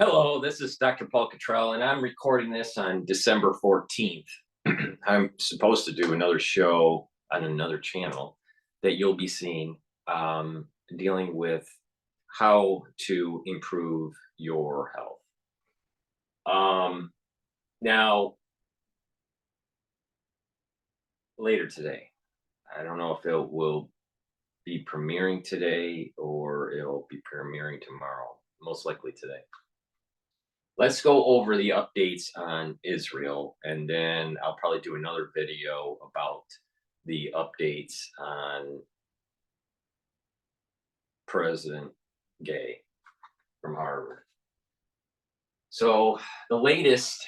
Hello, this is Dr. Paul Cottrell, and I'm recording this on December 14th. I'm supposed to do another show on another channel that you'll be seeing, dealing with how to improve your health. Now, later today, I don't know if it will be premiering today or it'll be premiering tomorrow, most likely today. Let's go over the updates on Israel, and then I'll probably do another video about the updates on President Gay from Harvard. So the latest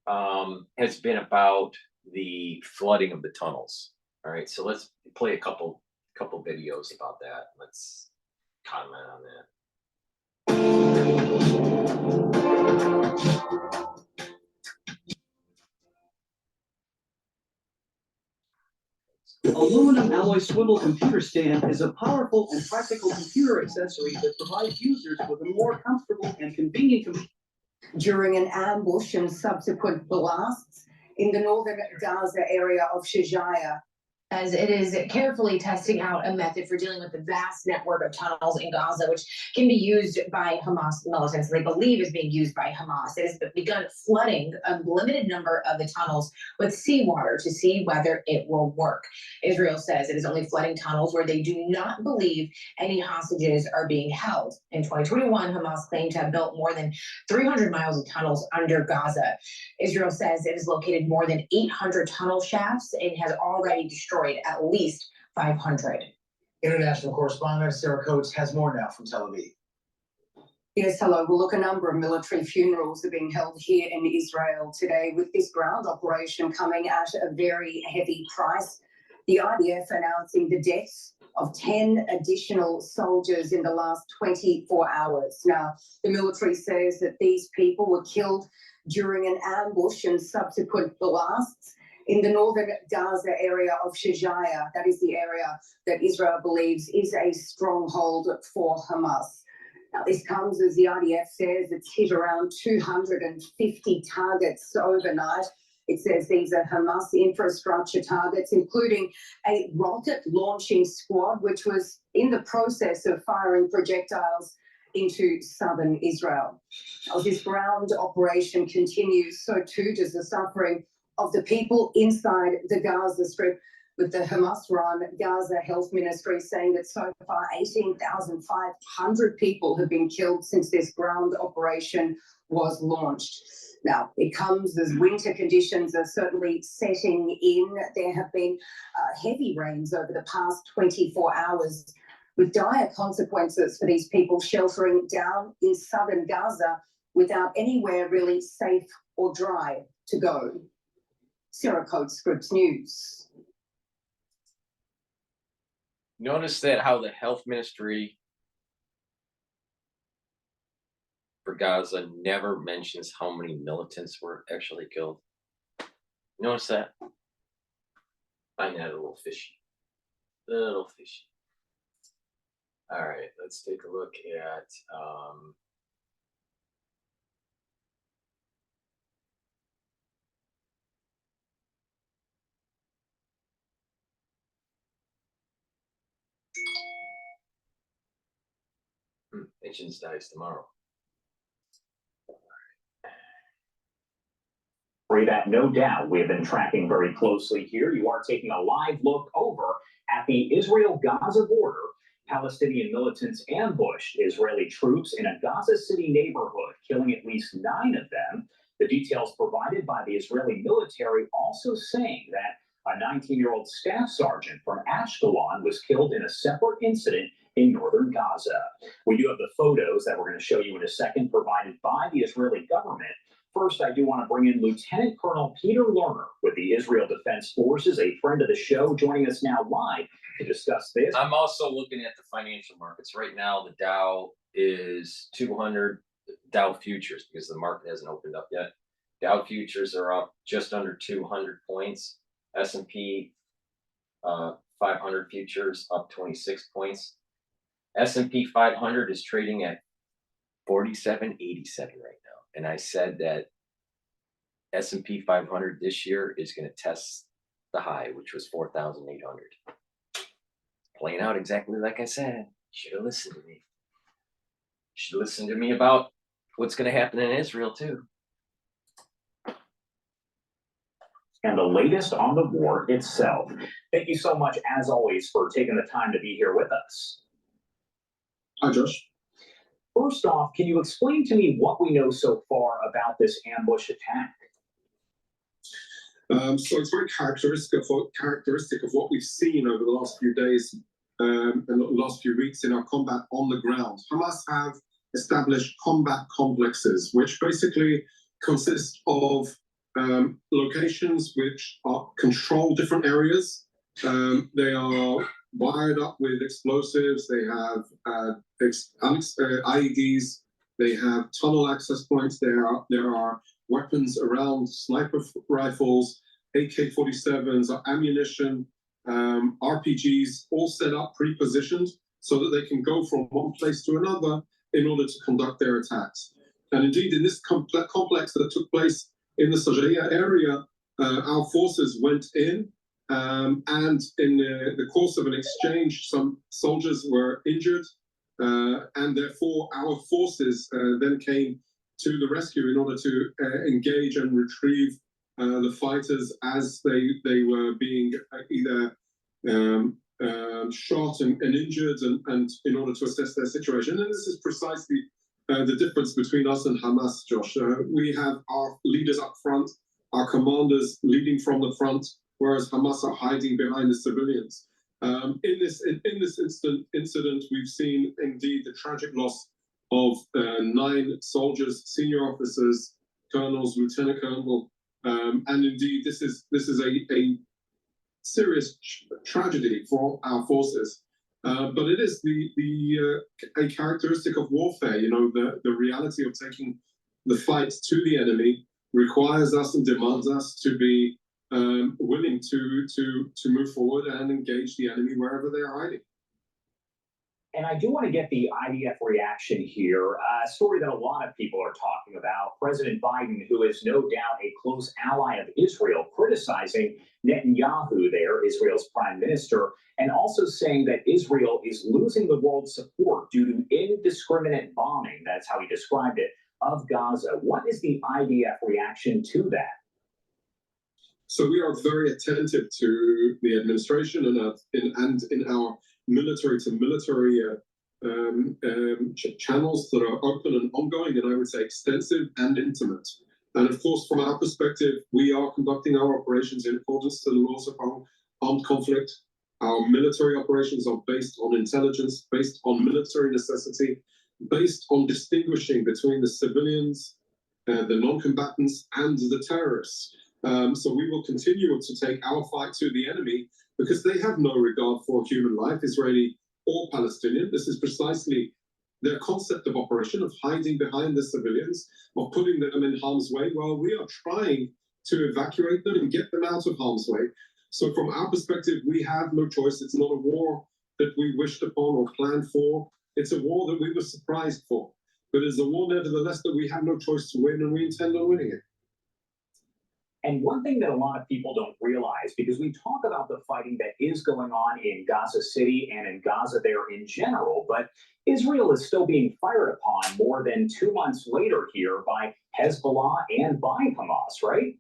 has been about the flooding of the tunnels. All right, so let's play a couple videos about that. Let's comment on that. Aluminum alloy swivel computer stand is a powerful and practical computer accessory that provides users with a more comfortable and convenient computer. During an ambush and subsequent blasts in the northern Gaza area of Shajaya, as it is carefully testing out a method for dealing with the vast network of tunnels in Gaza, which can be used by Hamas militants. They believe is being used by Hamas. It has begun flooding a limited number of the tunnels with seawater to see whether it will work. Israel says it is only flooding tunnels where they do not believe any hostages are being held. In 2021, Hamas claimed to have built more than 300 miles of tunnels under Gaza. Israel says it has located more than 800 tunnel shafts and has already destroyed at least 500. International correspondent Sarah Coates has more now from Tel Aviv. Yes, hello. Well, look, a number of military funerals are being held here in Israel today, with this ground operation coming at a very heavy price. The IDF announcing the deaths of 10 additional soldiers in the last 24 hours. Now, the military says that these people were killed during an ambush and subsequent blasts in the northern Gaza area of Shajaya. That is the area that Israel believes is a stronghold for Hamas. Now, this comes as the IDF says it's hit around 250 targets overnight. It says these are Hamas infrastructure targets, including a rocket launching squad, which was in the process of firing projectiles into southern Israel. As this ground operation continues, so too does the suffering of the people inside the Gaza Strip, with the Hamas-run Gaza Health Ministry saying that so far 18,500 people have been killed since this ground operation was launched. Now, it comes as winter conditions are certainly setting in. There have been heavy rains over the past 24 hours, with dire consequences for these people sheltering down in southern Gaza without anywhere really safe or dry to go. Sarah Coates, Scripps News. Notice that how the health ministry for Gaza never mentions how many militants were actually killed. Notice that? I find that a little fishy. Little fishy. All right, let's take a look at Hitchens dies tomorrow. That no doubt we have been tracking very closely here. You are taking a live look over at the Israel-Gaza border. Palestinian militants ambushed Israeli troops in a Gaza City neighborhood, killing at least 9 of them. The details provided by the Israeli military also saying that a 19-year-old staff sergeant from Ashkelon was killed in a separate incident in northern Gaza. We do have the photos that we're going to show you in a second provided by the Israeli government. First, I do want to bring in Lieutenant Colonel Peter Lerner with the Israel Defense Forces, a friend of the show, joining us now live to discuss this. I'm also looking at the financial markets. Right now, the Dow is 200, Dow futures, because the market hasn't opened up yet. Dow futures are up just under 200 points. S&P 500 futures up 26 points. S&P 500 is trading at 47.87 right now. And I said that S&P 500 this year is going to test the high, which was 4,800. Playing out exactly like I said. Should have listened to me. Should listen to me about what's going to happen in Israel too. And the latest on the war itself. Thank you so much, as always, for taking the time to be here with us. Hi, Josh. First off, can you explain to me what we know so far about this ambush attack? So it's very characteristic of what we've seen over the last few days and the last few weeks in our combat on the ground. Hamas have established combat complexes, which basically consist of locations which control different areas. They are wired up with explosives. They have IEDs. They have tunnel access points. There are weapons around, sniper rifles, AK-47s, ammunition, RPGs, all set up, pre-positioned, so that they can go from one place to another in order to conduct their attacks. And indeed, in this complex that took place in the Sajaya area, our forces went in, and in the course of an exchange, some soldiers were injured, and therefore our forces then came to the rescue in order to engage and retrieve the fighters as they were being either shot and injured, and in order to assess their situation. And this is precisely the difference between us and Hamas, Josh. We have our leaders up front, our commanders leading from the front, whereas Hamas are hiding behind the civilians. In this incident, we've seen indeed the tragic loss of 9 soldiers, senior officers, colonels, lieutenant colonel, and indeed this is a serious tragedy for our forces. But it is a characteristic of warfare. You know, the reality of taking the fight to the enemy requires us and demands us to be willing to move forward and engage the enemy wherever they are hiding. And I do want to get the IDF reaction here, a story that a lot of people are talking about. President Biden, who is no doubt a close ally of Israel, criticizing Netanyahu there, Israel's prime minister, and also saying that Israel is losing the world's support due to indiscriminate bombing, that's how he described it, of Gaza. What is the IDF reaction to that? So we are very attentive to the administration and in our military-to-military channels that are open and ongoing, and I would say extensive and intimate. And of course, from our perspective, we are conducting our operations in accordance to the laws of armed conflict. Our military operations are based on intelligence, based on military necessity, based on distinguishing between the civilians, the non-combatants, and the terrorists. So we will continue to take our fight to the enemy because they have no regard for human life, Israeli or Palestinian. This is precisely their concept of operation, of hiding behind the civilians, of putting them in harm's way while we are trying to evacuate them and get them out of harm's way. So from our perspective, we have no choice. It's not a war that we wished upon or planned for. It's a war that we were surprised for. But it's a war, nevertheless, that we have no choice to win, and we intend on winning it. And one thing that a lot of people don't realize, because we talk about the fighting that is going on in Gaza City and in Gaza there in general, but Israel is still being fired upon more than 2 months later here by Hezbollah and by Hamas, right?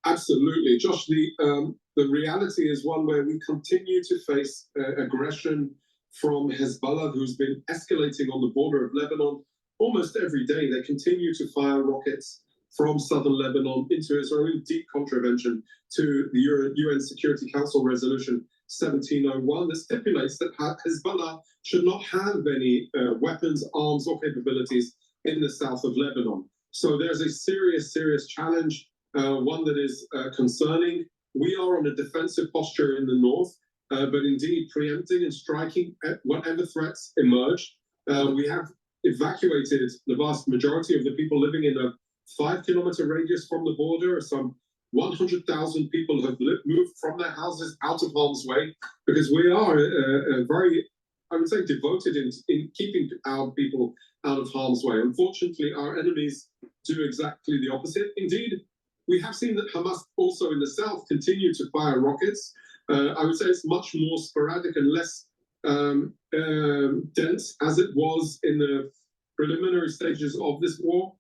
Absolutely. Josh, the reality is one where we continue to face aggression from Hezbollah, who's been escalating on the border of Lebanon almost every day. They continue to fire rockets from southern Lebanon into Israel in deep contravention to the UN Security Council Resolution 1701 that stipulates that Hezbollah should not have any weapons, arms, or capabilities in the south of Lebanon. So there's a serious challenge, one that is concerning. We are on a defensive posture in the north, but indeed preempting and striking at whatever threats emerge. We have evacuated the vast majority of the people living in a 5-kilometer radius from the border. Some 100,000 people have moved from their houses out of harm's way because we are a very I would say, devoted in keeping our people out of harm's way. Unfortunately, our enemies do exactly the opposite. Indeed, we have seen that Hamas also in the south continue to fire rockets. I would say it's much more sporadic and less dense as it was in the preliminary stages of this war.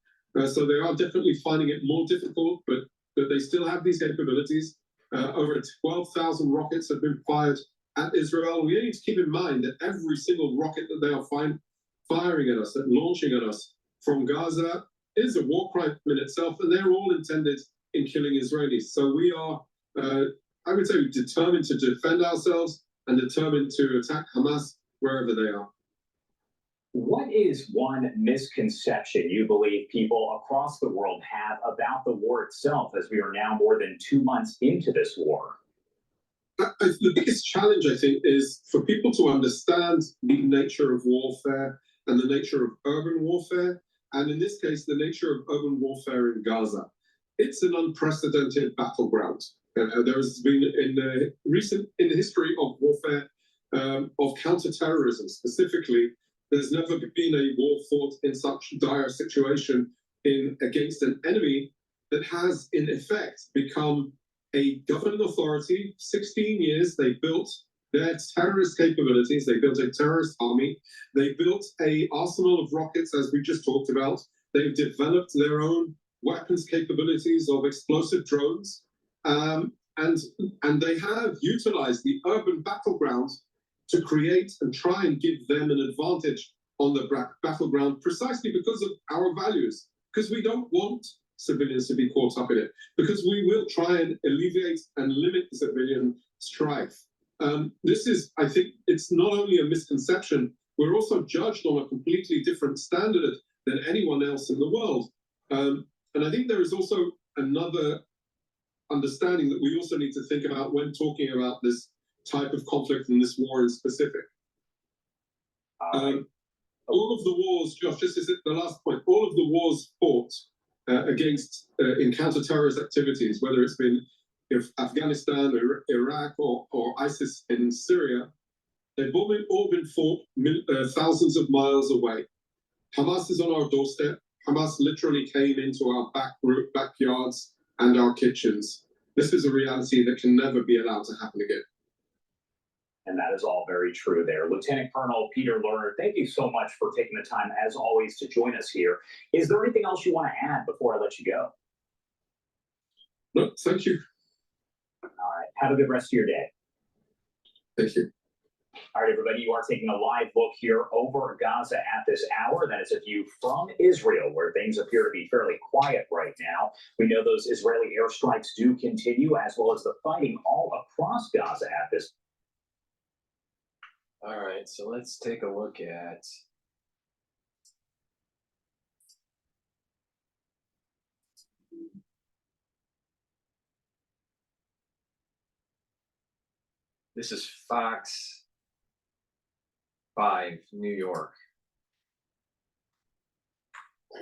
So they are definitely finding it more difficult, but they still have these capabilities. Over 12,000 rockets have been fired at Israel. We need to keep in mind that every single rocket that they are firing at us, that launching at us from Gaza, is a war crime in itself, and they're all intended in killing Israelis. So we are, I would say, determined to defend ourselves and determined to attack Hamas wherever they are. What is one misconception you believe people across the world have about the war itself, as we are now more than 2 months into this war? The biggest challenge, I think, is for people to understand the nature of warfare and the nature of urban warfare, and in this case, the nature of urban warfare in Gaza. It's an unprecedented battleground. There has been, in the history of warfare, of counterterrorism specifically, there's never been a war fought in such dire situation against an enemy that has, in effect, become a governing authority. 16 years, they built their terrorist capabilities, they built a terrorist army, they built an arsenal of rockets, as we just talked about. They've developed their own weapons capabilities of explosive drones, and they have utilized the urban battleground to create and try and give them an advantage on the battleground, precisely because of our values, because we don't want civilians to be caught up in it, because we will try and alleviate and limit the civilian strife. This is, I think, it's not only a misconception, we're also judged on a completely different standard than anyone else in the world. And I think there is also another understanding that we also need to think about when talking about this type of conflict and this war in specific. All of the wars, Josh, this is the last point, all of the wars fought against in counter-terrorist activities, whether it's been Afghanistan or Iraq or ISIS in Syria, they've all been fought thousands of miles away. Hamas is on our doorstep. Hamas literally came into our backyards and our kitchens. This is a reality that can never be allowed to happen again. And that is all very true there. Lieutenant Colonel Peter Lerner, thank you so much for taking the time, as always, to join us here. Is there anything else you want to add before I let you go? No, thank you. All right. Have a good rest of your day. Thank you. All right, everybody, you are taking a live look here over Gaza at this hour. That is a view from Israel, where things appear to be fairly quiet right now. We know those Israeli airstrikes do continue, as well as the fighting all across Gaza at this. All right, so let's take a look at this is Fox 5, New York.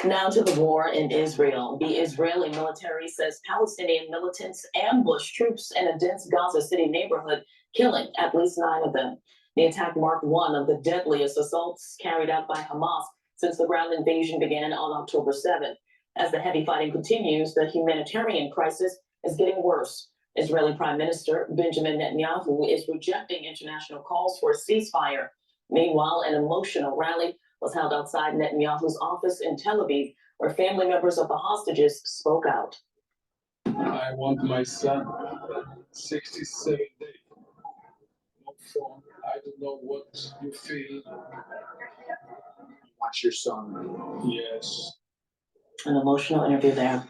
Now to the war in Israel. The Israeli military says Palestinian militants ambushed troops in a dense Gaza City neighborhood, killing at least 9 of them. The attack marked one of the deadliest assaults carried out by Hamas since the ground invasion began on October 7th. As the heavy fighting continues, the humanitarian crisis is getting worse. Israeli Prime Minister Benjamin Netanyahu is rejecting international calls for a ceasefire. Meanwhile, an emotional rally was held outside Netanyahu's office in Tel Aviv, where family members of the hostages spoke out. I want my son, 67 days. No phone. I don't know what you feel. Watch your son. Yes. An emotional interview there.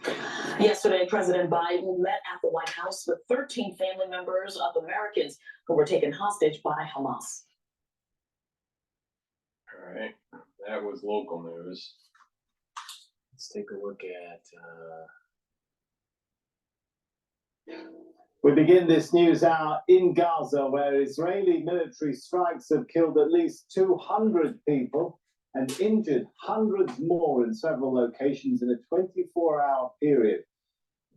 Yesterday, President Biden met at the White House with 13 family members of Americans who were taken hostage by Hamas. All right, that was local news. Let's take a look at We begin this news hour in Gaza, where Israeli military strikes have killed at least 200 people and injured hundreds more in several locations in a 24-hour period.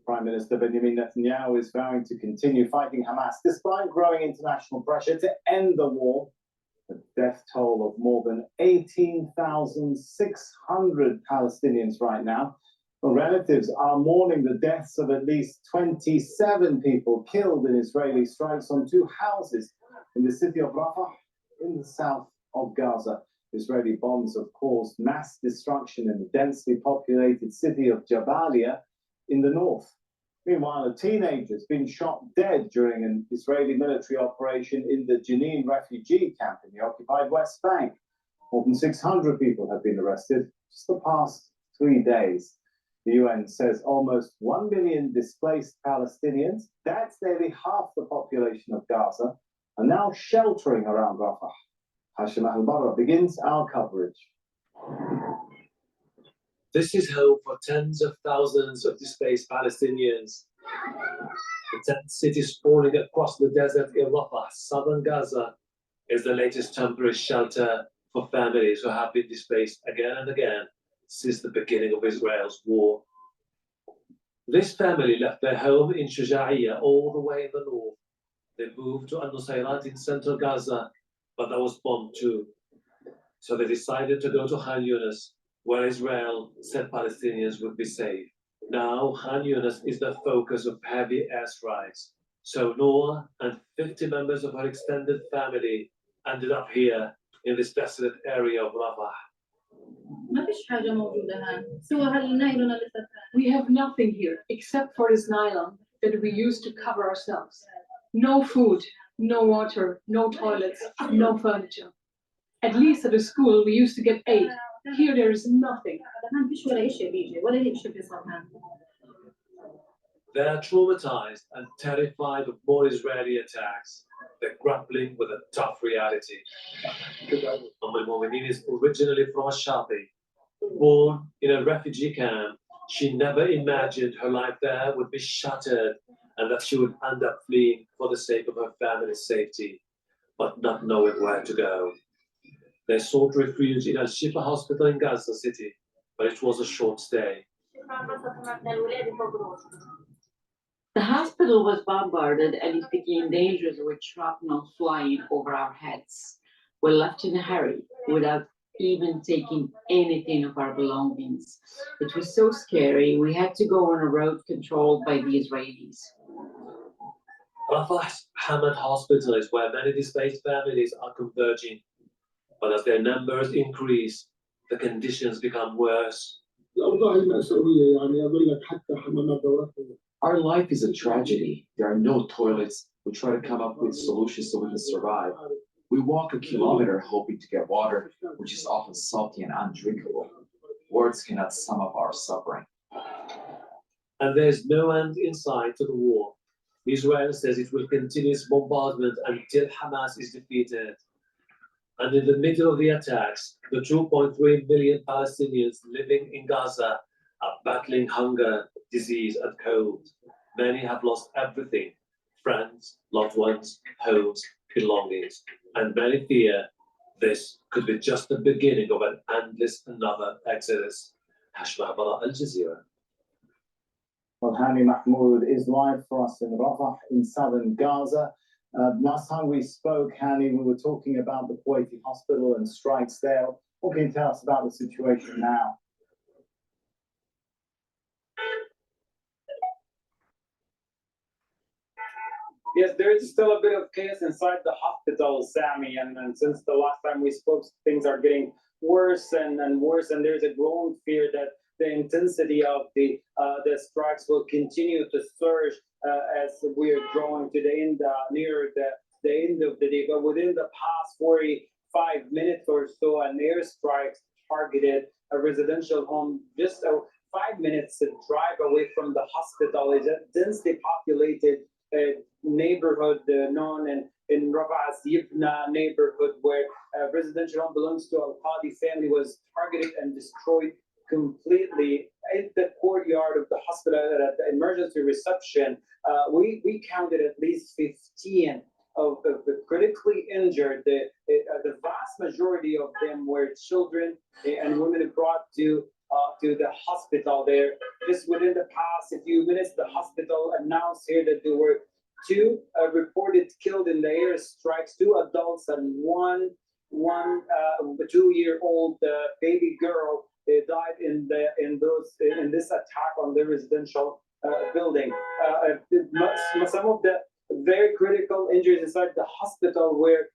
Prime Minister Benjamin Netanyahu is vowing to continue fighting Hamas despite growing international pressure to end the war. A death toll of more than 18,600 Palestinians right now. Well, relatives are mourning the deaths of at least 27 people killed in Israeli strikes on two houses in the city of Rafah in the south of Gaza. Israeli bombs have caused mass destruction in the densely populated city of Jabalia in the north. Meanwhile, a teenager has been shot dead during an Israeli military operation in the Jenin refugee camp in the occupied West Bank. More than 600 people have been arrested just the past 3 days. The UN says almost 1 million displaced Palestinians, that's nearly half the population of Gaza, are now sheltering around Rafah. Hashim Al-Barra begins our coverage. This is home for tens of thousands of displaced Palestinians. The tent city sprawling across the desert in Rafah, southern Gaza, is the latest temporary shelter for families who have been displaced again and again since the beginning of Israel's war. This family left their home in Shuja'iyya all the way in the north. They moved to Al-Nusayrat in central Gaza, but that was bombed too. So they decided to go to Khan Yunis, where Israel said Palestinians would be safe. Now, Khan Yunis is the focus of heavy airstrikes. So Noor and 50 members of her extended family ended up here in this desolate area of Rafah. We have nothing here except for this nylon that we use to cover ourselves. No food, no water, no toilets, no furniture. At least at the school we used to get aid. Here there is nothing. They are traumatized and terrified of more Israeli attacks. They're grappling with a tough reality. Al-Mu'mineen is originally from Ashabi. Born in a refugee camp, she never imagined her life there would be shattered and that she would end up fleeing for the sake of her family's safety, but not knowing where to go. They sought refuge in Al-Shifa Hospital in Gaza City, but it was a short stay. The hospital was bombarded and it became dangerous with shrapnel flying over our heads. We're left in a hurry without even taking anything of our belongings. It was so scary, we had to go on a road controlled by the Israelis. Rafah's Hamad Hospital is where many displaced families are converging. But as their numbers increase, the conditions become worse. Our life is a tragedy. There are no toilets. We try to come up with solutions so we can survive. We walk a kilometer hoping to get water, which is often salty and undrinkable. Words cannot sum up our suffering. And there's no end in sight to the war. Israel says it will continue its bombardment until Hamas is defeated. And in the middle of the attacks, the 2.3 million Palestinians living in Gaza are battling hunger, disease, and cold. Many have lost everything: friends, loved ones, homes, belongings. And many fear this could be just the beginning of an endless another exodus. Hashim Al-Barra, Al Jazeera. Well, Hani Mahmoud is live for us in Rafah in southern Gaza. Last time we spoke, Hani, we were talking about the Kuwaiti hospital and strikes there. What can you tell us about the situation now? Yes, there is still a bit of chaos inside the hospital, Sammy, and since the last time we spoke, things are getting worse and worse, and there's a growing fear that the intensity of the strikes will continue to surge as we are drawing to the end, near the end of the day. But within the past 45 minutes or so, an airstrike targeted a residential home just 5 minutes drive away from the hospital. It's a densely populated neighborhood known in Rafah's Yibna neighborhood, where a residential home belongs to Al-Qadi family was targeted and destroyed completely. In the courtyard of the hospital at the emergency reception, we counted at least 15 of the critically injured. The vast majority of them were children and women brought to the hospital there. Just within the past few minutes, the hospital announced here that there were 2 reported killed in the airstrikes, 2 adults and 1 one 2-year-oold baby girl died in this attack on the residential building. Some of the very critical injuries inside the hospital were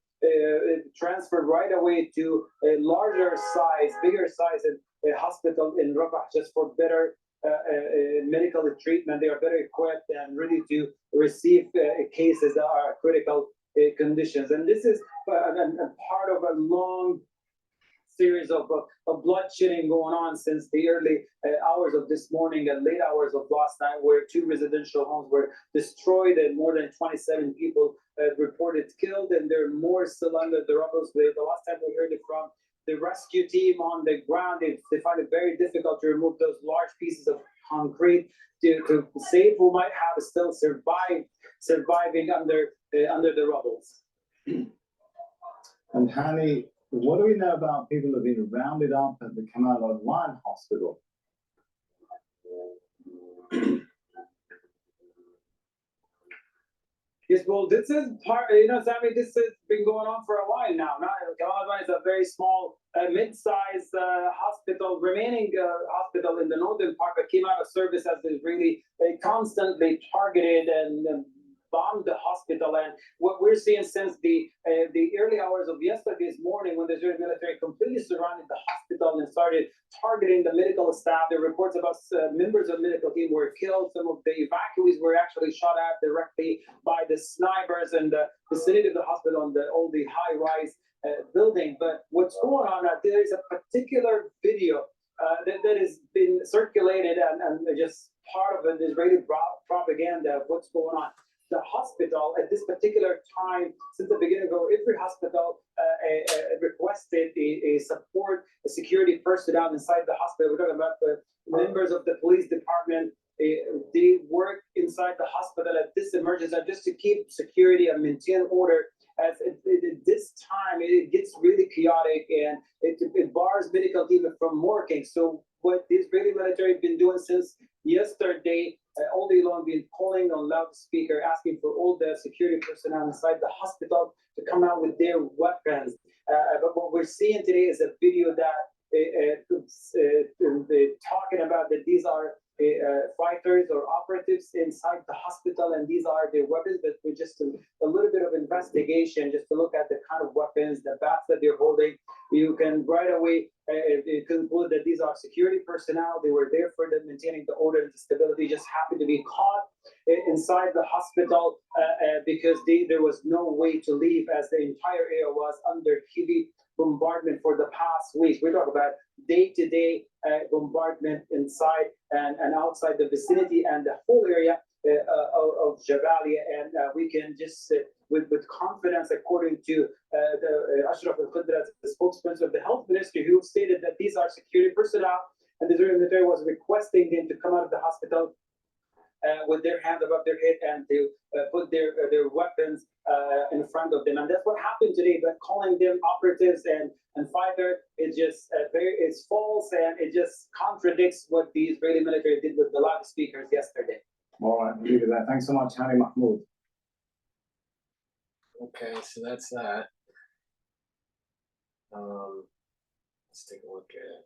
transferred right away to a bigger size hospital in Rafah just for better medical treatment. They are better equipped and ready to receive cases that are critical conditions. And this is a part of a long series of bloodshedding going on since the early hours of this morning and late hours of last night, where 2 residential homes were destroyed and more than 27 people reported killed, and there are more still under the rubble. The last time we heard it from the rescue team on the ground, they find it very difficult to remove those large pieces of concrete to save who might have still surviving under the rubbles. And Hani, what do we know about people who have been rounded up at the Kamal Adwan hospital? Yes, well, this is part, Sammy, this has been going on for a while now. Kamal Adwan is a very small, mid-sized remaining hospital in the northern part that came out of service as is really constantly targeted and bombed the hospital. And what we're seeing since the early hours of yesterday's morning, when the Israeli military completely surrounded the hospital and started targeting the medical staff, there are reports about members of the medical team were killed. Some of the evacuees were actually shot at directly by the snipers in the vicinity of the hospital on all the high-rise building. But what's going on, there is a particular video that has been circulated and just part of an Israeli propaganda of what's going on. The hospital at this particular time, since the beginning of every hospital requested a security personnel inside the hospital. We're talking about the members of the police department. They work inside the hospital at this emergency just to keep security and maintain order. As this time, it gets really chaotic and it bars medical team from working. So what the Israeli military have been doing since yesterday, all day long, been calling on loudspeaker, asking for all the security personnel inside the hospital to come out with their weapons. But what we're seeing today is a video that talking about that these are fighters or operatives inside the hospital, and these are their weapons. But we're just a little bit of investigation just to look at the kind of weapons, the bats that they're holding. You can right away conclude that these are security personnel. They were there for maintaining the order and the stability, just happened to be caught inside the hospital because there was no way to leave, as the entire area was under heavy bombardment for the past weeks. We talk about day-to-day bombardment inside and outside the vicinity and the whole area of Jabalia, and we can just with confidence, according to the Ashraf al-Qudra, the spokesperson of the health ministry, who stated that these are security personnel, and the Israeli military was requesting them to come out of the hospital with their hands above their head and to put their weapons in front of them. And that's what happened today. But calling them operatives and fighter is just it's false, and it just contradicts what the Israeli military did with the loudspeakers yesterday. All right, leave it there. Thanks so much, Hani Mahmoud. Okay, so that's that. Let's take a look at.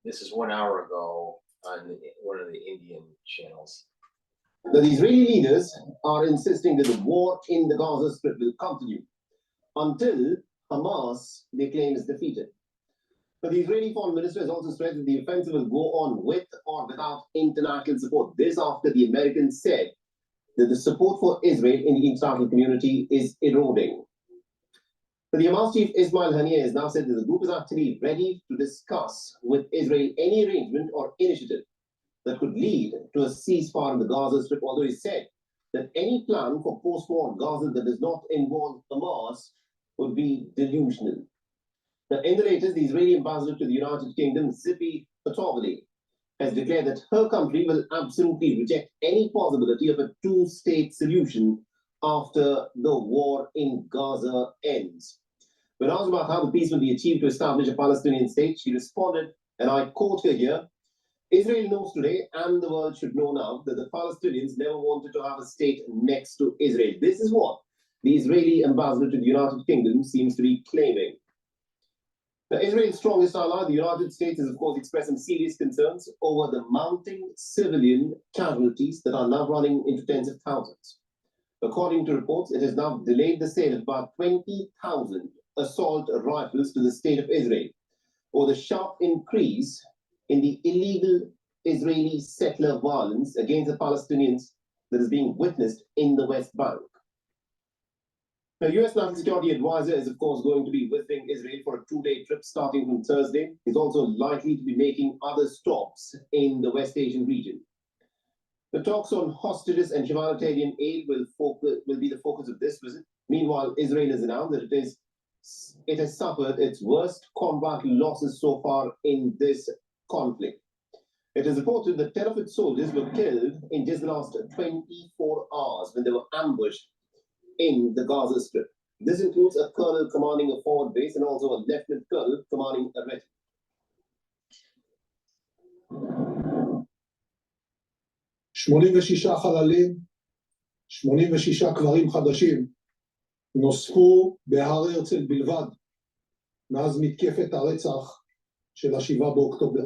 This is 1 hour ago on one of the Indian channels. The Israeli leaders are insisting that the war in the Gaza Strip will continue until Hamas, they claim, is defeated. But the Israeli foreign minister has also stressed that the offensive will go on with or without international support. This after the Americans said that the support for Israel in the international community is eroding. But the Hamas chief Ismail Haniyeh has now said that the group is actually ready to discuss with Israel any arrangement or initiative that could lead to a ceasefire in the Gaza Strip, although he said that any plan for post-war Gaza that does not involve Hamas would be delusional. Now, in the latest, the Israeli ambassador to the United Kingdom, Zippy Patovali, has declared that her country will absolutely reject any possibility of a two-state solution after the war in Gaza ends. When asked about how the peace will be achieved to establish a Palestinian state, she responded And I quote her here, Israel knows today, and the world should know now, that the Palestinians never wanted to have a state next to Israel. This is what the Israeli ambassador to the United Kingdom seems to be claiming. Now, Israel's strongest ally, the United States, has of course expressed some serious concerns over the mounting civilian casualties that are now running into tens of thousands. According to reports, it has now delayed the sale of about 20,000 assault rifles to the state of Israel, or the sharp increase in the illegal Israeli settler violence against the Palestinians that is being witnessed in the West Bank. Now, U.S. National Security Advisor is, of course, going to be visiting Israel for a two-day trip starting from Thursday. He's also likely to be making other stops in the West Asian region. The talks on hostages and humanitarian aid will be the focus of this visit. Meanwhile, Israel has announced that it has suffered its worst combat losses so far in this conflict. It is reported that 10 of its soldiers were killed in just the last 24 hours when they were ambushed in the Gaza Strip. This includes a colonel commanding a forward base and also a lieutenant colonel commanding a regiment. 86 חללים, 86 קברים חדשים נוספו בהר הרצל בלבד מאז מתקפת הרצח של ה-7 באוקטובר.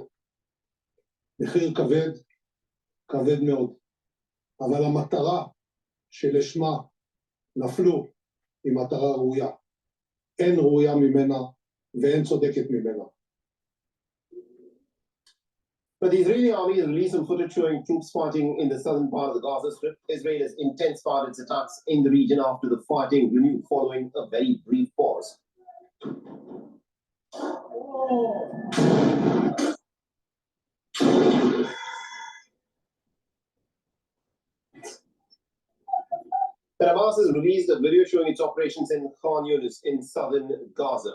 מחיר כבד, כבד מאוד. אבל המטרה שלשמה נפלו היא מטרה ראויה. אין ראויה ממנה ואין צודקת ממנה. But the Israeli army has released some footage showing troops fighting in the southern part of the Gaza Strip. Israel has intensified its attacks in the region after the fighting renewed following a very brief pause. The Hamas has released a video showing its operations in Khan Yunis in southern Gaza.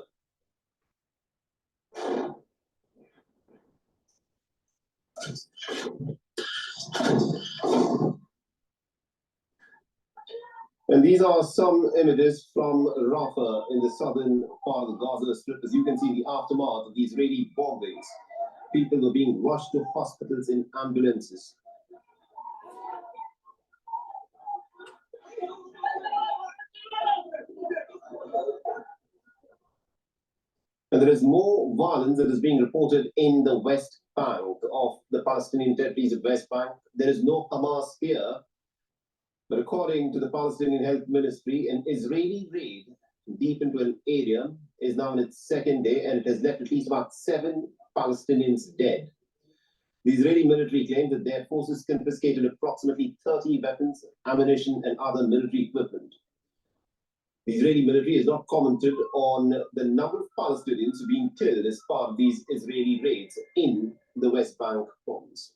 And these are some images from Rafah in the southern part of the Gaza Strip. As you can see, the aftermath of the Israeli bombings. People were being rushed to hospitals in ambulances. And there is more violence that is being reported in the West Bank of the Palestinian territories of West Bank. There is no Hamas here, but according to the Palestinian Health Ministry, an Israeli raid deep into an area is now in its second day, and it has left at least about 7 Palestinians dead. The Israeli military claims that their forces confiscated approximately 30 weapons, ammunition, and other military equipment. The Israeli military has not commented on the number of Palestinians being killed as part of these Israeli raids in the West Bank province.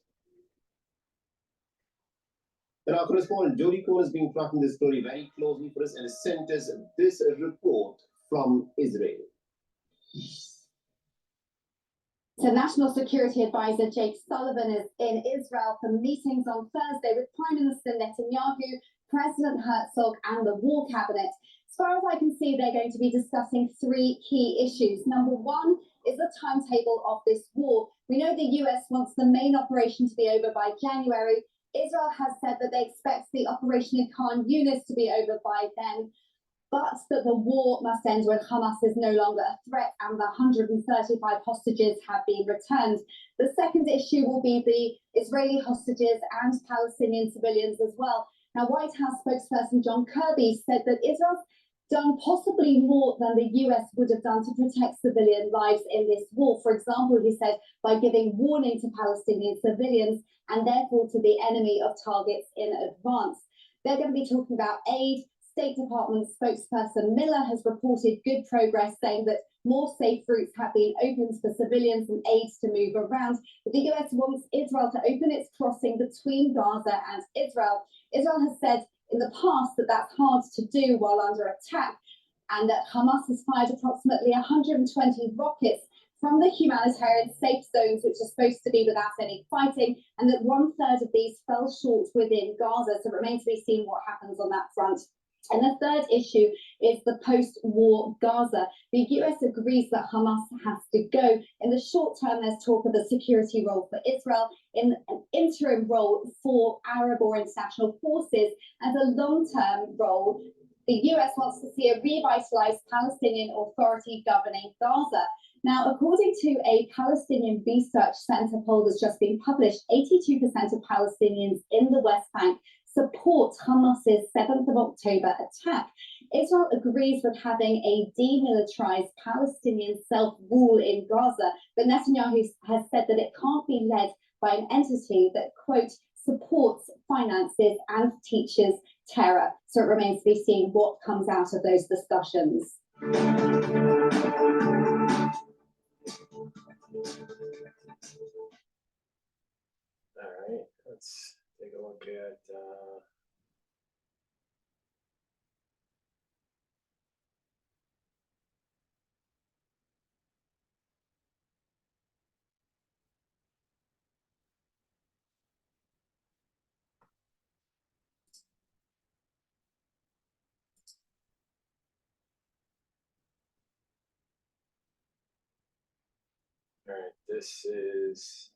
And our correspondent Jody Cohen has been tracking this story very closely for us and has sent us this report from Israel. So National Security Advisor Jake Sullivan is in Israel for meetings on Thursday with Prime Minister Netanyahu, President Herzog, and the War Cabinet. As far as I can see, they're going to be discussing 3 key issues. Number 1 is the timetable of this war. We know the US wants the main operation to be over by January. Israel has said that they expect the operation in Khan Yunis to be over by then, but that the war must end when Hamas is no longer a threat and the 135 hostages have been returned. The second issue will be the Israeli hostages and Palestinian civilians as well. Now, White House spokesperson John Kirby said that Israel's done possibly more than the US would have done to protect civilian lives in this war. For example, he said, by giving warning to Palestinian civilians and therefore to the enemy of targets in advance. They're going to be talking about aid. State Department spokesperson Miller has reported good progress, saying that more safe routes have been opened for civilians and aids to move around. But the US wants Israel to open its crossing between Gaza and Israel. Israel has said in the past that that's hard to do while under attack, and that Hamas has fired approximately 120 rockets from the humanitarian safe zones, which are supposed to be without any fighting, and that 1/3 of these fell short within Gaza. So it remains to be seen what happens on that front. And the third issue is the post-war Gaza. The US agrees that Hamas has to go. In the short term, there's talk of a security role for Israel, in an interim role for Arab or international forces, and a long-term role. The US wants to see a revitalized Palestinian Authority governing Gaza. Now, according to a Palestinian Research Center poll that's just been published, 82% of Palestinians in the West Bank support Hamas's 7th of October attack. Israel agrees with having a demilitarized Palestinian self-rule in Gaza, but Netanyahu has said that it can't be led by an entity that, quote, supports, finances, and teaches terror. So it remains to be seen what comes out of those discussions. All right, let's take a look at all right, this is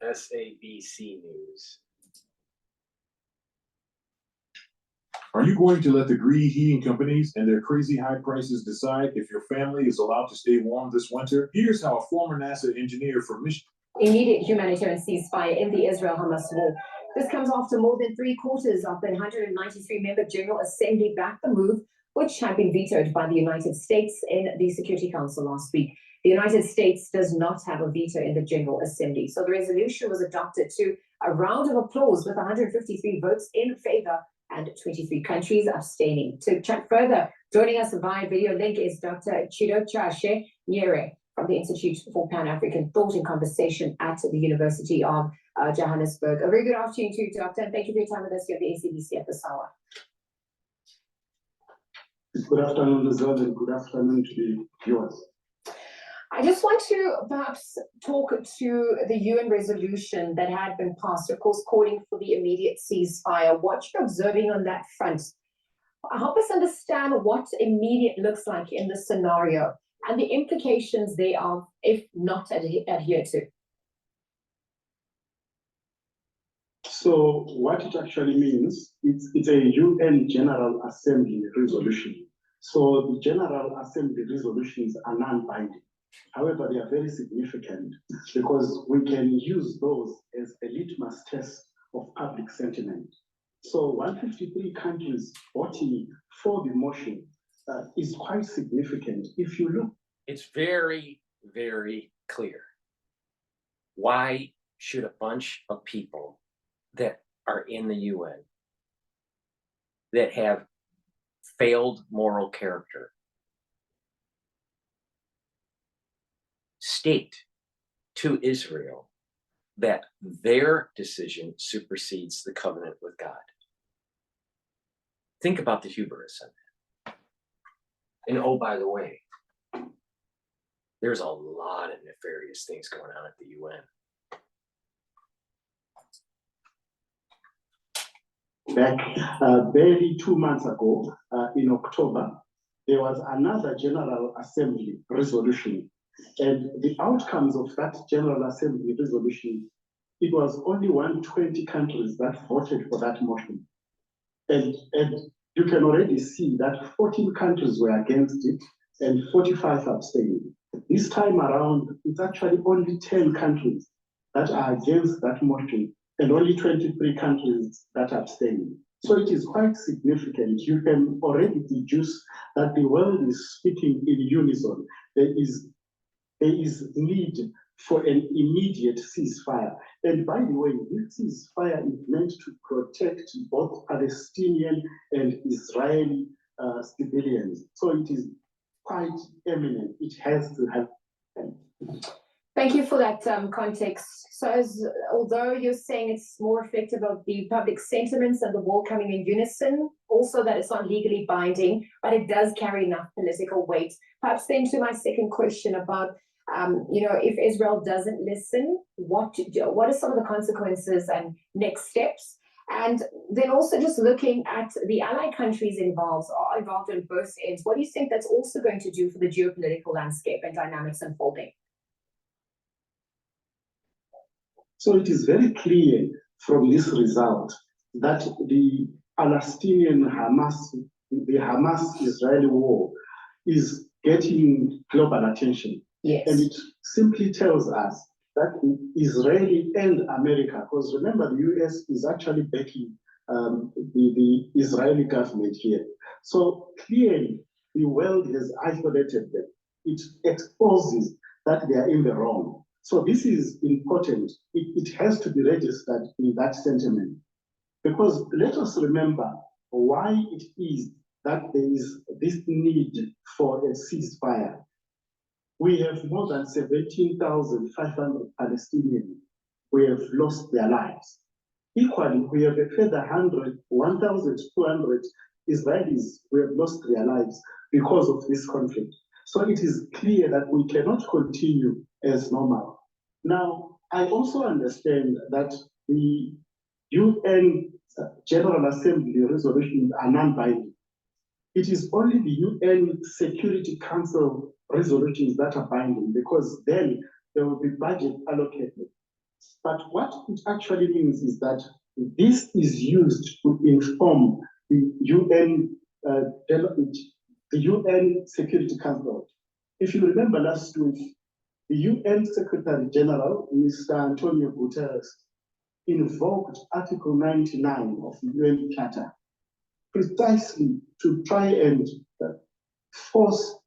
SABC News. Are you going to let the greedy heating companies and their crazy high prices decide if your family is allowed to stay warm this winter? Here's how a former NASA engineer from Michigan. Immediate humanitarian ceasefire in the Israel-Hamas war. This comes after more than 3/4 of the 193-member General Assembly backed the move, which had been vetoed by the United States in the Security Council last week. The United States does not have a veto in the General Assembly, so the resolution was adopted to a round of applause with 153 votes in favor and 23 countries abstaining. To chat further, joining us via video link is Dr. Chidochashe Nyere from the Institute for Pan-African Thought and Conversation at the University of Johannesburg. A very good afternoon to you, Doctor, and thank you for your time with us here at the ACBC at this hour. Good afternoon, Lizelle, and good afternoon to the viewers. I just want to perhaps talk to the UN resolution that had been passed, of course, calling for the immediate ceasefire. What you're observing on that front, help us understand what immediate looks like in this scenario and the implications thereof if not adhered to. So what it actually means, it's a UN General Assembly resolution. So the General Assembly resolutions are non-binding. However, they are very significant because we can use those as a litmus test of public sentiment. So 153 countries voting for the motion is quite significant. If you look, it's very, very clear. Why should a bunch of people that are in the UN that have failed moral character state to Israel that their decision supersedes the covenant with God? Think about the hubris in that. And oh, by the way, there's a lot of nefarious things going on at the UN. Back barely 2 months ago, in October, there was another General Assembly resolution. And the outcomes of that General Assembly resolution, it was only 120 countries that voted for that motion. And you can already see that 14 countries were against it and 45 abstained. This time around, it's actually only 10 countries that are against that motion and only 23 countries that abstain. So it is quite significant. You can already deduce that the world is speaking in unison. There is need for an immediate ceasefire. And by the way, this ceasefire is meant to protect both Palestinian and Israeli civilians. So it is quite imminent. It has to happen. Thank you for that context. So although you're saying it's more reflective of the public sentiments and the war coming in unison, also that it's not legally binding, but it does carry enough political weight. Perhaps then to my second question about, if Israel doesn't listen, what are some of the consequences and next steps? And then also just looking at the allied countries are involved on both ends. What do you think that's also going to do for the geopolitical landscape and dynamics unfolding? So it is very clear from this result that the Hamas-Israeli war is getting global attention. Yes. And it simply tells us that Israeli and America, because remember the US is actually backing the Israeli government here. So clearly the world has isolated them. It exposes that they are in the wrong. So this is important. It has to be registered in that sentiment. Because let us remember why it is that there is this need for a ceasefire. We have more than 17,500 Palestinians who have lost their lives. Equally, we have a further 1,200 Israelis who have lost their lives because of this conflict. So it is clear that we cannot continue as normal. Now, I also understand that the UN General Assembly resolutions are non-binding. It is only the UN Security Council resolutions that are binding, because then there will be budget allocated. But what it actually means is that this is used to inform the UN Security Council. If you remember last week, the UN Secretary General, Mr. Antonio Guterres, invoked Article 99 of the UN Charter precisely to try and force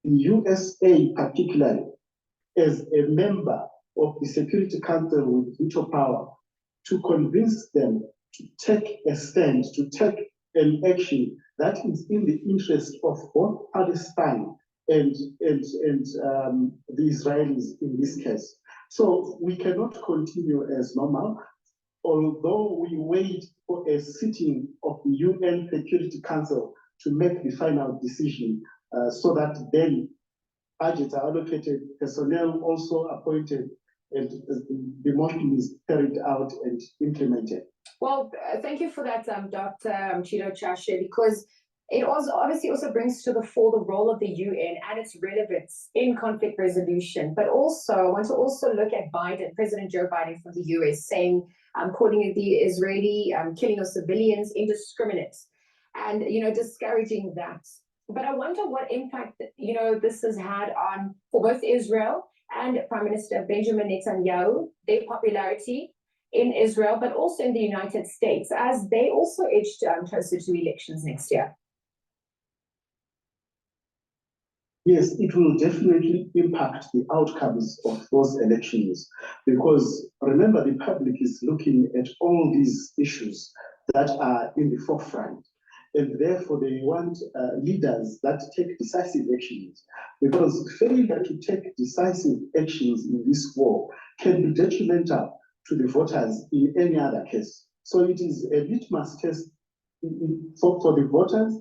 the USA particularly, as a member of the Security Council with veto power, to convince them to take a stand, to take an action that is in the interest of both Palestine and the Israelis in this case. So we cannot continue as normal, although we wait for a sitting of the UN Security Council to make the final decision, so that then budgets are allocated, personnel also appointed, and the motion is carried out and implemented. Well, thank you for that, Dr. Chido Chashe, because it obviously also brings to the fore the role of the UN and its relevance in conflict resolution. But also, I want to also look at President Joe Biden from the US, saying, calling the Israeli killing of civilians indiscriminate, and discouraging that. But I wonder what impact this has had for both Israel and Prime Minister Benjamin Netanyahu, their popularity in Israel, but also in the United States, as they also edged closer to elections next year. Yes, it will definitely impact the outcomes of those elections, because remember, the public is looking at all these issues that are in the forefront, and therefore they want leaders that take decisive actions, because failure to take decisive actions in this war can be detrimental to the voters in any other case. So it is a litmus test for the voters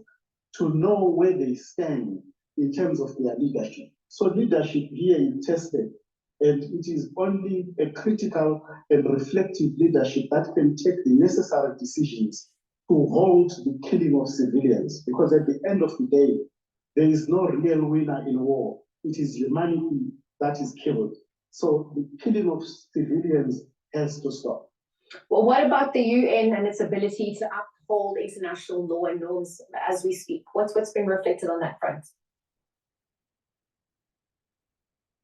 to know where they stand in terms of their leadership. So leadership here is tested, and it is only a critical and reflective leadership that can take the necessary decisions to hold the killing of civilians, because at the end of the day, there is no real winner in war. It is humanity that is killed. So the killing of civilians has to stop. Well, what about the UN and its ability to uphold international law and norms as we speak? What's been reflected on that front?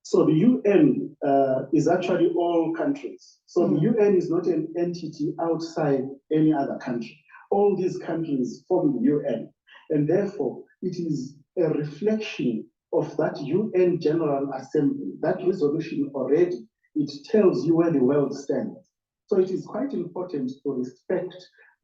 So the UN is actually all countries. So the UN is not an entity outside any other country. All these countries form the UN, and therefore it is a reflection of that UN General Assembly. That resolution already, it tells you where the world stands. So it is quite important to respect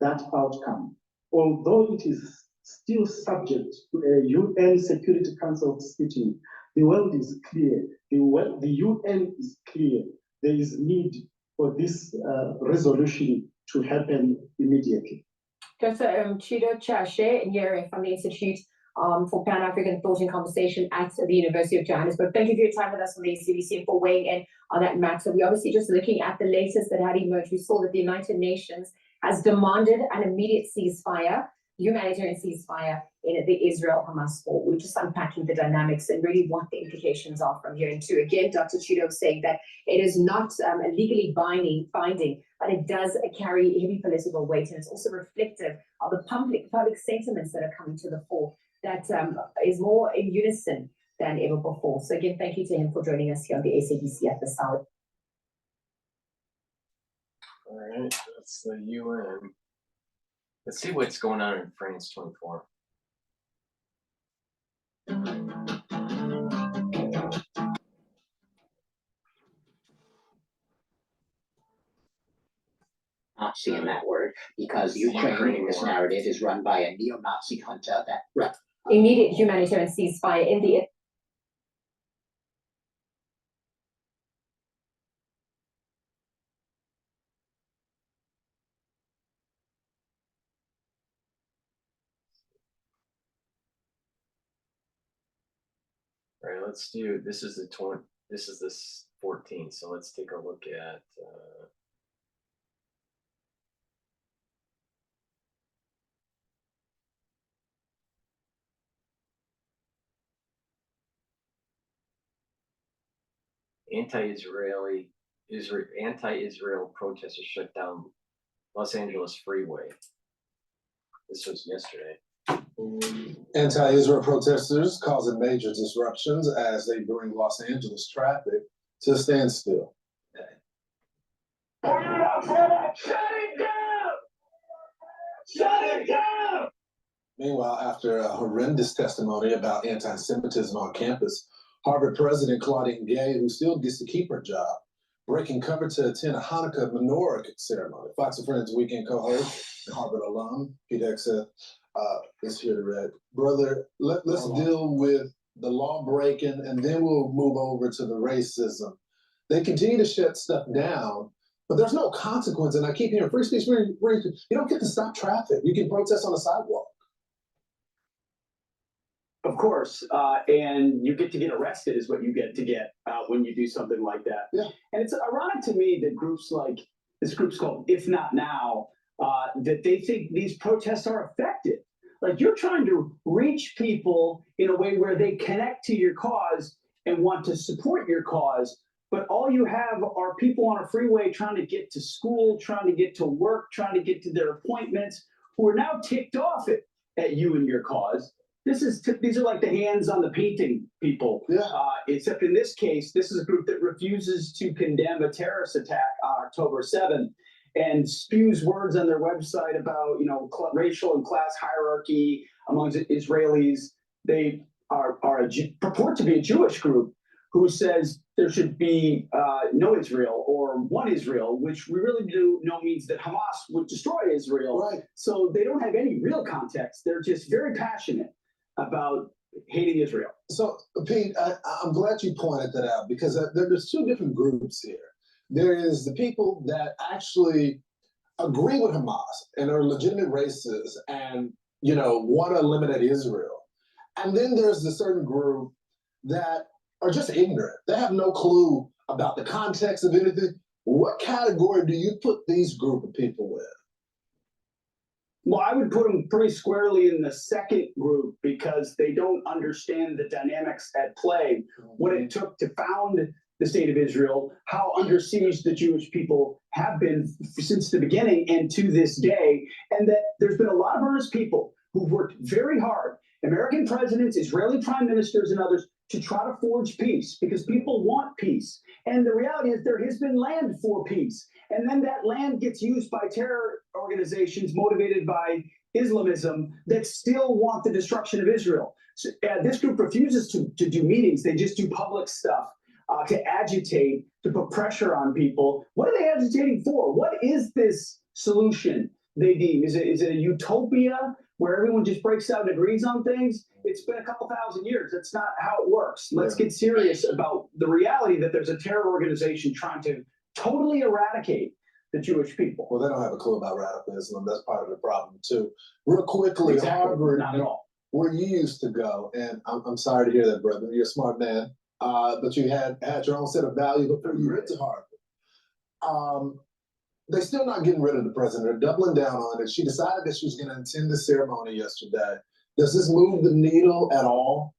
that outcome, although it is still subject to a UN Security Council sitting. The world is clear. The UN is clear. There is need for this resolution to happen immediately. Dr. Chido Chashe Nyere from the Institute for Pan-African Thought and Conversation at the University of Johannesburg. Thank you for your time with us on the CBC and for weighing in on that matter. We're obviously just looking at the latest that had emerged. We saw that the United Nations has demanded an immediate ceasefire, humanitarian ceasefire in the Israel-Hamas war. We're just unpacking the dynamics and really what the implications are from here. And two, again, Dr. Trudeau saying that it is not legally binding, but it does carry heavy political weight, and it's also reflective of the public sentiments that are coming to the fore that is more in unison than ever before. So again, thank you to him for joining us here on the SABC at this hour. All right, that's the UN. Let's see what's going on in France 24. Nazi in that word, because Ukraine in this narrative is run by a neo-Nazi junta that Immediate humanitarian ceasefire in the All right, let's do, this is the 20, this is this 14, so let's take a look at anti-Israel protesters shut down Los Angeles freeway. This was yesterday. Anti-Israel protesters causing major disruptions as they bring Los Angeles traffic to a standstill. Shut it down! Shut it down! Meanwhile, after a horrendous testimony about anti-Semitism on campus, Harvard president Claudine Gay, who still gets to keep her job, breaking cover to attend a Hanukkah menorah ceremony. Fox and Friends weekend co-host, Harvard alum, Ph.D. is here to read. Brother, let's deal with the law breaking, and then we'll move over to the racism. They continue to shut stuff down, but there's no consequence. And I keep hearing free speech, you don't get to stop traffic. You can protest on the sidewalk. Of course, and you get arrested is what you get when you do something like that. Yeah. And it's ironic to me that groups like this group's called If Not Now, that they think these protests are effective. Like, you're trying to reach people in a way where they connect to your cause and want to support your cause, but all you have are people on a freeway trying to get to school, trying to get to work, trying to get to their appointments, who are now ticked off at you and your cause. These are like the hands on the painting people. Yeah. Except in this case, this is a group that refuses to condemn a terrorist attack on October 7th and spews words on their website about, racial and class hierarchy amongst Israelis. They purport to be a Jewish group who says there should be no Israel or one Israel, which we really do know means that Hamas would destroy Israel. Right. So they don't have any real context. They're just very passionate about hating Israel. So, Pete, I'm glad you pointed that out, because there's two different groups here. There is the people that actually agree with Hamas and are legitimate racists and, want to eliminate Israel. And then there's the certain group that are just ignorant. They have no clue about the context of anything. What category do you put these group of people in? Well, I would put them pretty squarely in the second group, because they don't understand the dynamics at play, what it took to found the state of Israel, how under siege the Jewish people have been since the beginning and to this day, and that there's been a lot of earnest people who've worked very hard, American presidents, Israeli prime ministers, and others, to try to forge peace, because people want peace. And the reality is there has been land for peace. And then that land gets used by terror organizations motivated by Islamism that still want the destruction of Israel. So, this group refuses to do meetings. They just do public stuff to agitate, to put pressure on people. What are they agitating for? What is this solution they deem? Is it a utopia where everyone just breaks out and agrees on things? It's been a couple thousand years. That's not how it works. Let's get serious about the reality that there's a terror organization trying to totally eradicate the Jewish people. Well, they don't have a clue about radical Islam. That's part of the problem, too. Real quickly, Harvard, not at all. Where you used to go, and I'm sorry to hear that, brother. You're a smart man, but you had your own set of values before you went to Harvard. they're still not getting rid of the president. They're doubling down on it. She decided that she was going to attend the ceremony yesterday. Does this move the needle at all?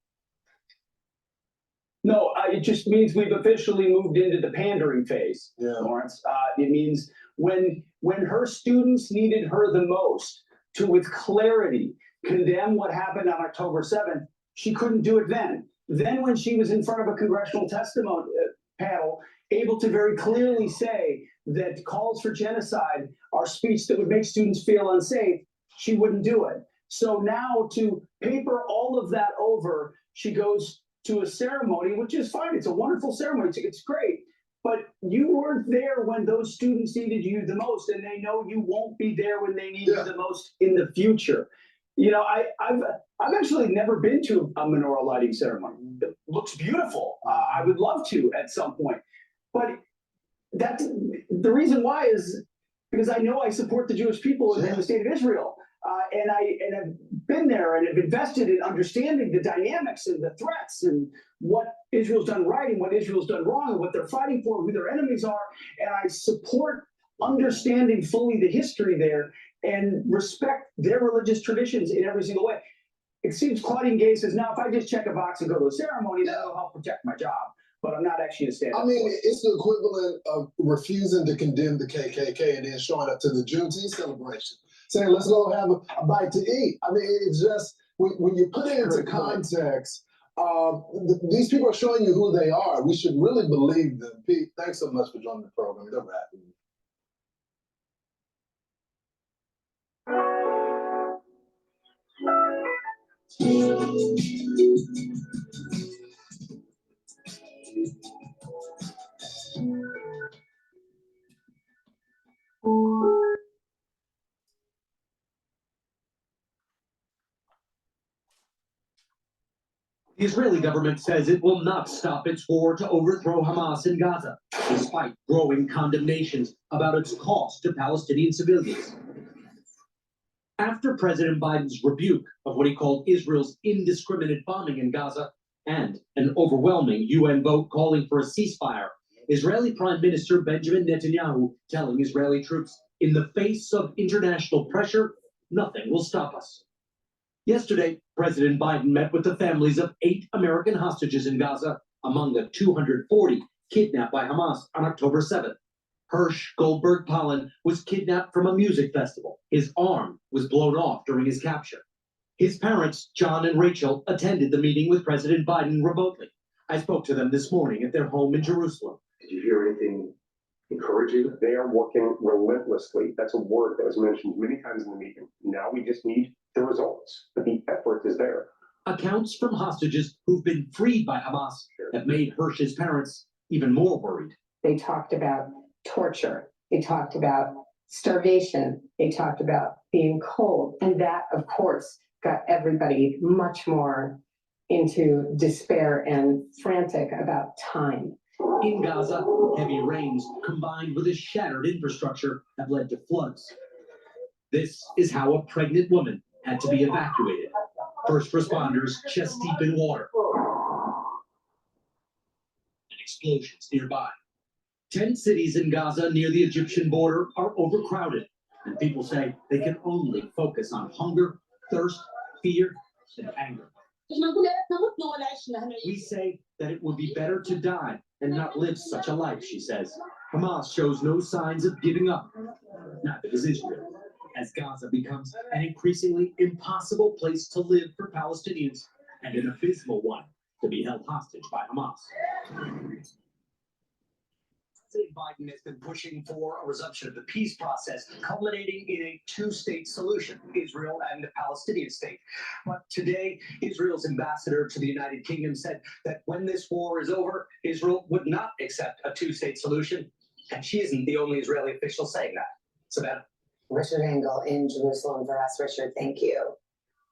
No, it just means we've officially moved into the pandering phase, Lawrence. It means when her students needed her the most to, with clarity, condemn what happened on October 7th, she couldn't do it then. Then when she was in front of a congressional testimony panel, able to very clearly say that calls for genocide are speech that would make students feel unsafe, she wouldn't do it. So now to paper all of that over, she goes to a ceremony, which is fine. It's a wonderful ceremony. It's great. But you weren't there when those students needed you the most, and they know you won't be there when they need you the most in the future. You know, I've actually never been to a menorah lighting ceremony. It looks beautiful. I would love to at some point. But that's the reason why is because I know I support the Jewish people in the state of Israel. And I've been there and have invested in understanding the dynamics and the threats and what Israel's done right and what Israel's done wrong and what they're fighting for, who their enemies are. And I support understanding fully the history there and respect their religious traditions in every single way. It seems Claudine Gay says, now, if I just check a box and go to a ceremony, that'll help protect my job. But I'm not actually a stand-up. I mean, it's the equivalent of refusing to condemn the KKK and then showing up to the Juneteenth celebration, saying, let's go have a bite to eat. I mean, it's just, when you put it into context, these people are showing you who they are. We should really believe them. Pete, thanks so much for joining the program. They're rapping. The Israeli government says it will not stop its war to overthrow Hamas in Gaza, despite growing condemnations about its cost to Palestinian civilians. After President Biden's rebuke of what he called Israel's indiscriminate bombing in Gaza and an overwhelming UN vote calling for a ceasefire, Israeli Prime Minister Benjamin Netanyahu telling Israeli troops, in the face of international pressure, nothing will stop us. Yesterday, President Biden met with the families of 8 American hostages in Gaza, among the 240 kidnapped by Hamas on October 7th. Hirsch Goldberg Pollen was kidnapped from a music festival. His arm was blown off during his capture. His parents, John and Rachel, attended the meeting with President Biden remotely. I spoke to them this morning at their home in Jerusalem. Did you hear anything encouraging? They are working relentlessly. That's a word that was mentioned many times in the meeting. Now we just need the results, but the effort is there. Accounts from hostages who've been freed by Hamas have made Hirsch's parents even more worried. They talked about torture. They talked about starvation. They talked about being cold. And that, of course, got everybody much more into despair and frantic about time. In Gaza, heavy rains combined with a shattered infrastructure have led to floods. This is how a pregnant woman had to be evacuated. First responders chest deep in water. And explosions nearby. 10 cities in Gaza near the Egyptian border are overcrowded, and people say they can only focus on hunger, thirst, fear, and anger. We say that it would be better to die and not live such a life, she says. Hamas shows no signs of giving up. Neither does Israel, as Gaza becomes an increasingly impossible place to live for Palestinians and an abysmal one to be held hostage by Hamas. President Biden has been pushing for a resumption of the peace process, culminating in a 2-state solution, Israel and the Palestinian state. But today, Israel's ambassador to the United Kingdom said that when this war is over, Israel would not accept a 2-state solution. And she isn't the only Israeli official saying that. Savannah. Richard Engel in Jerusalem for us. Richard, thank you.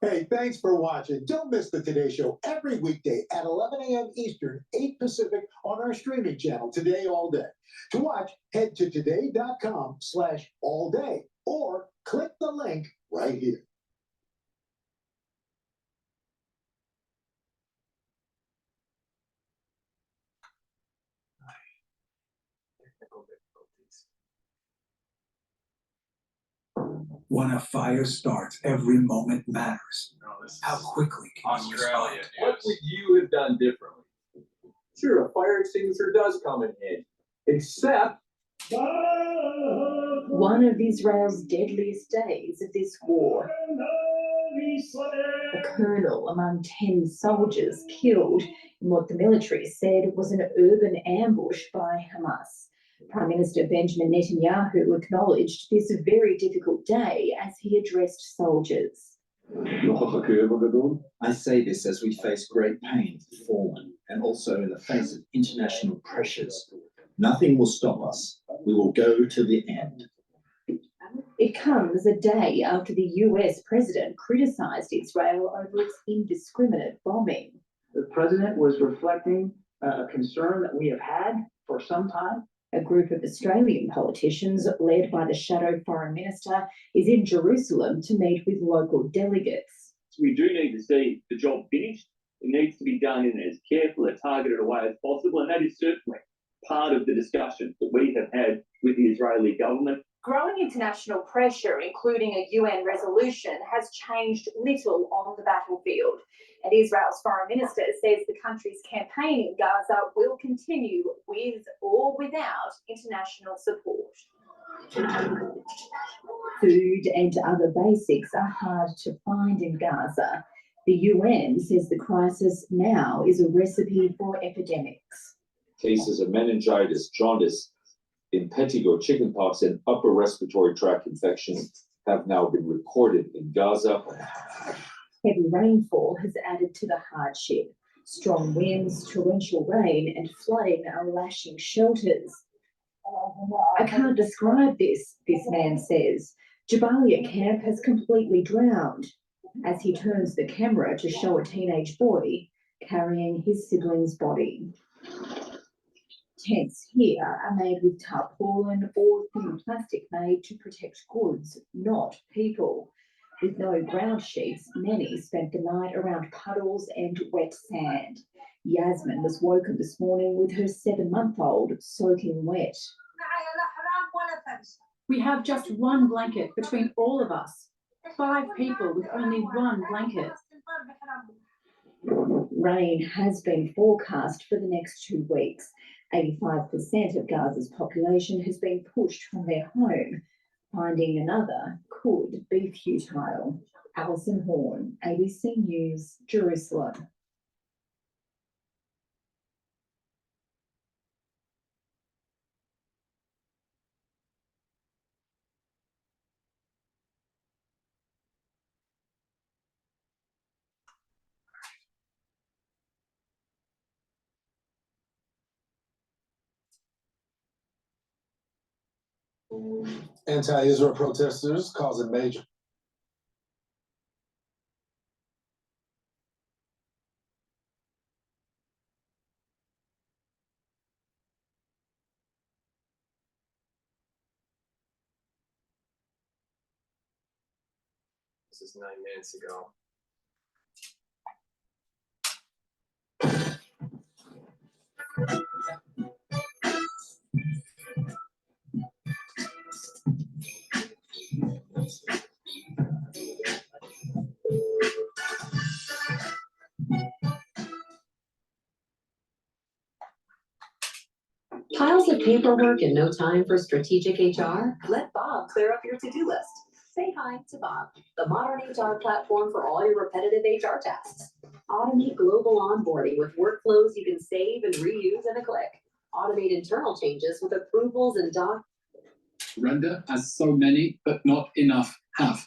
Hey, thanks for watching. Don't miss the Today Show every weekday at 11 a.m. Eastern, 8 Pacific on our streaming channel, Today All Day. To watch, head to today.com/allday or click the link right here. When a fire starts, every moment matters. How quickly can you respond? What would you have done differently? Sure, a fire extinguisher does come in handy, except One of Israel's deadliest days of this war. A colonel among 10 soldiers killed in what the military said was an urban ambush by Hamas. Prime Minister Benjamin Netanyahu acknowledged this very difficult day as he addressed soldiers. I say this as we face great pain for the fallen and also in the face of international pressures. Nothing will stop us. We will go to the end. It comes a day after the US president criticized Israel over its indiscriminate bombing. The president was reflecting a concern that we have had for some time. A group of Australian politicians, led by the shadow foreign minister, is in Jerusalem to meet with local delegates. We do need to see the job finished. It needs to be done in as careful a targeted a way as possible, and that is certainly part of the discussion that we have had with the Israeli government. Growing international pressure, including a UN resolution, has changed little on the battlefield. And Israel's foreign minister says the country's campaign in Gaza will continue with or without international support. Food and other basics are hard to find in Gaza. The UN says the crisis now is a recipe for epidemics. cases of meningitis, jaundice, impetigo, chickenpox, and upper respiratory tract infections have now been recorded in Gaza. Heavy rainfall has added to the hardship. Strong winds, torrential rain, and flooding are lashing shelters. I can't describe this man says. Jabalia camp has completely drowned as he turns the camera to show a teenage boy carrying his sibling's body. Tents here are made with tarpaulin or thin plastic made to protect goods, not people. With no ground sheets, many spent the night around puddles and wet sand. Yasmin was woken this morning with her 7-month-old soaking wet. We have just one blanket between all of us. 5 people with only one blanket. Rain has been forecast for the next 2 weeks. 85% of Gaza's population has been pushed from their home. Finding another could be futile. Alison Horn, ABC News, Jerusalem. Anti-Israel protesters causing major. This is 9 minutes ago. Piles of paperwork and no time for strategic HR? Let Bob clear up your to-do list. Say hi to Bob, the modern HR platform for all your repetitive HR tasks. Automate global onboarding with workflows you can save and reuse in a click. Automate internal changes with approvals and Render, as so many, but not enough, have.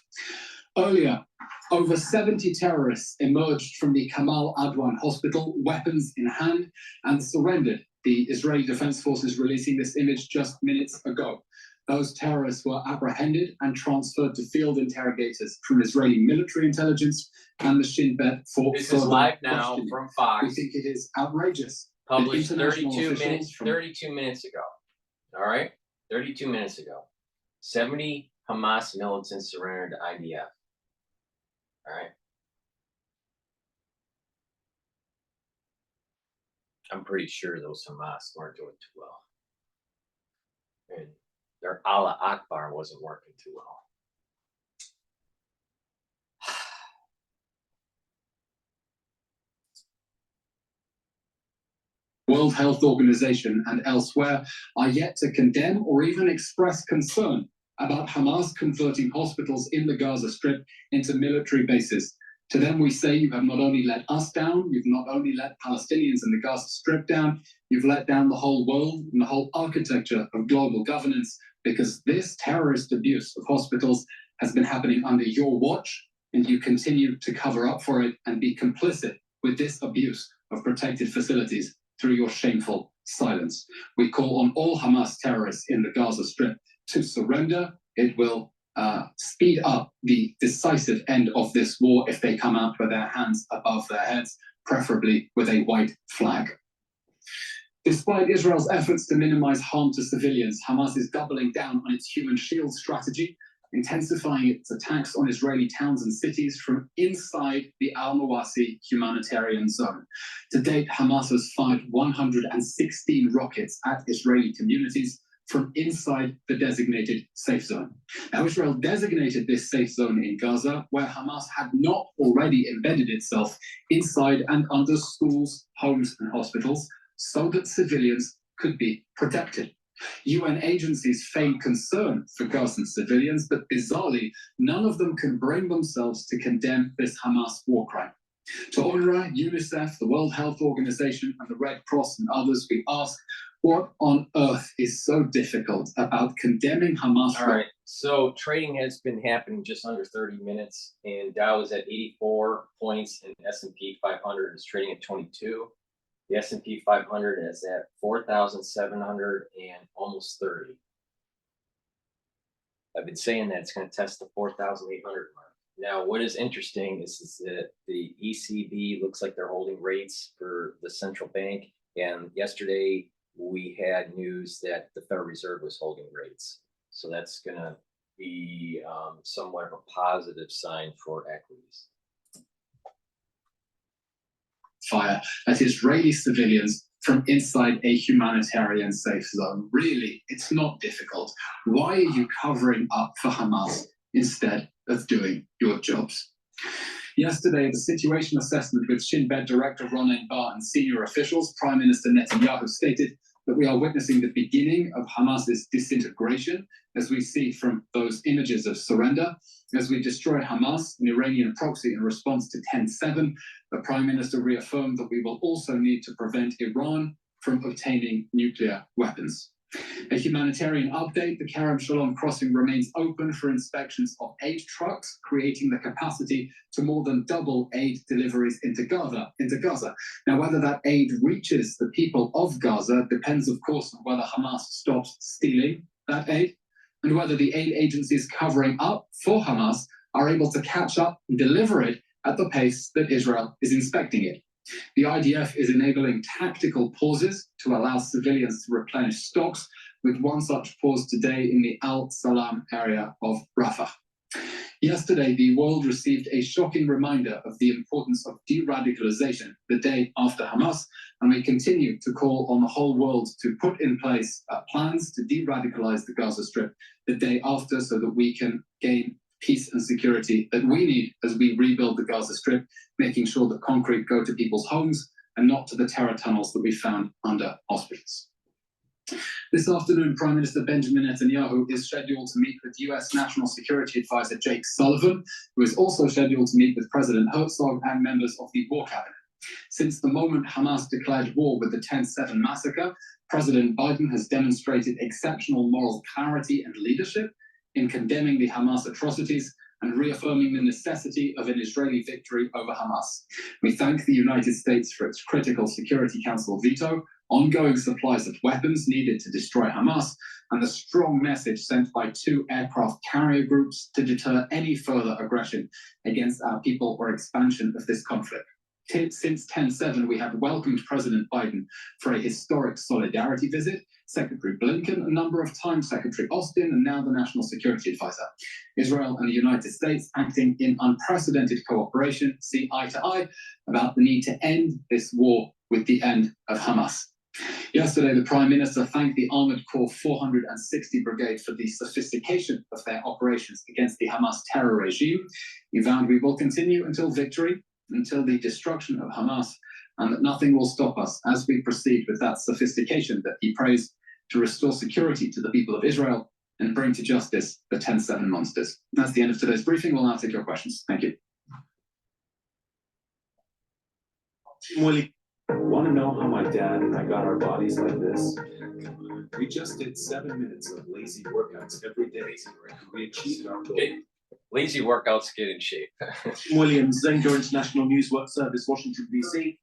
Earlier, over 70 terrorists emerged from the Kamal Adwan hospital, weapons in hand, and surrendered. The Israeli Defense Forces releasing this image just minutes ago. Those terrorists were apprehended and transferred to field interrogators from Israeli military intelligence and the Shin Bet for This is live now from Fox. We think it is outrageous. Published that international 32 officials minutes, from 32 minutes ago. All right? 32 minutes ago. 70 Hamas militants surrendered to IDF. All right? I'm pretty sure those Hamas weren't doing too well. And their Allah Akbar wasn't working too well. World Health Organization and elsewhere are yet to condemn or even express concern about Hamas converting hospitals in the Gaza Strip into military bases. To them, we say, you have not only let us down, you've not only let Palestinians in the Gaza Strip down, you've let down the whole world and the whole architecture of global governance, because this terrorist abuse of hospitals has been happening under your watch, and you continue to cover up for it and be complicit with this abuse of protected facilities through your shameful silence. We call on all Hamas terrorists in the Gaza Strip to surrender. It will speed up the decisive end of this war if they come out with their hands above their heads, preferably with a white flag. Despite Israel's efforts to minimize harm to civilians, Hamas is doubling down on its human shield strategy, intensifying its attacks on Israeli towns and cities from inside the al-Mawasi humanitarian zone. To date, Hamas has fired 116 rockets at Israeli communities from inside the designated safe zone. Now, Israel designated this safe zone in Gaza, where Hamas had not already embedded itself inside and under schools, homes, and hospitals, so that civilians could be protected. UN agencies feign concern for Gazan civilians, but bizarrely, none of them can bring themselves to condemn this Hamas war crime. To UNRWA, UNICEF, the World Health Organization, and the Red Cross and others, we ask, what on earth is so difficult about condemning Hamas? All right, so trading has been happening just under 30 minutes, and Dow is at 84 points, and S&P 500 is trading at 22. The S&P 500 is at 4,700 and almost 30. I've been saying that it's going to test the 4,800 mark. Now, what is interesting is that the ECB looks like they're holding rates for the central bank, and yesterday we had news that the Federal Reserve was holding rates. So that's going to be somewhat of a positive sign for equities. Fire at Israeli civilians from inside a humanitarian safe zone. Really, it's not difficult. Why are you covering up for Hamas instead of doing your jobs? Yesterday, the situation assessment with Shin Bet Director Ronen Bar and senior officials, Prime Minister Netanyahu stated that we are witnessing the beginning of Hamas's disintegration, as we see from those images of surrender. As we destroy Hamas, an Iranian proxy, in response to 10/7, the Prime Minister reaffirmed that we will also need to prevent Iran from obtaining nuclear weapons. A humanitarian update, the Kerem Shalom crossing remains open for inspections of aid trucks, creating the capacity to more than double aid deliveries into Gaza. Now, whether that aid reaches the people of Gaza depends, of course, on whether Hamas stops stealing that aid, and whether the aid agencies covering up for Hamas are able to catch up and deliver it at the pace that Israel is inspecting it. The IDF is enabling tactical pauses to allow civilians to replenish stocks, with one such pause today in the Al Salam area of Rafah. Yesterday, the world received a shocking reminder of the importance of de-radicalization the day after Hamas, and we continue to call on the whole world to put in place plans to de-radicalize the Gaza Strip the day after, so that we can gain peace and security that we need as we rebuild the Gaza Strip, making sure that concrete go to people's homes and not to the terror tunnels that we found under hospitals. This afternoon, Prime Minister Benjamin Netanyahu is scheduled to meet with US National Security Advisor Jake Sullivan, who is also scheduled to meet with President Herzog and members of the War Cabinet. Since the moment Hamas declared war with the 10/7 massacre, President Biden has demonstrated exceptional moral clarity and leadership in condemning the Hamas atrocities and reaffirming the necessity of an Israeli victory over Hamas. We thank the United States for its critical Security Council veto, ongoing supplies of weapons needed to destroy Hamas, and the strong message sent by 2 aircraft carrier groups to deter any further aggression against our people or expansion of this conflict. Since 10/7, we have welcomed President Biden for a historic solidarity visit, Secretary Blinken a number of times, Secretary Austin, and now the National Security Advisor. Israel and the United States, acting in unprecedented cooperation, see eye to eye about the need to end this war with the end of Hamas. Yesterday, the Prime Minister thanked the Armored Corps 460 Brigade for the sophistication of their operations against the Hamas terror regime. He vowed we will continue until victory, until the destruction of Hamas, and that nothing will stop us as we proceed with that sophistication that he prays to restore security to the people of Israel and bring to justice the 10/7 monsters. That's the end of today's briefing. We'll now take your questions. Thank you. Want to know how my dad and I got our bodies like this? We just did 7 minutes of lazy workouts every day. We achieved our goal. Okay. Lazy workouts get in shape. Williams, Zengo International News Work Service, Washington, D.C.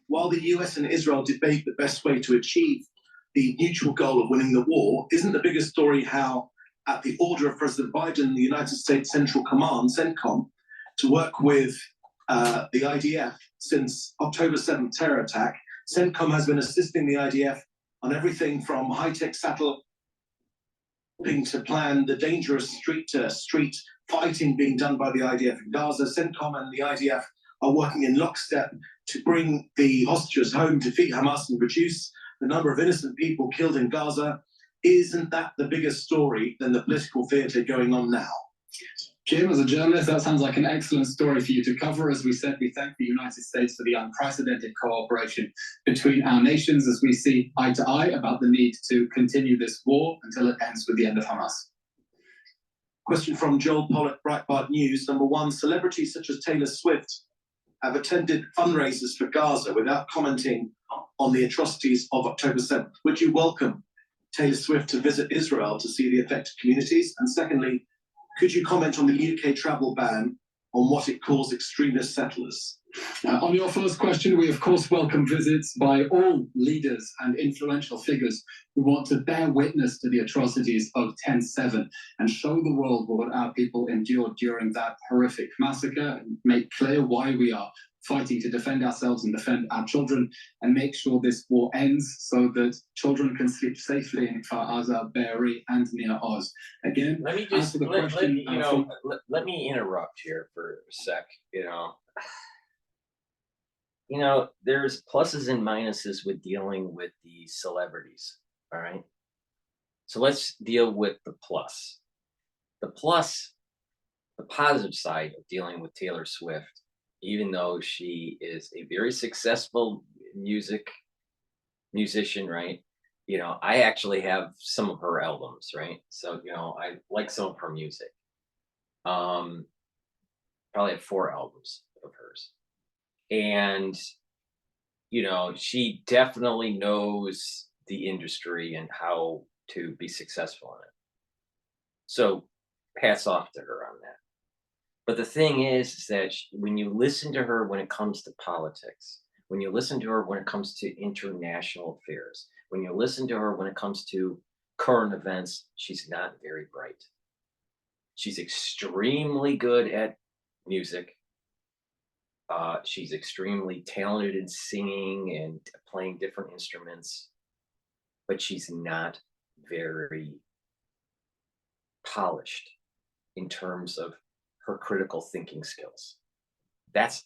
While the US and Israel debate the best way to achieve the mutual goal of winning the war, isn't the biggest story how, at the order of President Biden, the United States Central Command, CENTCOM, to work with the IDF since October 7th terror attack, CENTCOM has been assisting the IDF on everything from high-tech satellite to plan the dangerous street-to-street fighting being done by the IDF in Gaza. CENTCOM and the IDF are working in lockstep to bring the hostages home, defeat Hamas, and reduce the number of innocent people killed in Gaza. Isn't that the biggest story than the political theatre going on now? Jim, as a journalist, that sounds like an excellent story for you to cover. As we said, we thank the United States for the unprecedented cooperation between our nations as we see eye to eye about the need to continue this war until it ends with the end of Hamas. Question from Joel Pollack, Breitbart News. Number one, celebrities such as Taylor Swift have attended fundraisers for Gaza without commenting on the atrocities of October 7th. Would you welcome Taylor Swift to visit Israel to see the affected communities? And secondly, could you comment on the UK travel ban on what it calls extremist settlers? On your first question, we of course welcome visits by all leaders and influential figures who want to bear witness to the atrocities of 10/7 and show the world what our people endured during that horrific massacre, and make clear why we are fighting to defend ourselves and defend our children, and make sure this war ends so that children can sleep safely in Kfar Aza, Be'eri, and near Oz. Again, let me just answer the question. let me interrupt here for a sec. There's pluses and minuses with dealing with these celebrities. All right. So let's deal with the plus. The positive side of dealing with Taylor Swift, even though she is a very successful musician, right? I actually have some of her albums, right? So, I like some of her music. Probably have 4 albums of hers. And, she definitely knows the industry and how to be successful in it. So hats off to her on that. But the thing is that when you listen to her when it comes to politics, when you listen to her when it comes to international affairs, when you listen to her when it comes to current events, she's not very bright. She's extremely good at music. She's extremely talented in singing and playing different instruments, but she's not very polished in terms of her critical thinking skills. That's,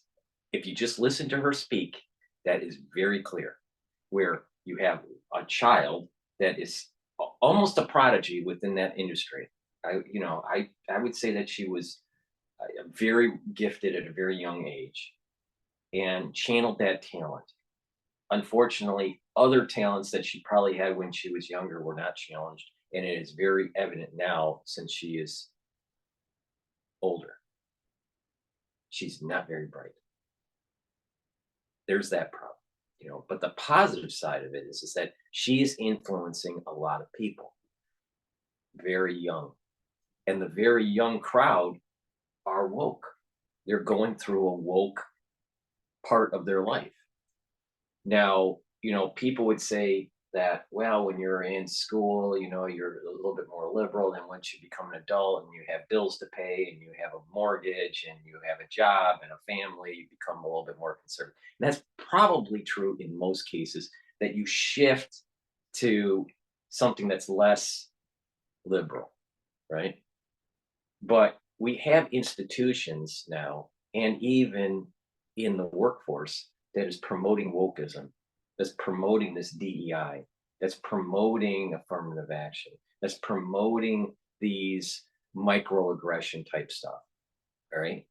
if you just listen to her speak, that is very clear. Where you have a child that is almost a prodigy within that industry. I would say that she was very gifted at a very young age and channeled that talent. Unfortunately, other talents that she probably had when she was younger were not challenged, and it is very evident now since she is older. She's not very bright. There's that problem, but the positive side of it is that she is influencing a lot of people, very young. And the very young crowd are woke. They're going through a woke part of their life. Now, people would say that, well, when you're in school, you're a little bit more liberal than once you become an adult and you have bills to pay and you have a mortgage and you have a job and a family, you become a little bit more conservative. And that's probably true in most cases, that you shift to something that's less liberal, right? But we have institutions now, and even in the workforce, that is promoting wokeism, that's promoting this DEI, that's promoting affirmative action, that's promoting these microaggression type stuff, all right?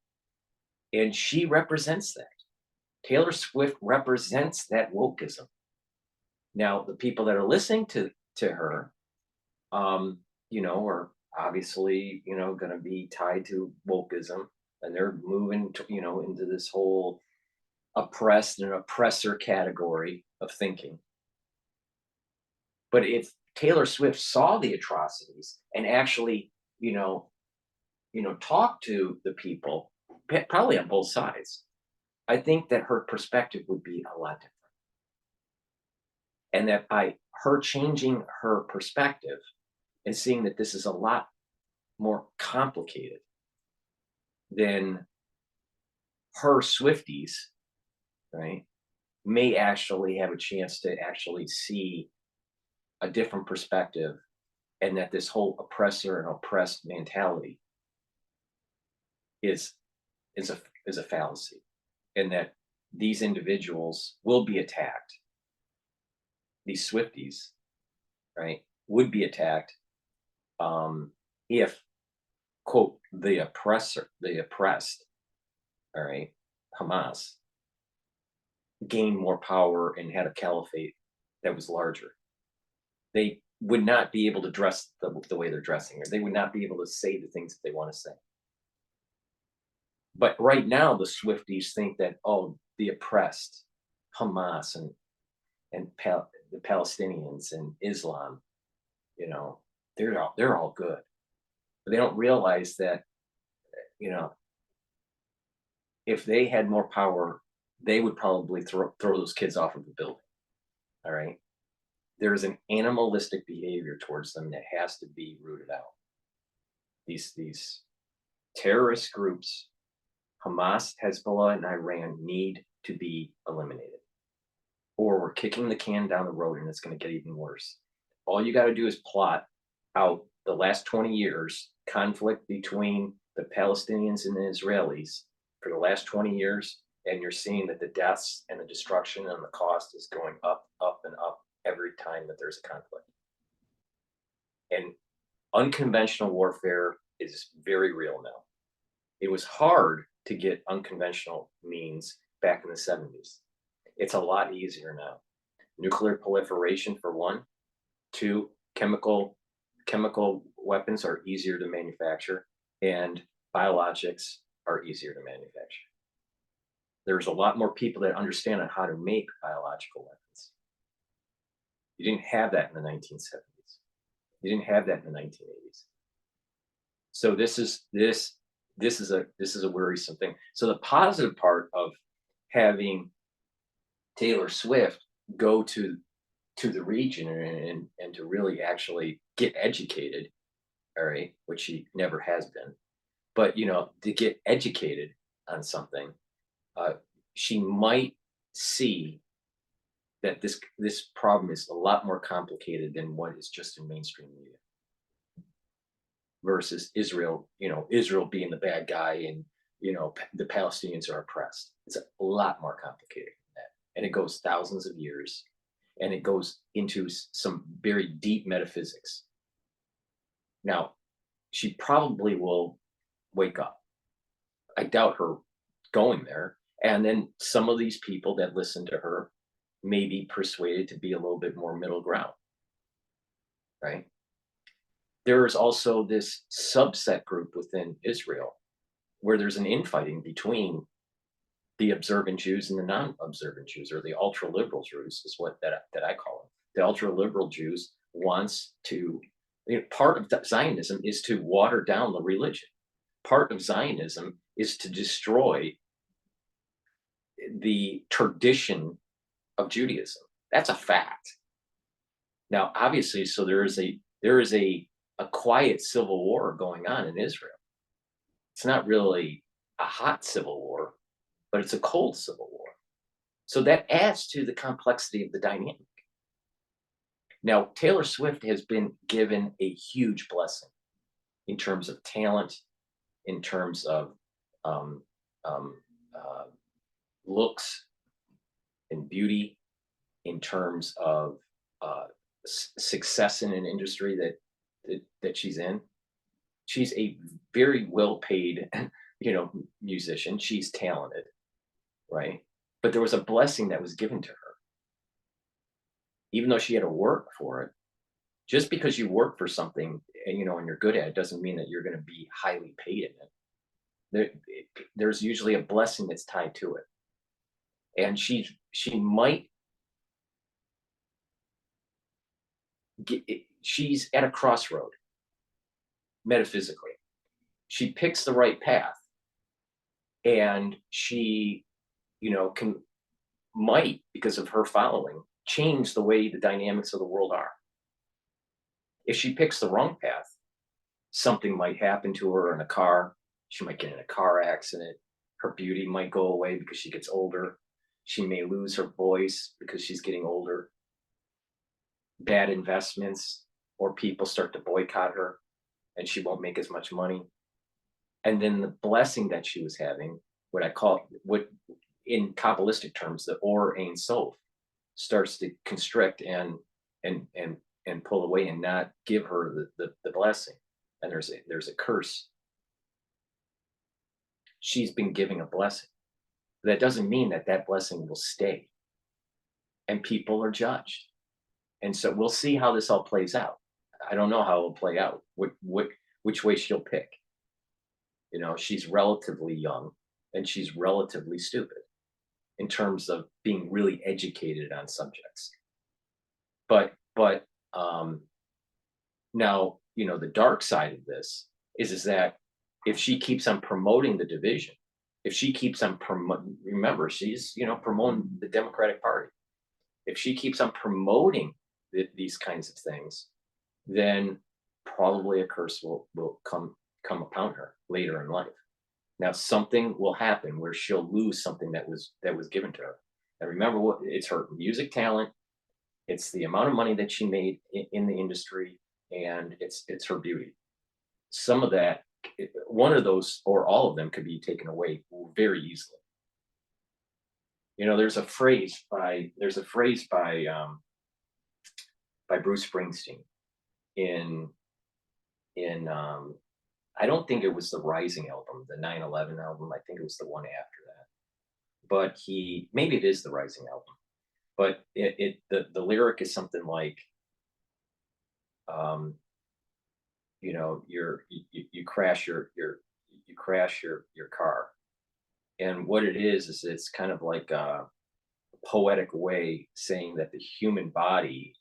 And she represents that. Taylor Swift represents that wokeism. Now, the people that are listening to her, you know, are obviously, you know, going to be tied to wokeism, and they're moving to, you know, into this whole oppressed and oppressor category of thinking. But if Taylor Swift saw the atrocities and actually, talked to the people, probably on both sides, I think that her perspective would be a lot different. And that by her changing her perspective and seeing that this is a lot more complicated than her Swifties, right, may actually have a chance to actually see a different perspective, and that this whole oppressor and oppressed mentality is a fallacy, and that these individuals will be attacked. These Swifties, right, would be attacked if, quote, the oppressed, all right, Hamas, gained more power and had a caliphate that was larger. They would not be able to dress the way they're dressing, or they would not be able to say the things that they want to say. But right now, the Swifties think that, oh, the oppressed, Hamas and the Palestinians and Islam, you know, they're all good. But they don't realize that, you know, if they had more power, they would probably throw those kids off of the building. All right. There is an animalistic behavior towards them that has to be rooted out. These terrorist groups, Hamas, Hezbollah, and Iran, need to be eliminated, or we're kicking the can down the road and it's going to get even worse. All you got to do is plot out the last 20 years conflict between the Palestinians and the Israelis for the last 20 years, and you're seeing that the deaths and the destruction and the cost is going up, up, and up every time that there's a conflict. And unconventional warfare is very real now. It was hard to get unconventional means back in the 70s. It's a lot easier now. Nuclear proliferation, for one. Two, chemical weapons are easier to manufacture, and biologics are easier to manufacture. There's a lot more people that understand on how to make biological weapons. You didn't have that in the 1970s. You didn't have that in the 1980s. So this is a worrisome thing. So the positive part of having Taylor Swift go to the region and to really actually get educated, all right, which she never has been, but you know, to get educated on something, she might see that this problem is a lot more complicated than what is just in mainstream media. Versus Israel, you know, Israel being the bad guy, and you know, the Palestinians are oppressed. It's a lot more complicated than that, and it goes thousands of years, and it goes into some very deep metaphysics. Now, she probably will wake up. I doubt her going there, and then some of these people that listen to her may be persuaded to be a little bit more middle ground, right? There is also this subset group within Israel where there's an infighting between the observant Jews and the non-observant Jews, or the ultra-liberal Jews is what that I call them. The ultra-liberal Jews wants to, you know, part of Zionism is to water down the religion. Part of Zionism is to destroy the tradition of Judaism. That's a fact. Now, obviously, so there is a quiet civil war going on in Israel. It's not really a hot civil war, but it's a cold civil war. So that adds to the complexity of the dynamic. Now, Taylor Swift has been given a huge blessing in terms of talent, in terms of looks and beauty, in terms of success in an industry that she's in. She's a very well-paid, you know, musician. She's talented, right? But there was a blessing that was given to her. Even though she had to work for it, just because you work for something and and you're good at it doesn't mean that you're going to be highly paid in it. There's usually a blessing that's tied to it. And she might she's at a crossroad metaphysically. She picks the right path, and she might, because of her following, change the way the dynamics of the world are. If she picks the wrong path, something might happen to her in a car. She might get in a car accident. Her beauty might go away because she gets older. She may lose her voice because she's getting older. Bad investments, or people start to boycott her and she won't make as much money. And then the blessing that she was having, what in Kabbalistic terms, the Or Ein Sof, starts to constrict and pull away and not give her the blessing. And there's a curse. She's been giving a blessing. That doesn't mean that blessing will stay. And people are judged. And so we'll see how this all plays out. I don't know how it will play out, which way she'll pick. She's relatively young and she's relatively stupid in terms of being really educated on subjects. But now, the dark side of this is that if she keeps on promoting the division, if she keeps on remember, she's, promoting the Democratic Party. If she keeps on promoting these kinds of things, then probably a curse will come upon her later in life. Now, something will happen where she'll lose something that was given to her. And remember, it's her music talent, it's the amount of money that she made in the industry, and it's her beauty. Some of that, one of those or all of them, could be taken away very easily. There's a phrase by Bruce Springsteen in I don't think it was the Rising album, the 9/11 album. I think it was the one after that. But maybe it is the Rising album. But the lyric is something like, you crash your car, and what it is it's kind of like a poetic way saying that the human body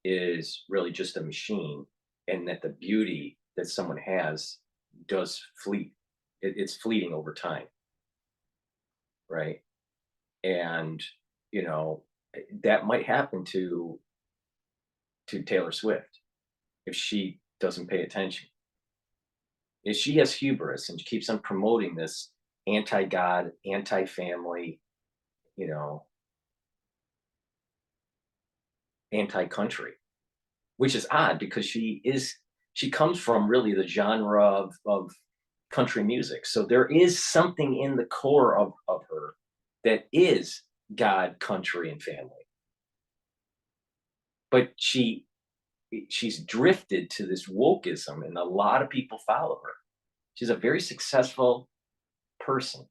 is really just a machine, and that the beauty that someone has does fleet. It's fleeting over time, right? And that might happen to Taylor Swift if she doesn't pay attention. If she has hubris and she keeps on promoting this anti-God, anti-family, anti-country, which is odd because she comes from really the genre of country music. So there is something in the core of her that is God, country, and family. But she's drifted to this wokeism, and a lot of people follow her. She's a very successful person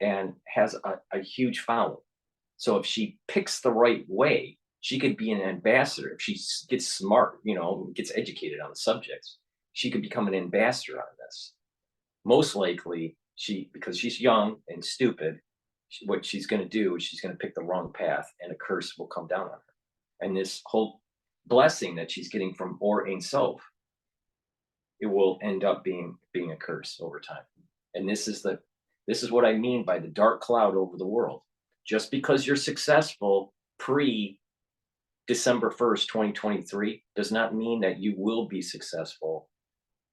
and has a huge following. So if she picks the right way, she could be an ambassador. If she gets smart, gets educated on the subjects, she could become an ambassador on this. Most likely, because she's young and stupid, what she's going to do is she's going to pick the wrong path, and a curse will come down on her. And this whole blessing that she's getting from Or Ein Sof, it will end up being a curse over time. And this is what I mean by the dark cloud over the world. Just because you're successful pre-December 1st, 2023, does not mean that you will be successful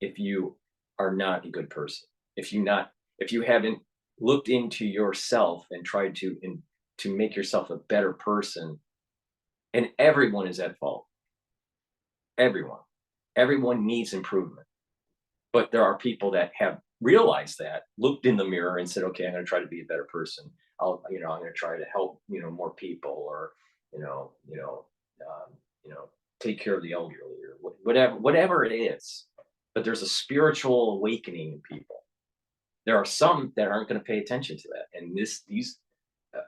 if you are not a good person. If you haven't looked into yourself and tried to make yourself a better person. And everyone is at fault. Everyone needs improvement. But there are people that have realized that, looked in the mirror and said, okay, I'm going to try to be a better person. I'm going to try to help, more people, or, take care of the elderly, or whatever it is. But there's a spiritual awakening in people. There are some that aren't going to pay attention to that. And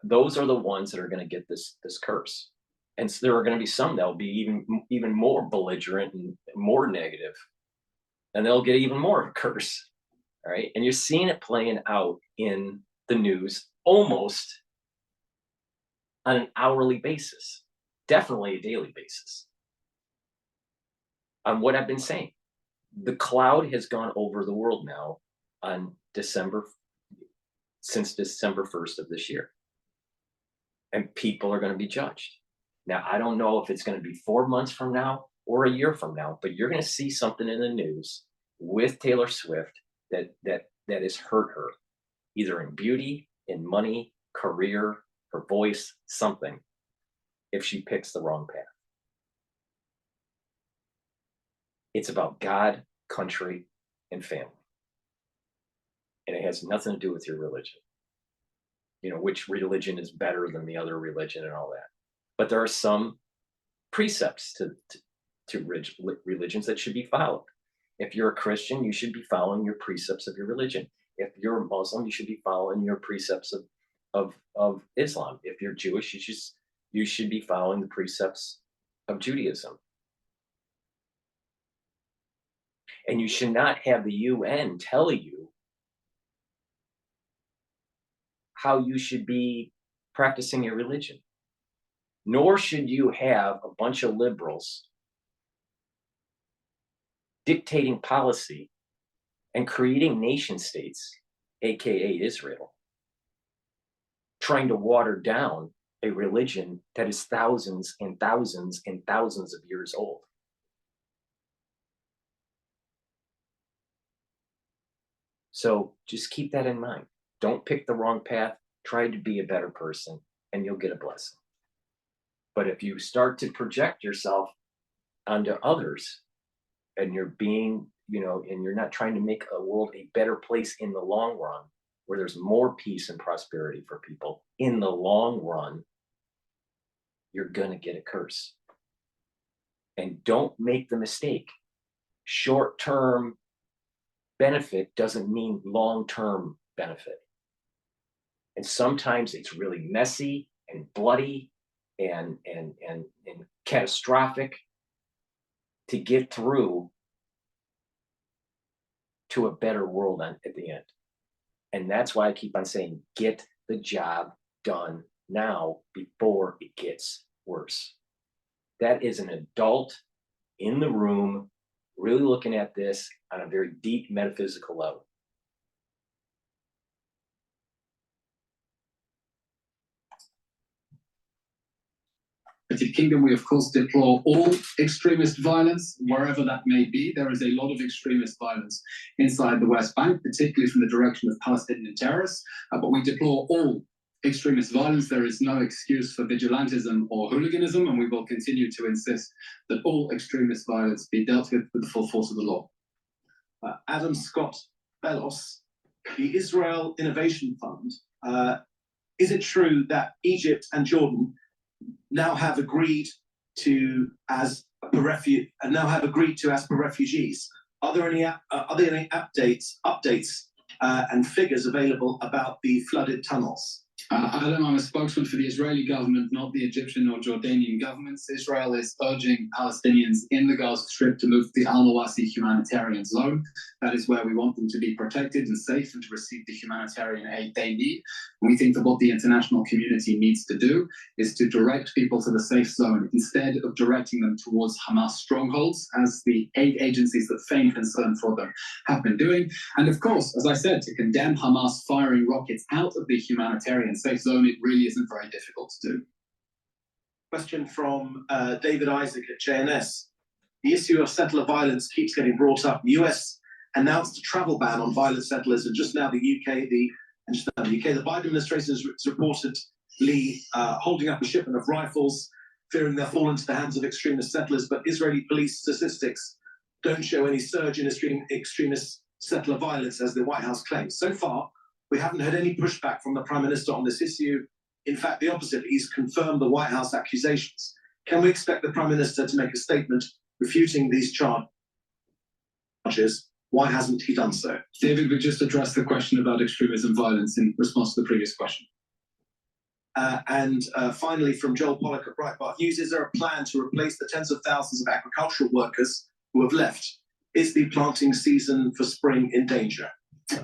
those are the ones that are going to get this curse. And so there are going to be some that will be even more belligerent and more negative, and they'll get even more of a curse. All right. And you're seeing it playing out in the news almost on an hourly basis, definitely a daily basis. On what I've been saying, the cloud has gone over the world now on since December 1st of this year. And people are going to be judged. Now, I don't know if it's going to be 4 months from now or a year from now, but you're going to see something in the news with Taylor Swift that has hurt her, either in beauty, in money, career, her voice, something, if she picks the wrong path. It's about God, country, and family. And it has nothing to do with your religion. You know, which religion is better than the other religion and all that. But there are some precepts to religions that should be followed. If you're a Christian, you should be following your precepts of your religion. If you're a Muslim, you should be following your precepts of Islam. If you're Jewish, you should be following the precepts of Judaism. And you should not have the UN tell you how you should be practicing your religion. Nor should you have a bunch of liberals dictating policy and creating nation states, aka Israel, trying to water down a religion that is thousands and thousands and thousands of years old. So just keep that in mind. Don't pick the wrong path. Try to be a better person, and you'll get a blessing. But if you start to project yourself onto others, and you're being, and you're not trying to make a world a better place in the long run, where there's more peace and prosperity for people in the long run, you're going to get a curse. And don't make the mistake. Short-term benefit doesn't mean long-term benefit. And sometimes it's really messy and bloody and catastrophic to get through to a better world at the end. And that's why I keep on saying, get the job done now before it gets worse. That is an adult in the room, really looking at this on a very deep metaphysical level. United Kingdom, we of course deplore all extremist violence, wherever that may be. There is a lot of extremist violence inside the West Bank, particularly from the direction of Palestinian terrorists, but we deplore all extremist violence. There is no excuse for vigilantism or hooliganism, and we will continue to insist that all extremist violence be dealt with the full force of the law. Adam Scott Bellos, the Israel Innovation Fund, is it true that Egypt and Jordan now have agreed to as per refugees? Are there any updates and figures available about the flooded tunnels? Adam, I'm a spokesman for the Israeli government, not the Egyptian or Jordanian governments. Israel is urging Palestinians in the Gaza Strip to move to the Al-Mawasi humanitarian zone. That is where we want them to be protected and safe and to receive the humanitarian aid they need. We think that what the international community needs to do is to direct people to the safe zone instead of directing them towards Hamas strongholds, as the aid agencies that feign concern for them have been doing. And of course, as I said, to condemn Hamas firing rockets out of the humanitarian safe zone, it really isn't very difficult to do. Question from David Isaac at JNS. The issue of settler violence keeps getting brought up. The US announced a travel ban on violent settlers, and just now the Biden administration is reportedly holding up a shipment of rifles, fearing they'll fall into the hands of extremist settlers. But Israeli police statistics don't show any surge in extremist settler violence, as the White House claims. So far, we haven't heard any pushback from the Prime Minister on this issue. In fact, the opposite. He's confirmed the White House accusations. Can we expect the Prime Minister to make a statement refuting these charges? Why hasn't he done so? David, we just addressed the question about extremism violence in response to the previous question. And finally, from Joel Pollack at Breitbart News, is there a plan to replace the tens of thousands of agricultural workers who have left? Is the planting season for spring in danger?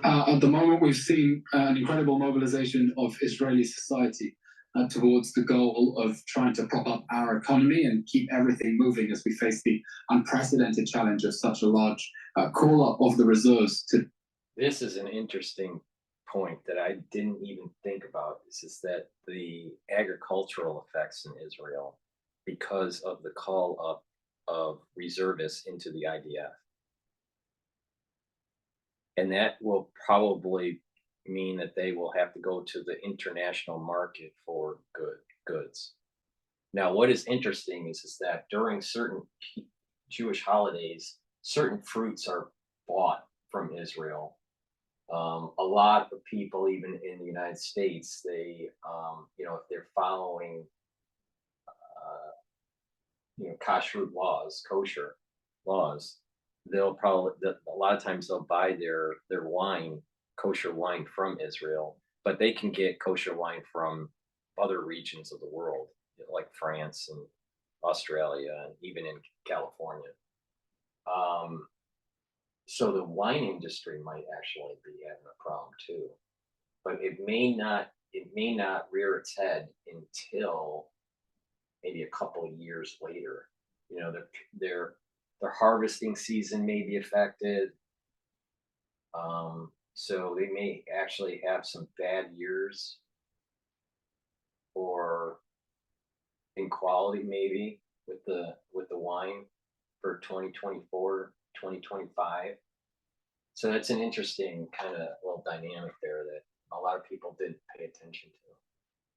At the moment, we've seen an incredible mobilization of Israeli society towards the goal of trying to prop up our economy and keep everything moving as we face the unprecedented challenge of such a large call-up of the reserves to. This is an interesting point that I didn't even think about. This is that the agricultural effects in Israel, because of the call up of reservists into the IDF. And that will probably mean that they will have to go to the international market for goods. Now, what is interesting is that during certain Jewish holidays, certain fruits are bought from Israel. A lot of people, even in the United States, they, if they're following, kosher laws, they'll probably, a lot of times they'll buy their wine, kosher wine from Israel, but they can get kosher wine from other regions of the world, like France and Australia, and even in California. So the wine industry might actually be having a problem too, but it may not rear its head until maybe a couple of years later. Their harvesting season may be affected. So they may actually have some bad years or in quality maybe with the wine for 2024, 2025. So that's an interesting kind of little dynamic there that a lot of people didn't pay attention to.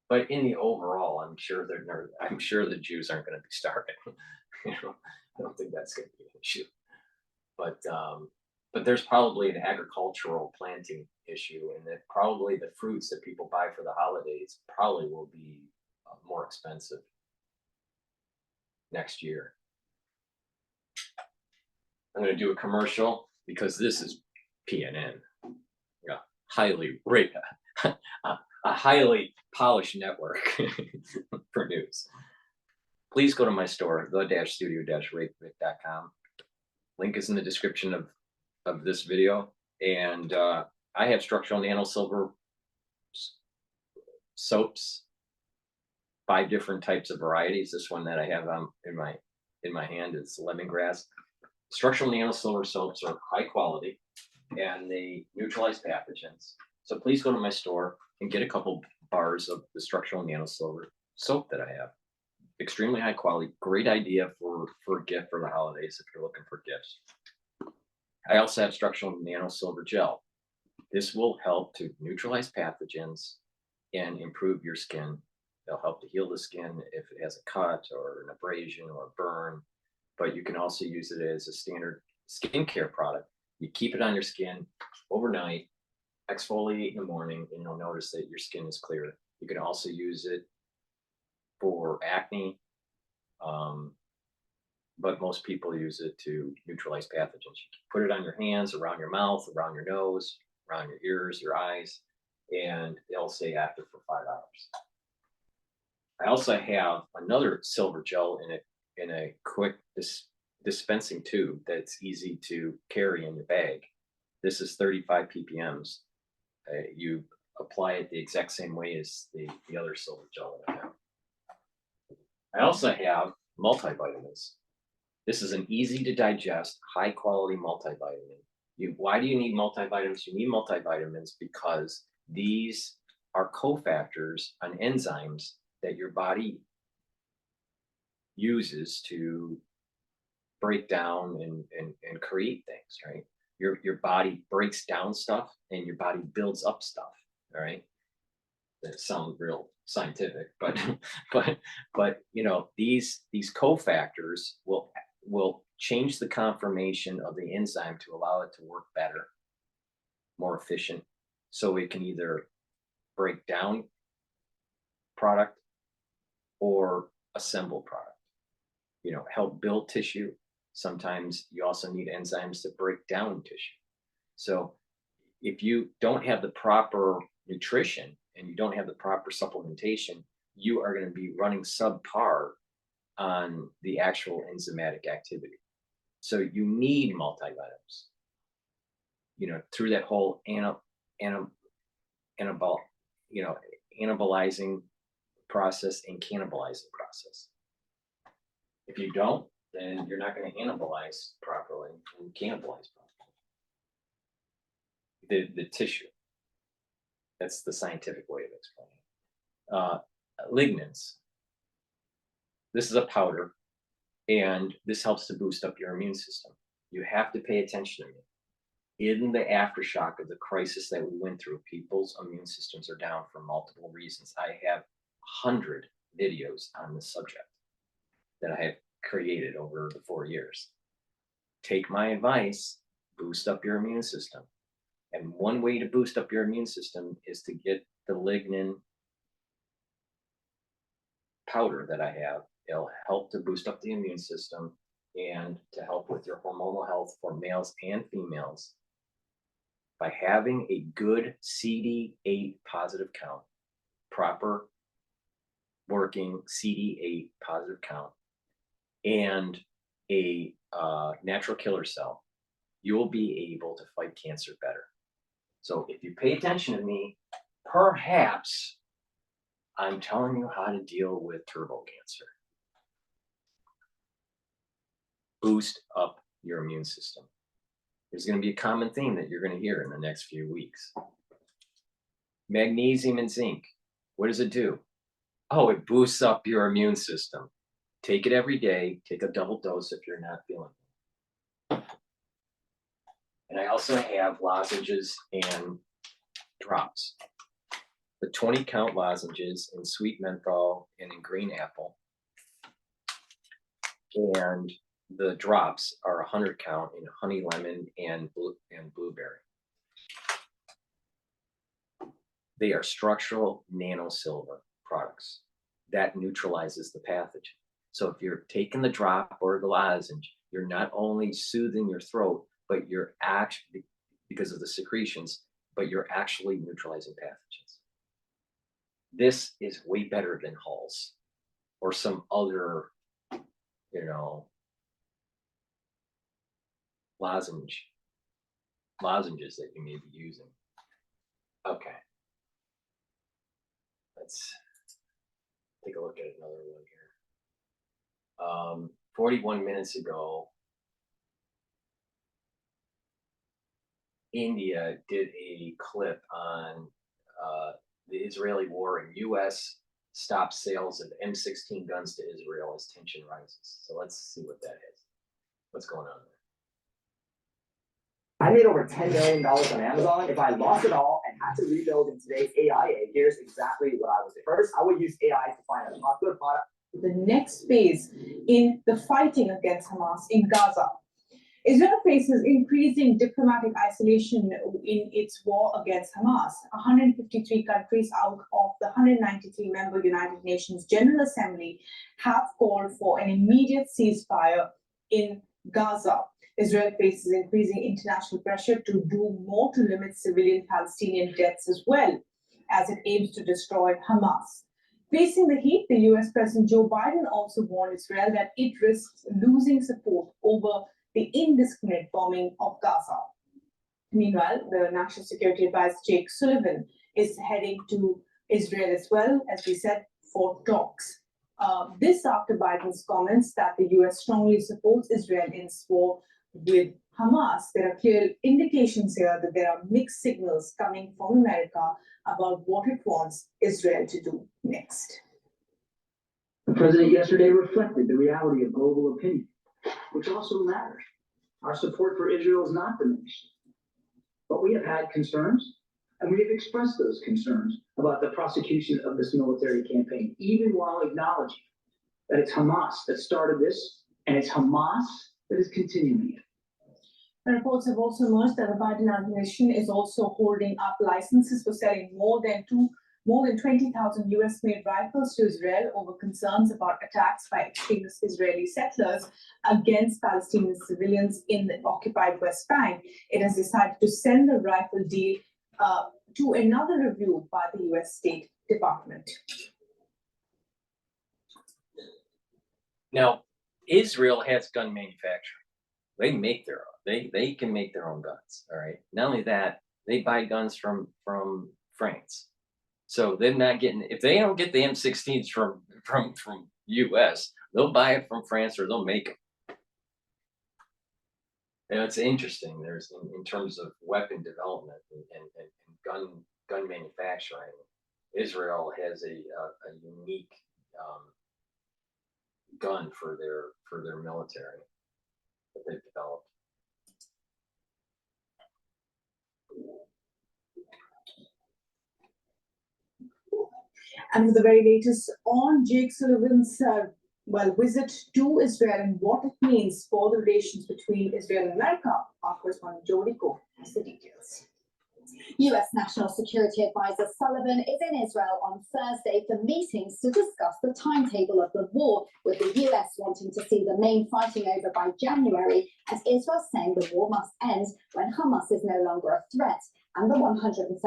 But in the overall, I'm sure the Jews aren't going to be starving. I don't think that's going to be an issue. But there's probably an agricultural planting issue, and that probably the fruits that people buy for the holidays probably will be more expensive next year. I'm going to do a commercial because this is PNN, a highly polished network for news. Please go to my store, the-studio-ratevic.com. Link is in the description of this video. And I have structural nano silver soaps, 5 different types of varieties. This one that I have in my hand is lemongrass. Structural nano silver soaps are high quality and they neutralize pathogens. So please go to my store and get a couple bars of the structural nano silver soap that I have. Extremely high quality, great idea for a gift for the holidays if you're looking for gifts. I also have structural nano silver gel. This will help to neutralize pathogens and improve your skin. It'll help to heal the skin if it has a cut or an abrasion or a burn, but you can also use it as a standard skincare product. You keep it on your skin overnight, exfoliate in the morning, and you'll notice that your skin is clear. You can also use it for acne, but most people use it to neutralize pathogens. You put it on your hands, around your mouth, around your nose, around your ears, your eyes, and it'll stay active for 5 hours. I also have another silver gel in a quick dispensing tube that's easy to carry in your bag. This is 35 ppms. You apply it the exact same way as the other silver gel that I have. I also have multivitamins. This is an easy to digest, high quality multivitamin. Why do you need multivitamins? You need multivitamins because these are cofactors on enzymes that your body uses to break down and create things, right? Your body breaks down stuff and your body builds up stuff, all right? That sounds real scientific, but these cofactors will change the conformation of the enzyme to allow it to work better, more efficient, so it can either break down product or assemble product. Help build tissue. Sometimes you also need enzymes to break down tissue. So if you don't have the proper nutrition and you don't have the proper supplementation, you are going to be running subpar on the actual enzymatic activity. So you need multivitamins, you know, through that whole anabolizing process and cannibalizing process. If you don't, then you're not going to anabolize properly and cannibalize properly. The tissue. That's the scientific way of explaining it. Lignans. This is a powder, and this helps to boost up your immune system. You have to pay attention to me. In the aftershock of the crisis that we went through, people's immune systems are down for multiple reasons. I have 100 videos on this subject that I have created over the 4 years. Take my advice, boost up your immune system. And one way to boost up your immune system is to get the lignin powder that I have. It'll help to boost up the immune system and to help with your hormonal health for males and females. By having a good CD8 positive count, proper working CD8 positive count, and a natural killer cell, you'll be able to fight cancer better. So if you pay attention to me, perhaps I'm telling you how to deal with turbo cancer. Boost up your immune system. There's going to be a common theme that you're going to hear in the next few weeks. Magnesium and zinc. What does it do? Oh, it boosts up your immune system. Take it every day. Take a double dose if you're not feeling it. And I also have lozenges and drops. The 20 count lozenges in sweet menthol and in green apple. And the drops are 100 count in honey lemon and blueberry. They are structural nanosilver products that neutralizes the pathogen. So if you're taking the drop or the lozenge, you're not only soothing your throat, but you're actually, because of the secretions, but you're actually neutralizing pathogens. This is way better than Halls or some other, you know, lozenges that you may be using. Okay. Let's take a look at another one here. 41 minutes ago, India did a clip on the Israeli war, and U.S. stops sales of M16 guns to Israel as tension rises. So let's see what that is. What's going on there? I made over $10 million on Amazon. If I lost it all and had to rebuild in today's AI age, here's exactly what I would do. First, I would use AI to find a popular product. The next phase in the fighting against Hamas in Gaza. Israel faces increasing diplomatic isolation in its war against Hamas. 153 countries out of the 193-member United Nations General Assembly have called for an immediate ceasefire in Gaza. Israel faces increasing international pressure to do more to limit civilian Palestinian deaths as well, as it aims to destroy Hamas. Facing the heat, the US President Joe Biden also warned Israel that it risks losing support over the indiscriminate bombing of Gaza. Meanwhile, the National Security Advisor Jake Sullivan is heading to Israel as well, as we said, for talks. This after Biden's comments that the US strongly supports Israel in its war with Hamas. There are clear indications here that there are mixed signals coming from America about what it wants Israel to do next. The president yesterday reflected the reality of global opinion, which also matters. Our support for Israel is not diminished, but we have had concerns, and we have expressed those concerns about the prosecution of this military campaign, even while acknowledging that it's Hamas that started this, and it's Hamas that is continuing it. The reports have also emerged that the Biden administration is also holding up licenses for selling more than 20,000 US-made rifles to Israel over concerns about attacks by extremist Israeli settlers against Palestinian civilians in the occupied West Bank. It has decided to send the rifle deal to another review by the US State Department. Now, Israel has gun manufacturing. They make their own. They can make their own guns. All right. Not only that, they buy guns from France. So they're not getting, if they don't get the M16s from US, they'll buy it from France or they'll make them. You know, it's interesting. There's in terms of weapon development and gun manufacturing, Israel has a unique gun for their military that they've developed. And for the very latest on Jake Sullivan's visit to Israel and what it means for the relations between Israel and America, our correspondent Jody Coe has the details. US National Security Advisor Sullivan is in Israel on Thursday for meetings to discuss the timetable of the war, with the US wanting to see the main fighting over by January, and Israel saying the war must end when Hamas is no longer a threat and the 135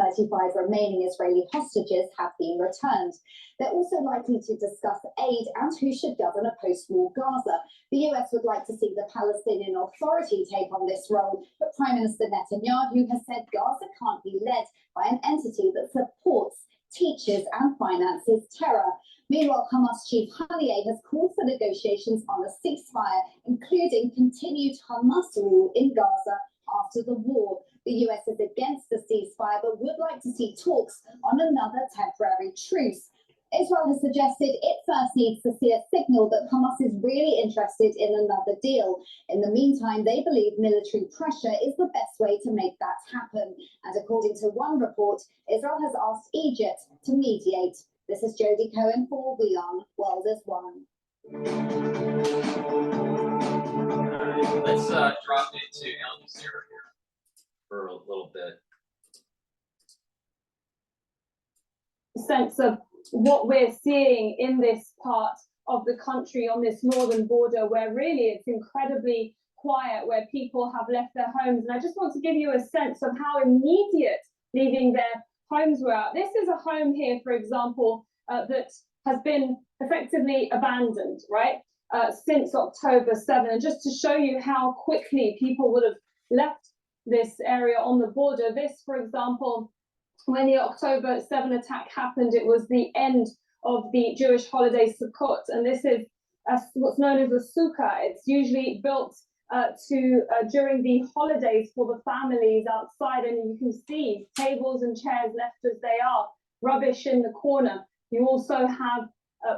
remaining Israeli hostages have been returned. They're also likely to discuss aid and who should govern a post-war Gaza. The US would like to see the Palestinian Authority take on this role, but Prime Minister Netanyahu has said Gaza can't be led by an entity that supports, teaches and finances terror. Meanwhile, Hamas chief Haniyeh has called for negotiations on a ceasefire, including continued Hamas rule in Gaza after the war. The US is against the ceasefire, but would like to see talks on another temporary truce. Israel has suggested it first needs to see a signal that Hamas is really interested in another deal. In the meantime, they believe military pressure is the best way to make that happen. And according to one report, Israel has asked Egypt to mediate. This is Jody Cohen for WION World is One. Let's drop into Al Jazeera here for a little bit. Sense of what we're seeing in this part of the country on this northern border, where really it's incredibly quiet, where people have left their homes. And I just want to give you a sense of how immediate leaving their homes were. This is a home here, for example, that has been effectively abandoned, right, since October 7. And just to show you how quickly people would have left this area on the border. This, for example, when the October 7 attack happened, it was the end of the Jewish holiday Sukkot, and this is what's known as a sukkah. It's usually built during the holidays for the families outside, and you can see tables and chairs left as they are, rubbish in the corner. You also have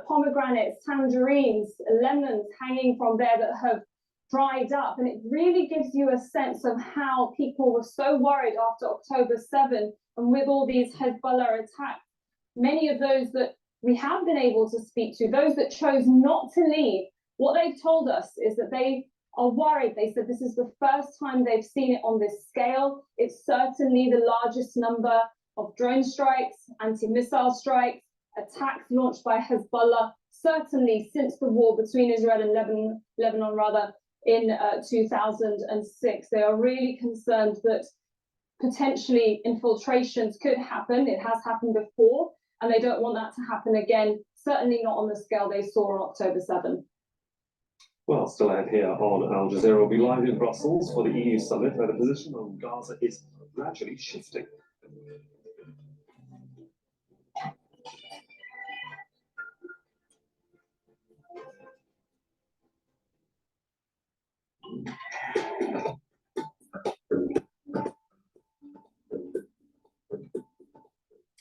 pomegranates, tangerines, lemons hanging from there that have dried up, and it really gives you a sense of how people were so worried after October 7, and with all these Hezbollah attacks, many of those that we have been able to speak to, those that chose not to leave, what they've told us is that they are worried. They said this is the first time they've seen it on this scale. It's certainly the largest number of drone strikes, anti-missile strikes, attacks launched by Hezbollah, certainly since the war between Israel and Lebanon rather, in 2006. They are really concerned that potentially infiltrations could happen. It has happened before, and they don't want that to happen again, certainly not on the scale they saw on October 7. Well, still ahead here on Al Jazeera, we'll be live in Brussels for the EU summit, where the position on Gaza is gradually shifting.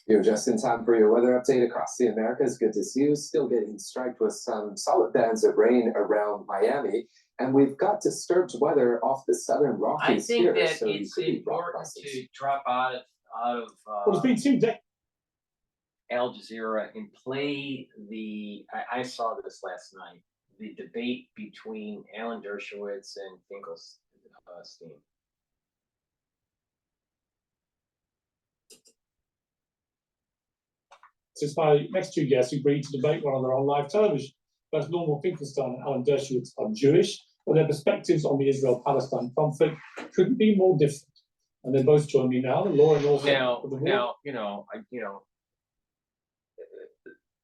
You're just in time for your weather update across the Americas. Good to see you. Still getting striked with some solid bands of rain around Miami. And we've got disturbed weather off the southern Rockies here. I think that so it's important to drop out of Well, it's been 2 days. Al Jazeera and play the, I saw this last night, the debate between Alan Dershowitz and Finkelstein. Since my next 2 guests agreed to debate one another on live television. Both Norman Finkelstein and Alan Dershowitz are Jewish, but their perspectives on the Israel-Palestine conflict couldn't be more different. and they both join me now. The law and order Now, of the war. now,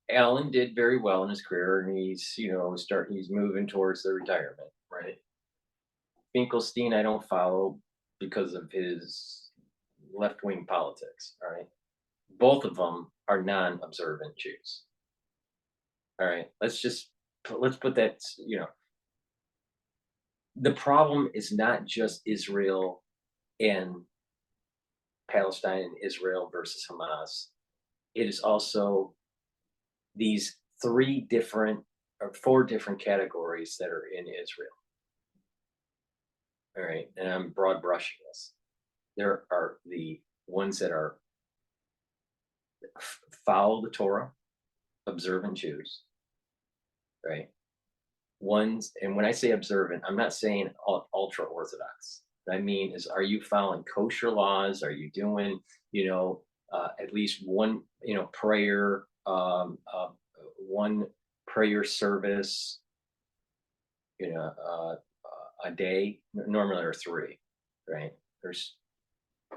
Alan did very well in his career, and he's moving towards the retirement, right? Finkelstein, I don't follow because of his left-wing politics. All right, both of them are non-observant Jews. All right, let's put that. The problem is not just Israel and Palestine and Israel versus Hamas. It is also these 4 different categories that are in Israel. All right, and I'm broad brushing this. There are the ones that are follow the Torah, observant Jews, right? Ones, and when I say observant, I'm not saying ultra Orthodox. What I mean is, are you following kosher laws? Are you doing, at least one, prayer, one prayer service, a day? Normally there are 3, right? If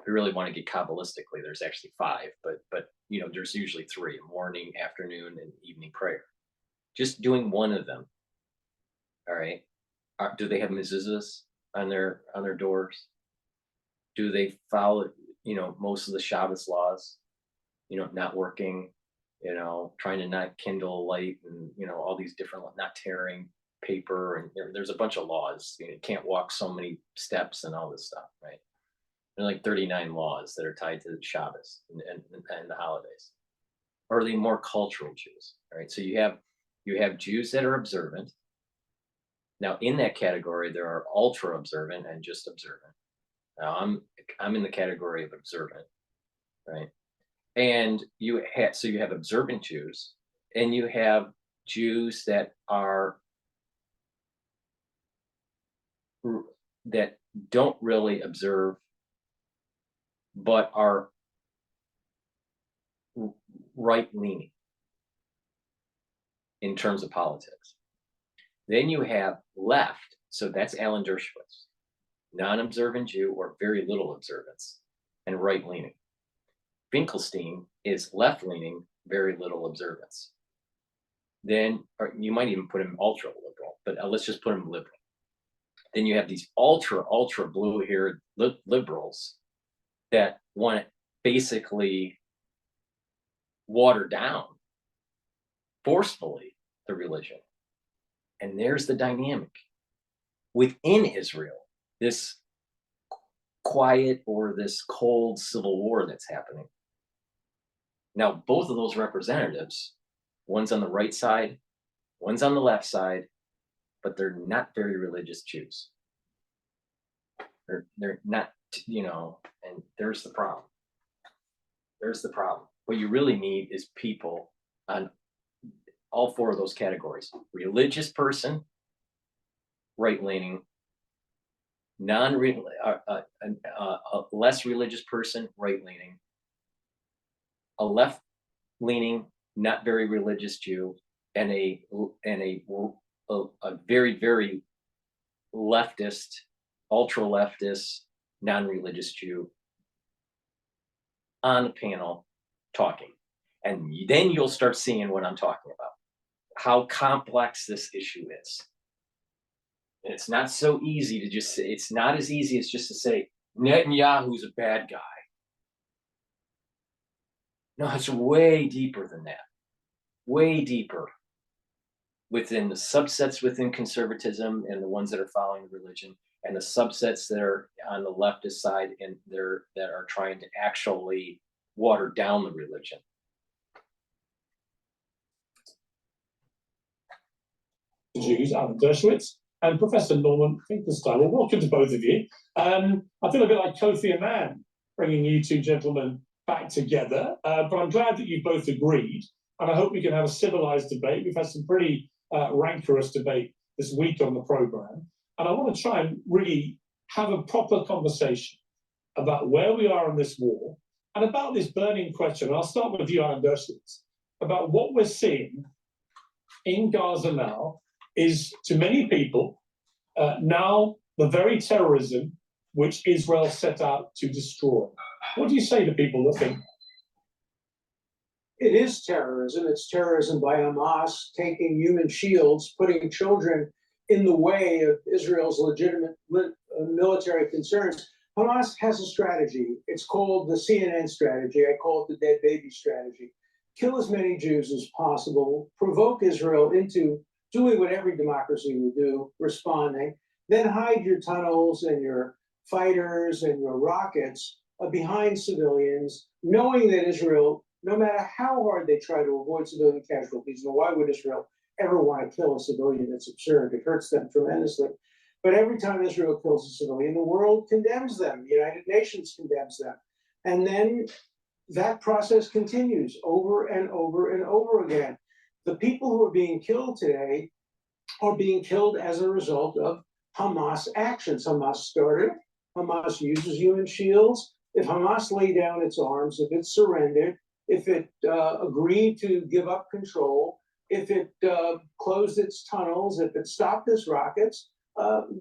we really want to get Kabbalistically, there's actually 5, but there's usually 3: morning, afternoon, and evening prayer. Just doing one of them. All right. Do they have mezuzahs on their doors? Do they follow, most of the Shabbos laws? Not working, trying to not kindle light, and all these different, not tearing paper, and there's a bunch of laws. You can't walk so many steps and all this stuff, right? There are like 39 laws that are tied to Shabbos and the holidays. Or are they more cultural Jews? All right. So you have Jews that are observant. Now, in that category, there are ultra observant and just observant. Now, I'm in the category of observant, right? And you have observant Jews, and you have Jews that don't really observe, but are right-leaning in terms of politics. Then you have left, so that's Alan Dershowitz, non-observant Jew or very little observance, and right-leaning. Finkelstein is left-leaning, very little observance. Then, or you might even put him ultra-liberal, but let's just put him liberal. Then you have these ultra blue-haired liberals that want to basically water down forcefully the religion. And there's the dynamic within Israel, this quiet or this cold civil war that's happening. Now, both of those representatives, one's on the right side, one's on the left side, but they're not very religious Jews. They're not, and there's the problem. There's the problem. What you really need is people on all 4 of those categories: religious person, right-leaning; less religious person, right-leaning; a left-leaning, not very religious Jew, and a very, very leftist, ultra-leftist, non-religious Jew on the panel talking. And then you'll start seeing what I'm talking about, how complex this issue is. And it's not so easy to just say, it's not as easy as just to say, Netanyahu's a bad guy. No, it's way deeper than that. Way deeper within the subsets within conservatism and the ones that are following the religion, and the subsets that are on the leftist side and that are trying to actually water down the religion. Jews, Alan Dershowitz, and Professor Norman Finkelstein. Well, welcome to both of you. I feel a bit like Kofi Annan bringing you 2 gentlemen back together, but I'm glad that you both agreed, and I hope we can have a civilized debate. We've had some pretty rancorous debate this week on the program, and I want to try and really have a proper conversation about where we are in this war and about this burning question. And I'll start with you, Alan Dershowitz, about what we're seeing in Gaza now is, to many people, now the very terrorism which Israel set out to destroy. What do you say to people that think? It is terrorism. It's terrorism by Hamas taking human shields, putting children in the way of Israel's legitimate military concerns. Hamas has a strategy. It's called the CNN strategy. I call it the dead baby strategy. Kill as many Jews as possible, provoke Israel into doing what every democracy would do, responding, then hide your tunnels and your fighters and your rockets behind civilians, knowing that Israel, no matter how hard they try to avoid civilian casualties, and why would Israel ever want to kill a civilian? That's absurd. It hurts them tremendously. But every time Israel kills a civilian, the world condemns them. The United Nations condemns them. And then that process continues over and over and over again. The people who are being killed today are being killed as a result of Hamas actions. Hamas started. Hamas uses human shields. If Hamas laid down its arms, if it surrendered, if it agreed to give up control, if it closed its tunnels, if it stopped its rockets,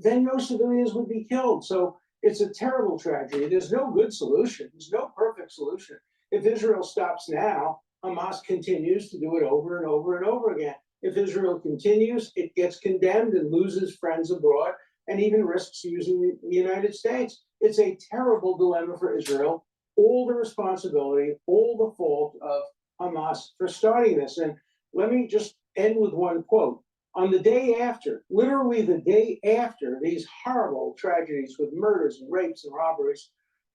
then no civilians would be killed. So it's a terrible tragedy. There's no good solution. There's no perfect solution. If Israel stops now, Hamas continues to do it over and over and over again. If Israel continues, it gets condemned and loses friends abroad and even risks using the United States. It's a terrible dilemma for Israel. All the responsibility, all the fault of Hamas for starting this. And let me just end with one quote. On the day after, literally the day after these horrible tragedies with murders and rapes and robberies,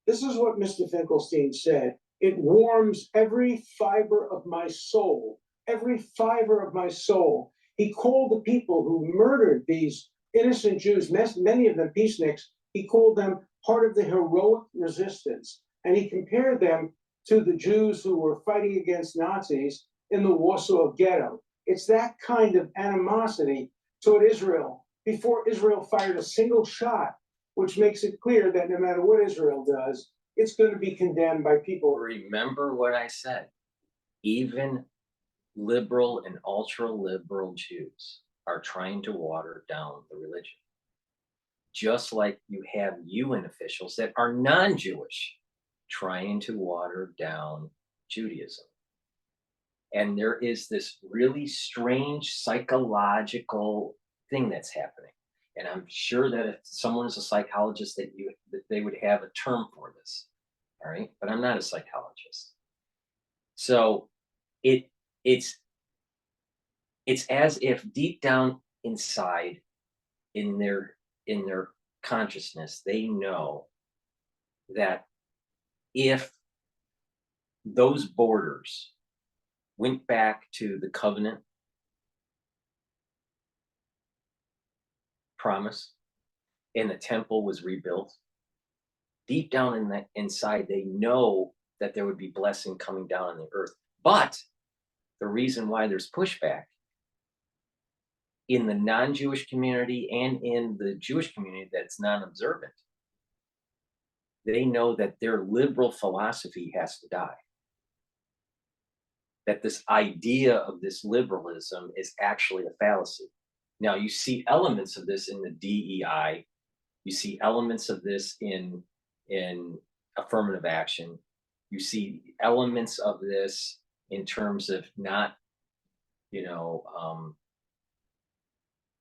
this is what Mr. Finkelstein said. It warms every fiber of my soul, every fiber of my soul. He called the people who murdered these innocent Jews, many of them peaceniks, he called them part of the heroic resistance. And he compared them to the Jews who were fighting against Nazis in the Warsaw Ghetto. It's that kind of animosity toward Israel before Israel fired a single shot, which makes it clear that no matter what Israel does, it's going to be condemned by people. Remember what I said. Even liberal and ultra-liberal Jews are trying to water down the religion. Just like you have UN officials that are non-Jewish trying to water down Judaism. And there is this really strange psychological thing that's happening. And I'm sure that if someone is a psychologist that they would have a term for this. All right. But I'm not a psychologist. So it's as if deep down inside in their consciousness, they know that if those borders went back to the covenant promise and the temple was rebuilt, deep down in that inside, they know that there would be blessing coming down on the earth. But the reason why there's pushback in the non-Jewish community and in the Jewish community that's non-observant, they know that their liberal philosophy has to die. That this idea of this liberalism is actually a fallacy. Now, you see elements of this in the DEI. You see elements of this in affirmative action. You see elements of this in terms of not,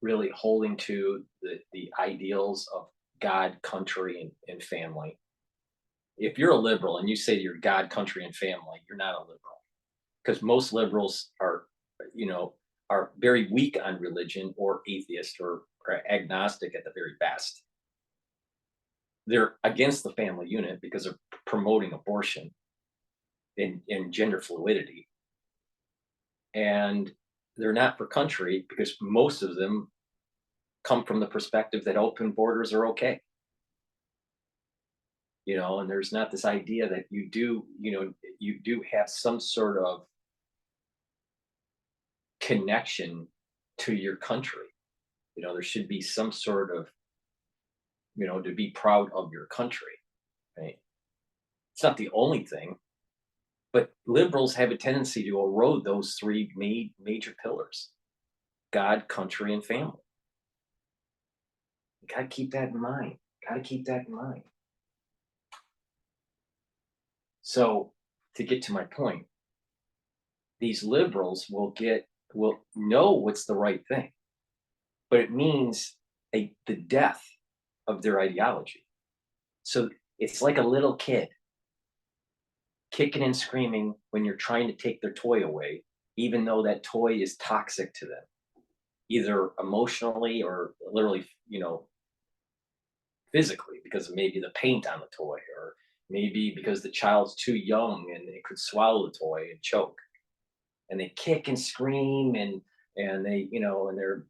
really holding to the ideals of God, country, and family. If you're a liberal and you say you're God, country, and family, you're not a liberal. Because most liberals are very weak on religion or atheist or agnostic at the very best. They're against the family unit because they're promoting abortion and gender fluidity. And they're not for country because most of them come from the perspective that open borders are okay. And there's not this idea that you do have some sort of connection to your country. There should be some sort of, to be proud of your country, right? It's not the only thing, but liberals have a tendency to erode those three major pillars: God, country, and family. You got to keep that in mind. Got to keep that in mind. So, to get to my point, these liberals will know what's the right thing, but it means the death of their ideology. So it's like a little kid kicking and screaming when you're trying to take their toy away, even though that toy is toxic to them, either emotionally or literally, physically, because of maybe the paint on the toy, or maybe because the child's too young and it could swallow the toy and choke. And they kick and scream and they, and they're,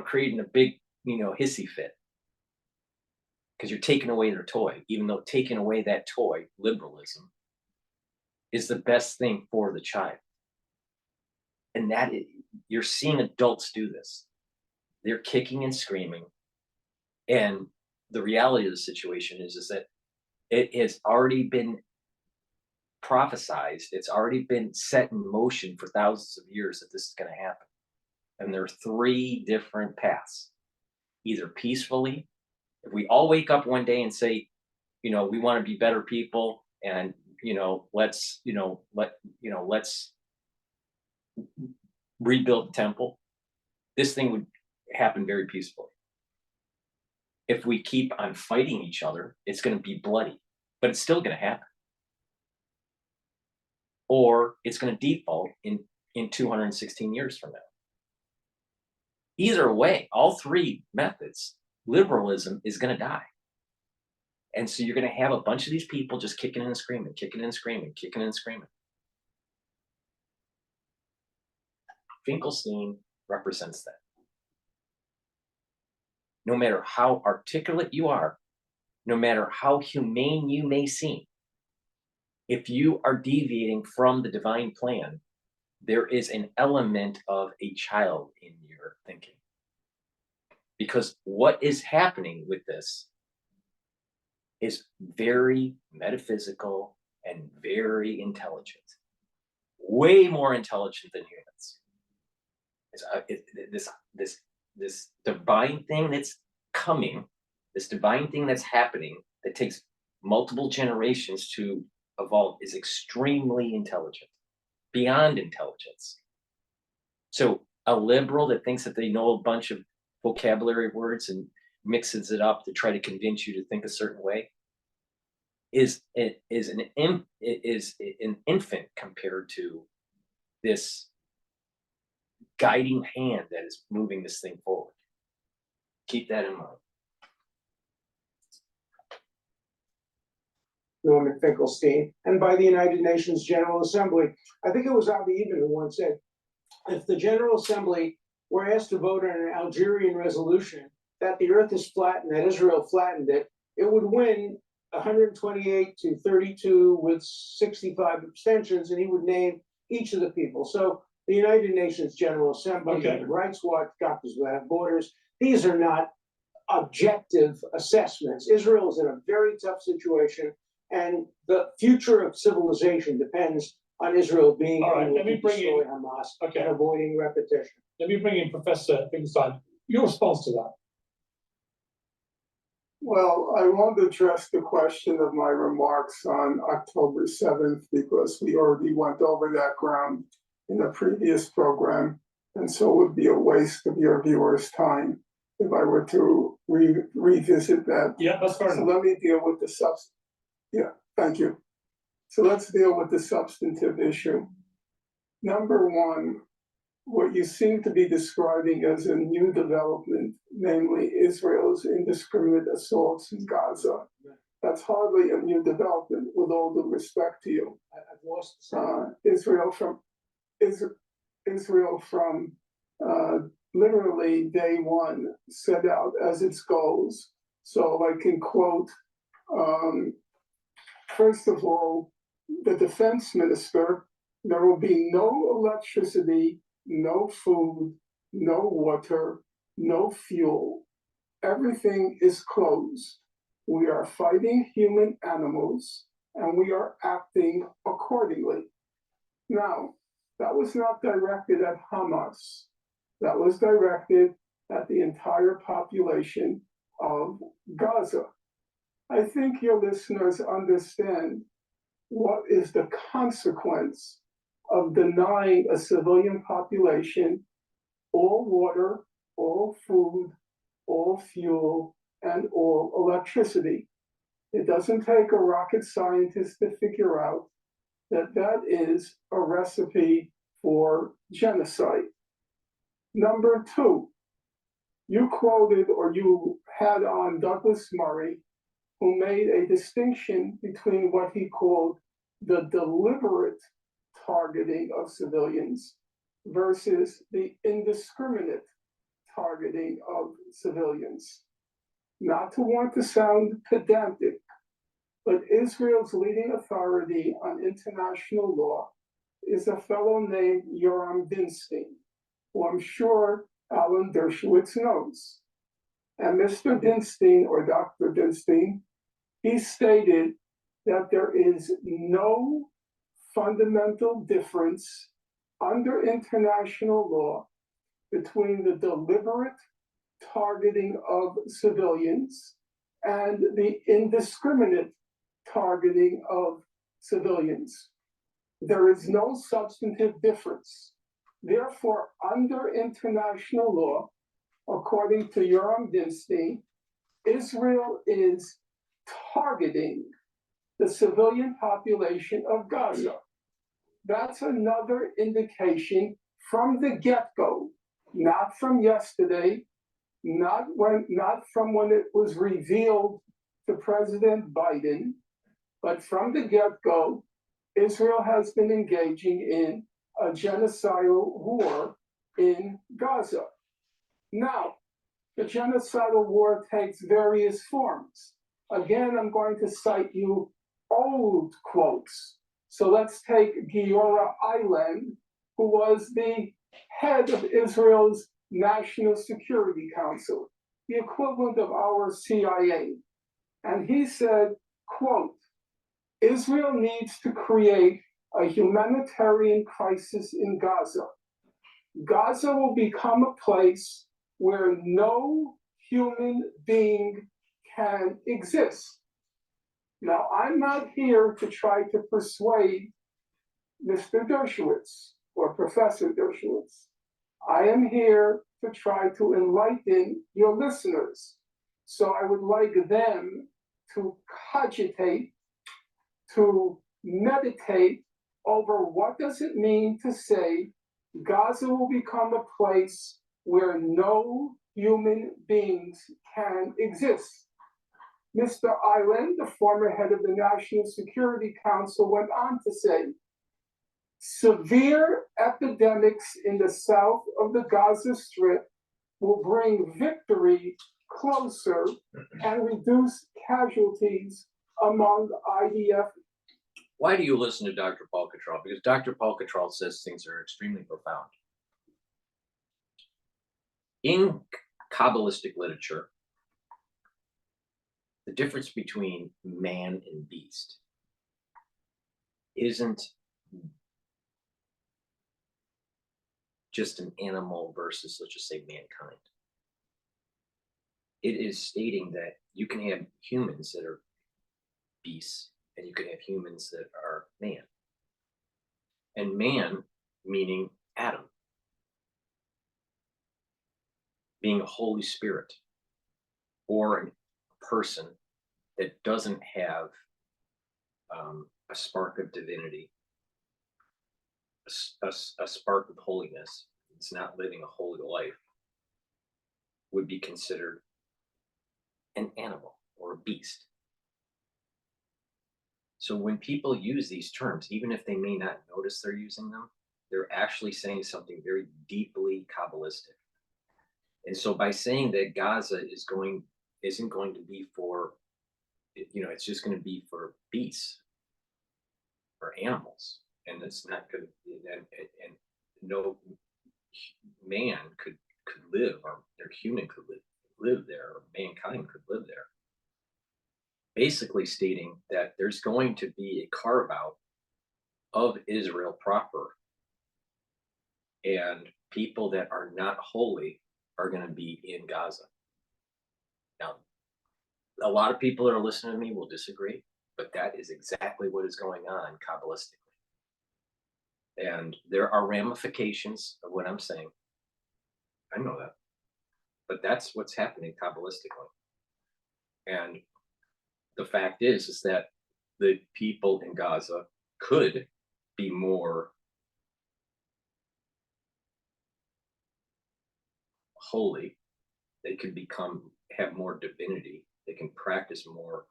creating a big, hissy fit. Because you're taking away their toy, even though taking away that toy, liberalism, is the best thing for the child. And you're seeing adults do this. They're kicking and screaming. And the reality of the situation is that it has already been prophesized. It's already been set in motion for thousands of years that this is going to happen. And there are three different paths. Either peacefully, if we all wake up one day and say, we want to be better people, and let's rebuild the temple, this thing would happen very peacefully. If we keep on fighting each other, it's going to be bloody, but it's still going to happen. Or it's going to default in 216 years from now. Either way, all three methods, liberalism is going to die. And so you're going to have a bunch of these people just kicking and screaming, kicking and screaming, kicking and screaming. Finkelstein represents that. No matter how articulate you are, no matter how humane you may seem, if you are deviating from the divine plan, there is an element of a child in your thinking. Because what is happening with this is very metaphysical and very intelligent. Way more intelligent than humans. This divine thing that's coming, this divine thing that's happening, that takes multiple generations to evolve, is extremely intelligent, beyond intelligence. So a liberal that thinks that they know a bunch of vocabulary words and mixes it up to try to convince you to think a certain way is an infant compared to this guiding hand that is moving this thing forward. Keep that in mind. Norman Finkelstein, and by the United Nations General Assembly. I think it was Avi Ebin who once said, if the General Assembly were asked to vote on an Algerian resolution that the earth is flat and that Israel flattened it, it would win 128 to 32 with 65 abstentions, and he would name each of the people. So the United Nations General Assembly, Human Rights Watch, Doctors Without Borders, these are not objective assessments. Israel is in a very tough situation, and the future of civilization depends on Israel being able to destroy Hamas and avoiding repetition. Let me bring in Professor Finkelstein. Your response to that? Well, I won't address the question of my remarks on October 7th because we already went over that ground in a previous program, and so it would be a waste of your viewers' time if I were to revisit that. Yeah, that's fair enough. So let me deal with the substance. Yeah, thank you. So let's deal with the substantive issue. Number one, what you seem to be describing as a new development, namely Israel's indiscriminate assaults in Gaza. That's hardly a new development, with all due respect to you. I've lost Israel from literally day one set out as its goals. So I can quote, first of all, the defense minister, there will be no electricity, no food, no water, no fuel. Everything is closed. We are fighting human animals and we are acting accordingly. Now, that was not directed at Hamas. That was directed at the entire population of Gaza. I think your listeners understand what is the consequence of denying a civilian population all water, all food, all fuel, and all electricity. It doesn't take a rocket scientist to figure out that that is a recipe for genocide. Number two, you quoted or you had on Douglas Murray, who made a distinction between what he called the deliberate targeting of civilians versus the indiscriminate targeting of civilians. Not to want to sound pedantic, but Israel's leading authority on international law is a fellow named Yoram Dinstein, who I'm sure Alan Dershowitz knows. And Mr. Dinstein, or Dr. Dinstein, he stated that there is no fundamental difference under international law between the deliberate targeting of civilians and the indiscriminate targeting of civilians. There is no substantive difference. Therefore, under international law, according to Yoram Dinstein, Israel is targeting the civilian population of Gaza. That's another indication from the get-go, not from yesterday, not from when it was revealed to President Biden, but from the get-go, Israel has been engaging in a genocidal war in Gaza. Now, the genocidal war takes various forms. Again, I'm going to cite you old quotes. So let's take Giora Eiland, who was the head of Israel's National Security Council, the equivalent of our CIA. And he said, quote, Israel needs to create a humanitarian crisis in Gaza. Gaza will become a place where no human being can exist. Now, I'm not here to try to persuade Mr. Dershowitz or Professor Dershowitz. I am here to try to enlighten your listeners. So I would like them to cogitate, to meditate over what does it mean to say Gaza will become a place where no human beings can exist. Mr. Eiland, the former head of the National Security Council, went on to say, severe epidemics in the south of the Gaza Strip will bring victory closer and reduce casualties among IDF. Why do you listen to Dr. Paul Cottrell? Because Dr. Paul Cottrell says things that are extremely profound. In Kabbalistic literature, the difference between man and beast isn't just an animal versus, let's just say, mankind. It is stating that you can have humans that are beasts and you can have humans that are man. And man, meaning Adam, being a Holy Spirit or a person that doesn't have a spark of divinity, a spark of holiness, it's not living a holy life, would be considered an animal or a beast. So when people use these terms, even if they may not notice they're using them, they're actually saying something very deeply Kabbalistic. And so by saying that Gaza isn't going to be for, it's just going to be for beasts or animals, and it's not going to, and no man could live, or their human could live there, or mankind could live there. Basically stating that there's going to be a carve out of Israel proper, and people that are not holy are going to be in Gaza. Now, A lot of people that are listening to me will disagree, but that is exactly what is going on Kabbalistically. And there are ramifications of what I'm saying. I know that. But that's what's happening Kabbalistically. And the fact is that the people in Gaza could be more holy. They could have more divinity. They can practice more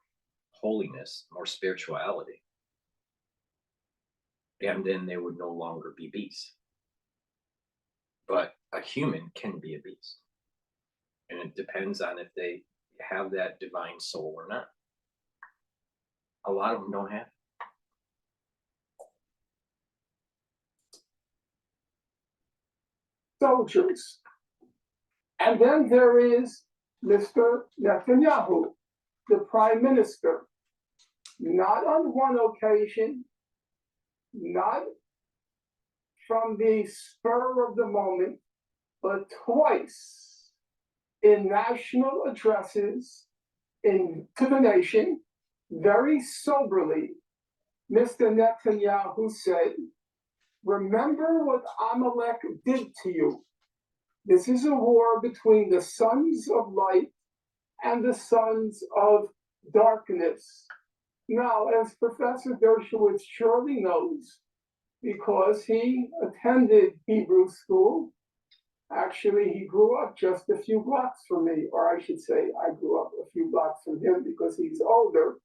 holiness, more spirituality. And then they would no longer be beasts. But a human can be a beast. And it depends on if they have that divine soul or not. A lot of them don't have it. Soldiers. And then there is Mr. Netanyahu, the prime minister. Not on one occasion, not from the spur of the moment, but twice in national addresses to the nation, very soberly, Mr. Netanyahu said, remember what Amalek did to you. This is a war between the sons of light and the sons of darkness. Now, as Professor Dershowitz surely knows, because he attended Hebrew school, actually, he grew up just a few blocks from me, or I should say, I grew up a few blocks from him because he's older.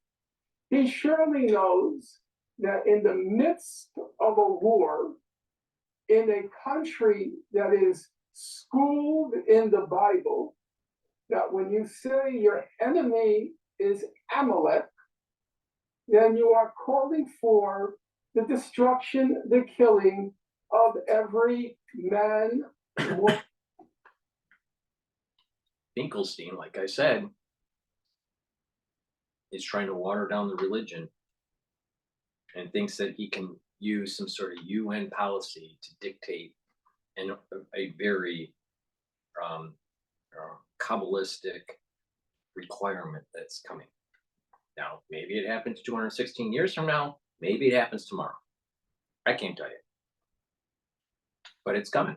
He surely knows that in the midst of a war, in a country that is schooled in the Bible, that when you say your enemy is Amalek, then you are calling for the destruction, the killing of every man. Finkelstein, like I said, is trying to water down the religion and thinks that he can use some sort of UN policy to dictate a very Kabbalistic requirement that's coming. Now, maybe it happens 216 years from now. Maybe it happens tomorrow. I can't tell you. But it's coming.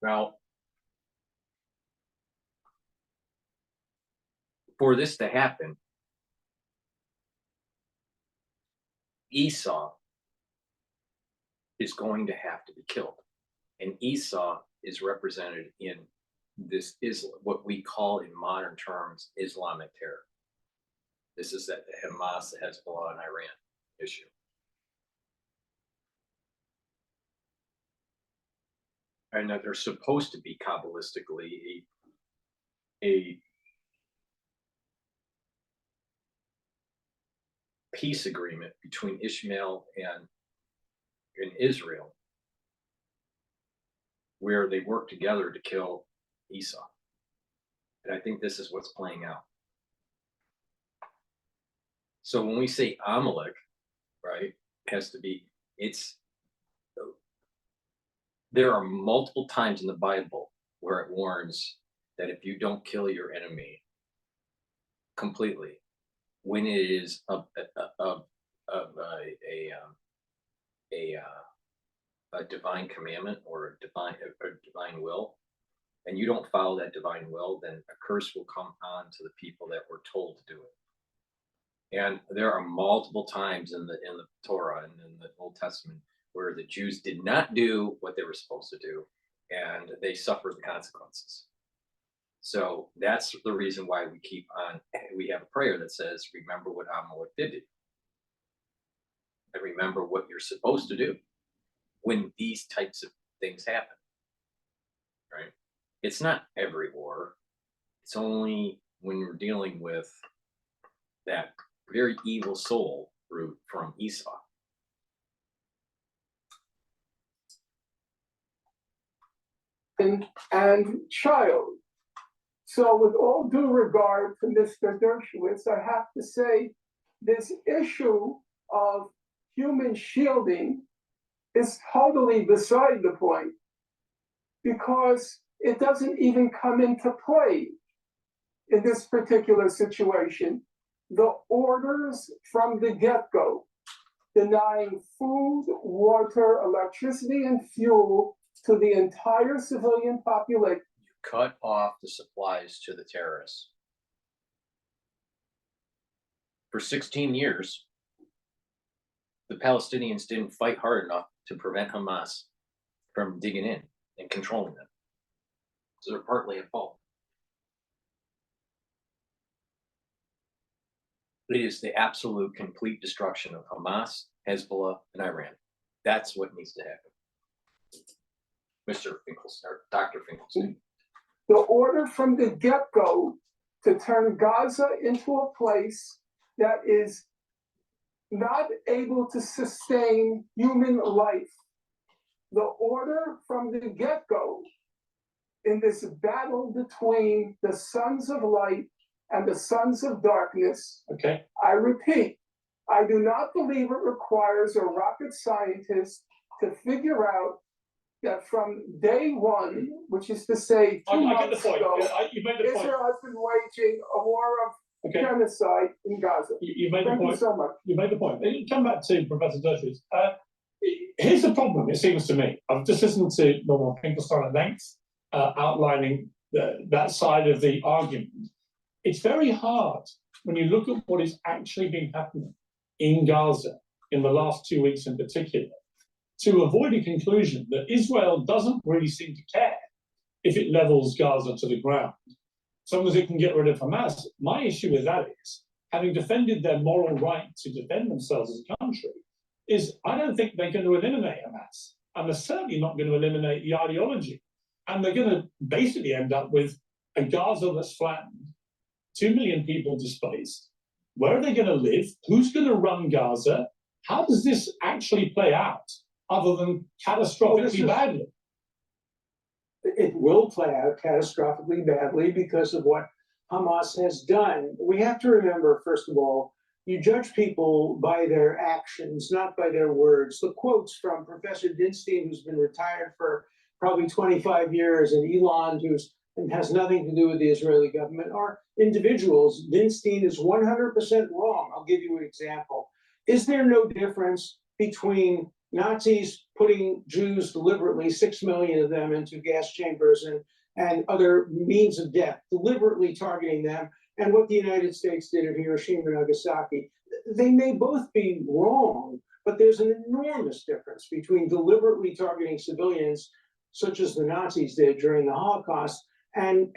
Now, for this to happen, Esau is going to have to be killed. And Esau is represented in this what we call in modern terms Islamic terror. This is that the Hamas, the Hezbollah, and Iran issue. And that they're supposed to be Kabbalistically a peace agreement between Ishmael and Israel, where they work together to kill Esau. And I think this is what's playing out. So when we say Amalek, right, has to be, there are multiple times in the Bible where it warns that if you don't kill your enemy completely, when it is a divine commandment or a divine will, and you don't follow that divine will, then a curse will come on to the people that were told to do it. And there are multiple times in the Torah and in the Old Testament where the Jews did not do what they were supposed to do, and they suffered the consequences. So that's the reason why we have a prayer that says, remember what Amalek did to you. And remember what you're supposed to do when these types of things happen, right? It's not every war. It's only when you're dealing with that very evil soul root from Esau. And child. So with all due regard to Mr. Dershowitz, I have to say this issue of human shielding is totally beside the point, because it doesn't even come into play. in this particular situation. The orders from the get-go, denying food, water, electricity, and fuel to the entire civilian population. Cut off the supplies to the terrorists. For 16 years, the Palestinians didn't fight hard enough to prevent Hamas from digging in and controlling them. So they're partly at fault. It is the absolute complete destruction of Hamas, Hezbollah, and Iran. That's what needs to happen. Mr. Finkelstein, or Dr. Finkelstein. The order from the get-go to turn Gaza into a place that is not able to sustain human life. The order from the get-go in this battle between the sons of light and the sons of darkness. Okay. I repeat, I do not believe it requires a rocket scientist to figure out that from day one, which is to say 2 months ago, Israel has been waging a war of genocide in Gaza. You made the Thank point. you so much. You made the point. Come back to Professor Dershowitz. Here's the problem, it seems to me. I've just listened to Norman Finkelstein at length, outlining that side of the argument. It's very hard when you look at what is actually been happening in Gaza in the last 2 weeks in particular, to avoid a conclusion that Israel doesn't really seem to care if it levels Gaza to the ground, as long as it can get rid of Hamas. My issue with that is, having defended their moral right to defend themselves as a country, is I don't think they're going to eliminate Hamas. And they're certainly not going to eliminate the ideology. And they're going to basically end up with a Gaza that's flattened, 2 million people displaced. Where are they going to live? Who's going to run Gaza? How does this actually play out, other than catastrophically badly? It will play out catastrophically badly because of what Hamas has done. We have to remember, first of all, you judge people by their actions, not by their words. The quotes from Professor Dinstein, who's been retired for probably 25 years, and Elon, and has nothing to do with the Israeli government, are individuals. Dinstein is 100% wrong. I'll give you an example. Is there no difference between Nazis putting Jews deliberately, 6 million of them, into gas chambers and other means of death, deliberately targeting them, and what the United States did at Hiroshima and Nagasaki? They may both be wrong, but there's an enormous difference between deliberately targeting civilians, such as the Nazis did during the Holocaust, and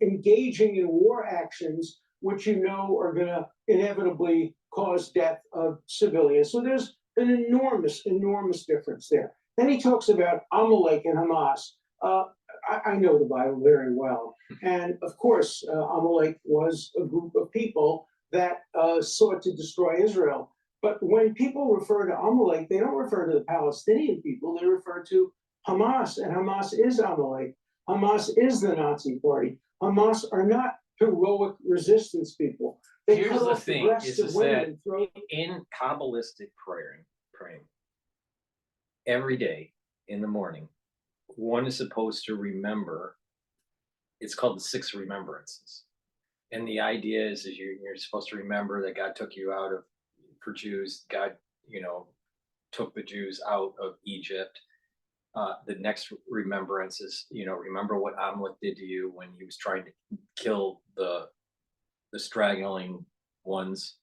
engaging in war actions, which you know are going to inevitably cause death of civilians. So there's an enormous, enormous difference there. Then he talks about Amalek and Hamas. I know the Bible very well. And of course, Amalek was a group of people that sought to destroy Israel. But when people refer to Amalek, they don't refer to the Palestinian people, they refer to Hamas, and Hamas is Amalek. Hamas is the Nazi party. Hamas are not heroic resistance people. They Here's cut the off thing, breasts of is women that and throw in Kabbalistic praying, every day in the morning, one is supposed to remember, it's called the 6 remembrances. And the idea is you're supposed to remember that God took you out of, for Jews, God, took the Jews out of Egypt. The next remembrance is, remember what Amalek did to you when he was trying to kill the straggling ones.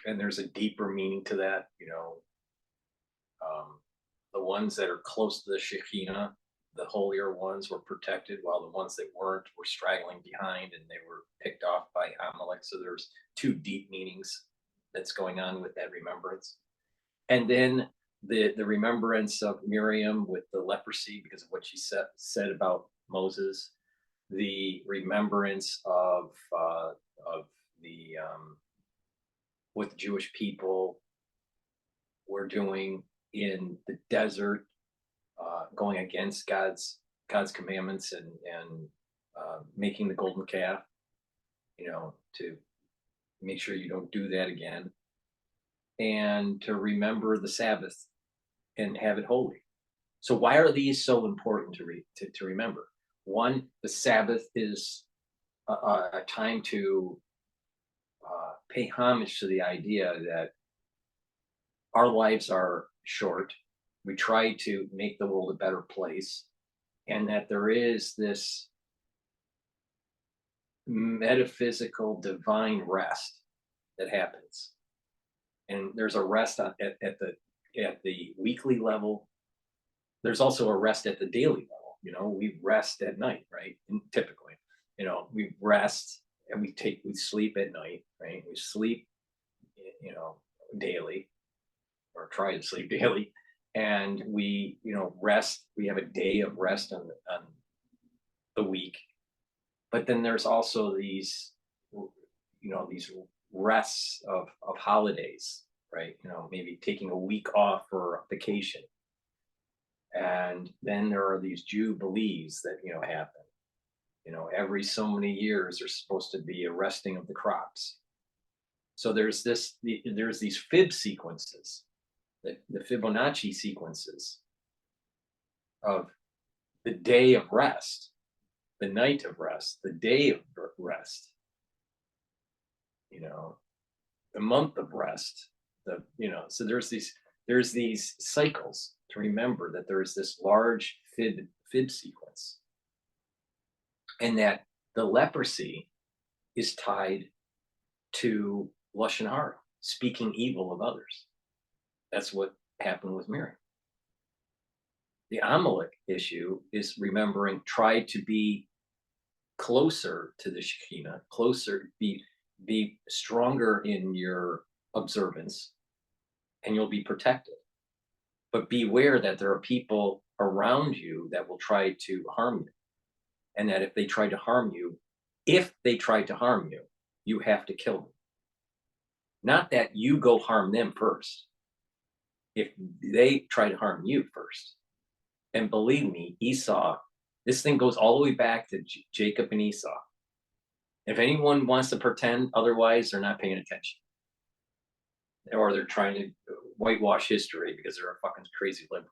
And there's a deeper meaning to that, the ones that are close to the Shekinah, the holier ones, were protected, while the ones that weren't were straggling behind and they were picked off by Amalek. So there's 2 deep meanings that's going on with that remembrance. And then the remembrance of Miriam with the leprosy because of what she said about Moses, the remembrance of the what the Jewish people were doing in the desert, going against God's commandments and making the golden calf, to make sure you don't do that again, and to remember the Sabbath and have it holy. So why are these so important to remember? One, the Sabbath is a time to pay homage to the idea that our lives are short. We try to make the world a better place, and that there is this metaphysical divine rest that happens. And there's a rest at the weekly level. There's also a rest at the daily level. You know, we rest at night, right? And typically, you know, we rest and we sleep at night, right? We sleep, you know, daily, or try to sleep daily, and we, you know, rest. We have a day of rest on the week, but then there's also these, you know, these rests of holidays, right? You know, maybe taking a week off for vacation. And then there are these jubilees that, you know, happen. You know, every so many years there's supposed to be a resting of the crops. So there's these fib sequences, the Fibonacci sequences of the day of rest, the night of rest, the day of rest, you know, the month of rest, you know, so there's these cycles to remember that there is this large fib sequence, and that the leprosy is tied to Lashon Hara, speaking evil of others. That's what happened with Miriam. The Amalek issue is remembering, try to be closer to the Shekinah, closer, be stronger in your observance, and you'll be protected. But beware that there are people around you that will try to harm you. And that if they try to harm you, you have to kill them. Not that you go harm them first. If they try to harm you first. And believe me, Esau, this thing goes all the way back to Jacob and Esau. If anyone wants to pretend otherwise, they're not paying attention. Or they're trying to whitewash history because they're a fucking crazy liberal.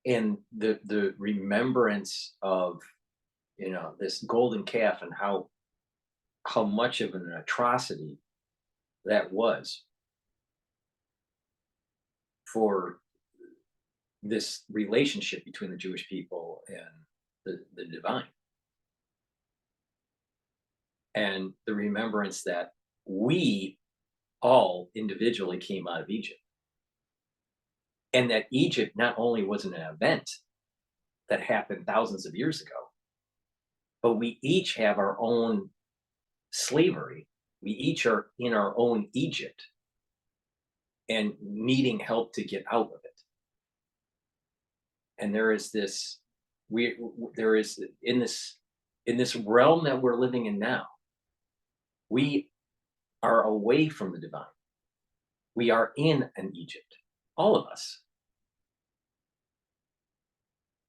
And the remembrance of, you know, this golden calf and how much of an atrocity that was for this relationship between the Jewish people and the divine. And the remembrance that we all individually came out of Egypt. And that Egypt not only was an event that happened thousands of years ago, but we each have our own slavery. We each are in our own Egypt and needing help to get out of it. And there is this, there is in this realm that we're living in now, we are away from the divine. We are in an Egypt, all of us.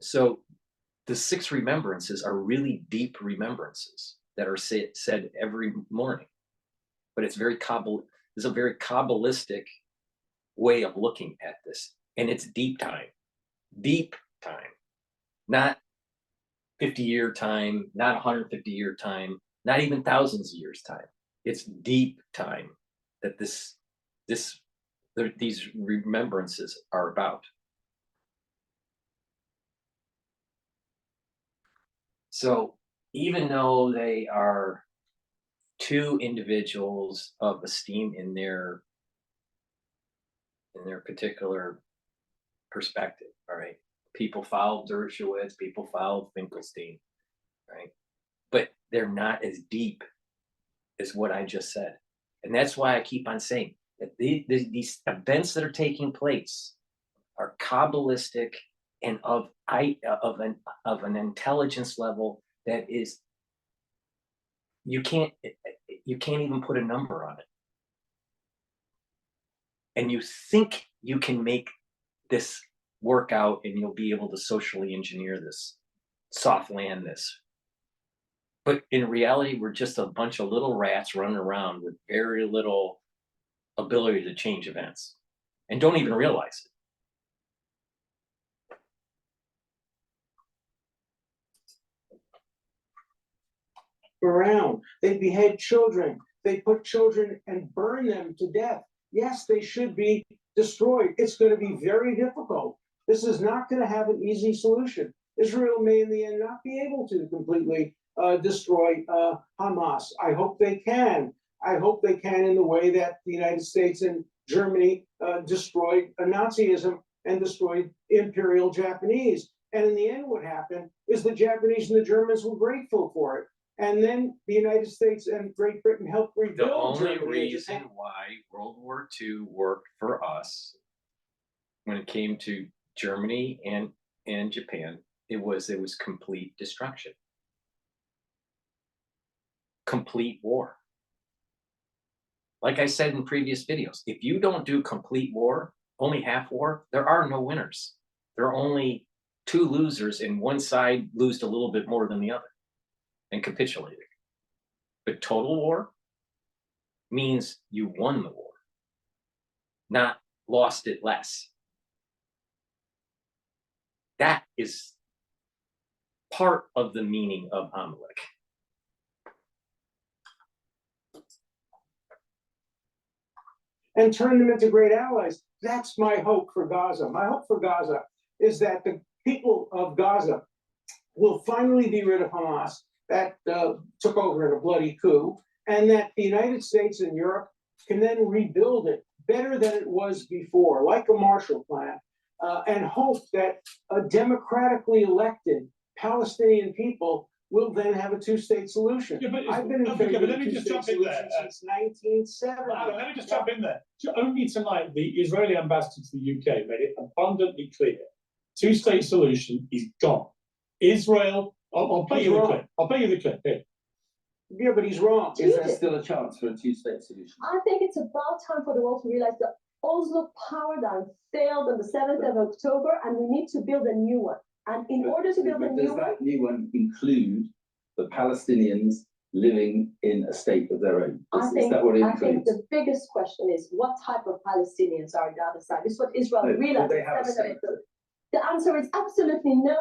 So the 6 remembrances are really deep remembrances that are said every morning. But it's it's a very Kabbalistic way of looking at this. And it's deep time, not 50-year time, not 150-year time, not even thousands of years time. It's deep time that these remembrances are about. So even though they are 2 individuals of esteem in their particular perspective, all right? People follow Dershowitz, people follow Finkelstein, right? But they're not as deep as what I just said. And that's why I keep on saying that these events that are taking place are Kabbalistic and of an intelligence level that is, you can't even put a number on it. And you think you can make this work out and you'll be able to socially engineer this, soft land this. But in reality, we're just a bunch of little rats running around with very little ability to change events and don't even realize it. around. They behead children. They put children and burn them to death. Yes, they should be destroyed. It's going to be very difficult. This is not going to have an easy solution. Israel may in the end not be able to completely destroy Hamas. I hope they can. I hope they can in the way that the United States and Germany destroyed Nazism and destroyed Imperial Japanese. And in the end, what happened is the Japanese and the Germans were grateful for it. And then the United States and Great Britain helped rebuild The only Germany. reason why World War II worked for us when it came to Germany and Japan, it was complete destruction. Complete war. Like I said in previous videos, if you don't do complete war, only half war, there are no winners. There are only two losers, and one side lost a little bit more than the other and capitulated. But total war means you won the war, not lost it less. That is part of the meaning of Amalek. And turn them into great allies. That's my hope for Gaza. My hope for Gaza is that the people of Gaza will finally be rid of Hamas, that took over in a bloody coup, and that the United States and Europe can then rebuild it better than it was before, like a Marshall Plan, and hope that a democratically elected Palestinian people will then have a two-state solution. Yeah, but I've been in favor let of me just two-state jump in there. solution since 1970. Let me just jump in there. Only tonight, the Israeli ambassador to the UK made it abundantly clear: two-state solution is gone. Israel. I'll play you the clip. I'll play you the clip here. Yeah, but he's wrong. Is there still a chance for a two-state solution? I think it's about time for the world to realize the Oslo paradigm failed on the 7th of October, and we need to build a new one. And in order to build a new does one, that new one include the Palestinians living in a state of their own? I Is think that what it includes? the biggest question is what type of Palestinians are on the other side? This is what Israel No, do realized. they have a 7th of state? October. The answer is absolutely no.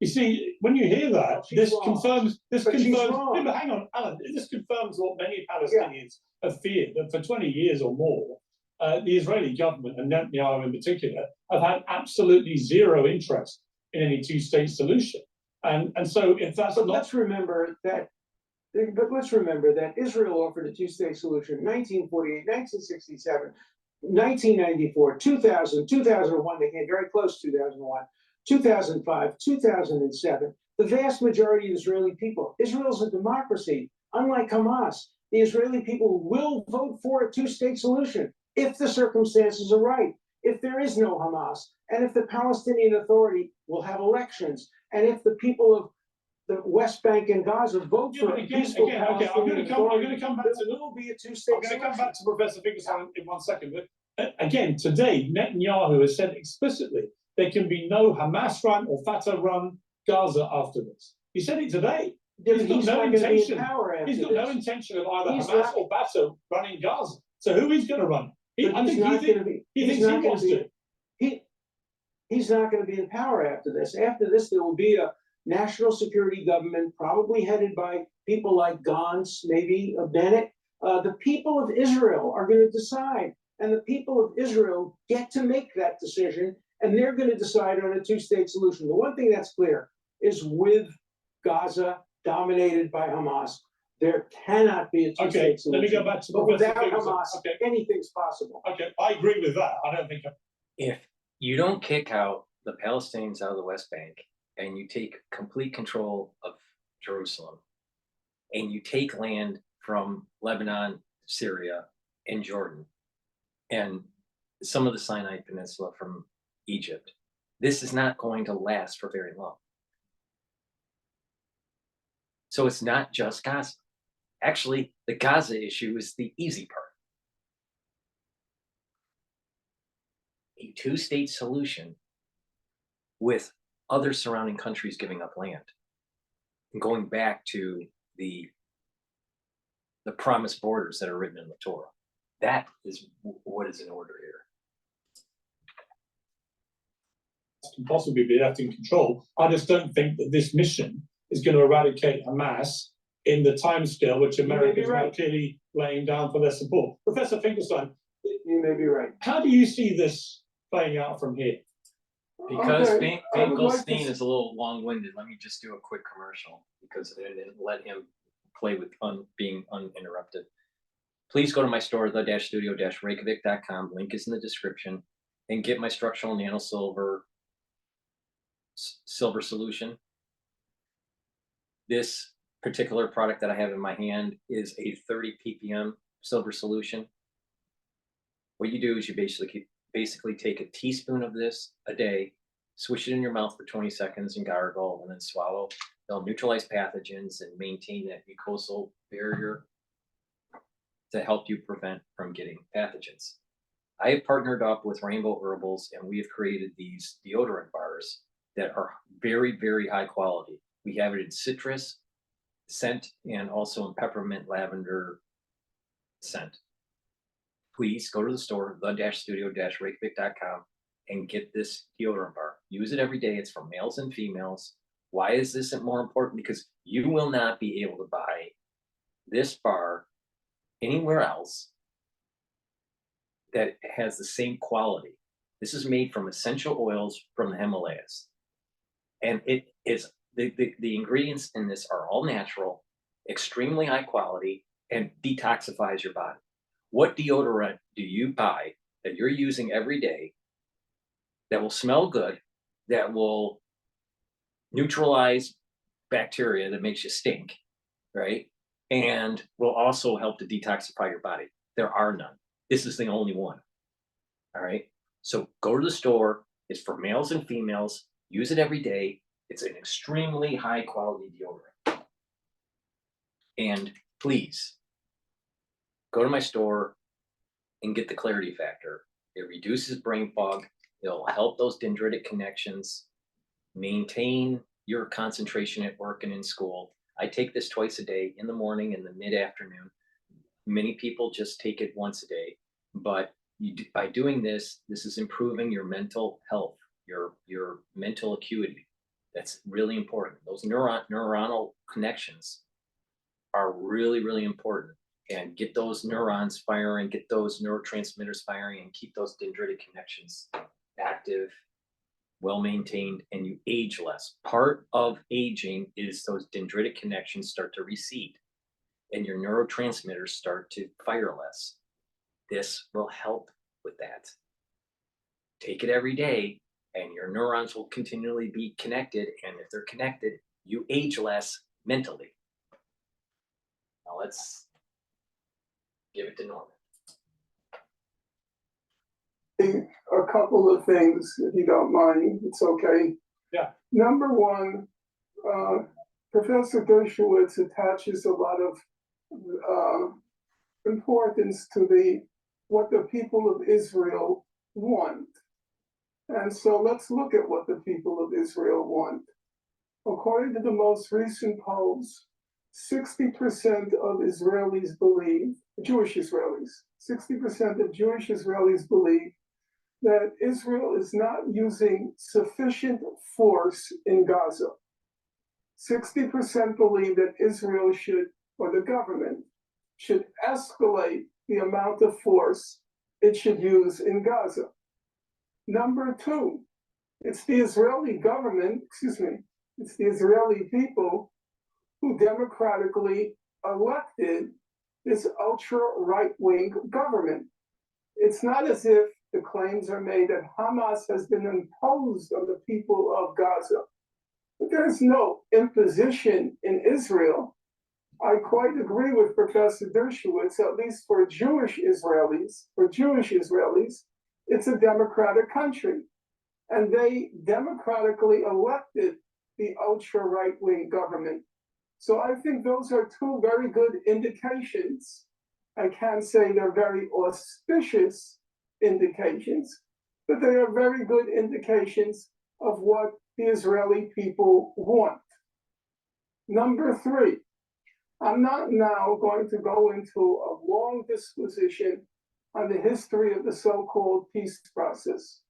You see, when you hear that, this confirms. But she's wrong. No, but hang on, Alan. This confirms what many Palestinians have feared, that for 20 years or more, the Israeli government and Netanyahu in particular have had absolutely zero interest in any two-state solution. And so if that's But not. let's remember that Israel offered a two-state solution in 1948, 1967, 1994, 2000, 2001. They came very close. 2001, 2005, 2007. The vast majority of Israeli people. Israel's a democracy, unlike Hamas. The Israeli people will vote for a two-state solution if the circumstances are right, if there is no Hamas, and if the Palestinian Authority will have elections, and if the people of the West Bank and Gaza vote for a peaceful Palestinian I'm going to come back to there will be a two-state I'm going to come back to Professor Finkelstein in 1 second. But again, today, Netanyahu has said explicitly there can be no Hamas-run or Fatah-run Gaza after this. He said it today. He's got no intention. He's got no intention of either Hamas or Fatah running Gaza. So who is going to run? He thinks he wants to. He's not going to be in power after this. After this, there will be a national security government, probably headed by people like Gantz, maybe Bennett. The people of Israel are going to decide, and the people of Israel get to make that decision, and they're going to decide on a two-state solution. The one thing that's clear is with Gaza dominated by Hamas, there cannot be a two-state solution. Let me go back to but Professor without Finkelstein. Hamas, anything's possible. Okay, I agree with that. I don't think. If you don't kick out the Palestinians out of the West Bank and you take complete control of Jerusalem and you take land from Lebanon, Syria, and Jordan, and some of the Sinai Peninsula from Egypt, this is not going to last for very long. So it's not just Gaza. Actually, the Gaza issue is the easy part. A two-state solution with other surrounding countries giving up land and going back to the promised borders that are written in the Torah. That is what is in order here. Can possibly be left in control. I just don't think that this mission is going to eradicate Hamas in the timescale which America is now right. clearly laying down for their support. Professor Finkelstein, You may be right. how do you see this playing out from here? Because Okay, I would like to Finkelstein is a little long-winded, let me just do a quick commercial because and then let him play with being uninterrupted. Please go to my store, the-studio-reykjavik.com. Link is in the description, and get my structural nano silver solution. This particular product that I have in my hand is a 30 ppm silver solution. What you do is you basically take a teaspoon of this a day, swish it in your mouth for 20 seconds and gargle, and then swallow. They'll neutralize pathogens and maintain that mucosal barrier to help you prevent from getting pathogens. I have partnered up with Rainbow Herbals, and we have created these deodorant bars that are very, very high quality. We have it in citrus scent and also in peppermint lavender scent. Please go to the store, the-studio-reykjavik.com, and get this deodorant bar. Use it every day. It's for males and females. Why is this more important? Because you will not be able to buy this bar anywhere else that has the same quality. This is made from essential oils from the Himalayas. And it is the ingredients in this are all natural, extremely high quality, and detoxifies your body. What deodorant do you buy that you're using every day that will smell good, that will neutralize bacteria that makes you stink, right? And will also help to detoxify your body? There are none. This is the only one. All right. So go to the store. It's for males and females. Use it every day. It's an extremely high quality deodorant. And please go to my store and get the Clarity Factor. It reduces brain fog. It'll help those dendritic connections, maintain your concentration at work and in school. I take this twice a day, in the morning and the mid-afternoon. Many people just take it once a day, but by doing this, this is improving your mental health, your mental acuity. That's really important. Those neuronal connections are really, really important. And get those neurons firing, get those neurotransmitters firing, and keep those dendritic connections active, well-maintained, and you age less. Part of aging is those dendritic connections start to recede and your neurotransmitters start to fire less. This will help with that. Take it every day and your neurons will continually be connected, and if they're connected, you age less mentally. Now let's give it to Norman. A couple of things, if you don't mind, it's okay. Yeah. Number one, Professor Dershowitz attaches a lot of importance to what the people of Israel want. And so let's look at what the people of Israel want. According to the most recent polls, 60% of Israelis believe, Jewish Israelis, 60% of Jewish Israelis believe that Israel is not using sufficient force in Gaza. 60% believe that Israel should, or the government, should escalate the amount of force it should use in Gaza. Number two, it's the Israeli government, it's the Israeli people who democratically elected this ultra-right-wing government. It's not as if the claims are made that Hamas has been imposed on the people of Gaza. But there's no imposition in Israel. I quite agree with Professor Dershowitz, at least for Jewish Israelis, it's a democratic country. And they democratically elected the ultra-right-wing government. So I think those are two very good indications. I can't say they're very auspicious indications, but they are very good indications of what the Israeli people want. Number three, I'm not now going to go into a long disquisition on the history of the so-called peace process,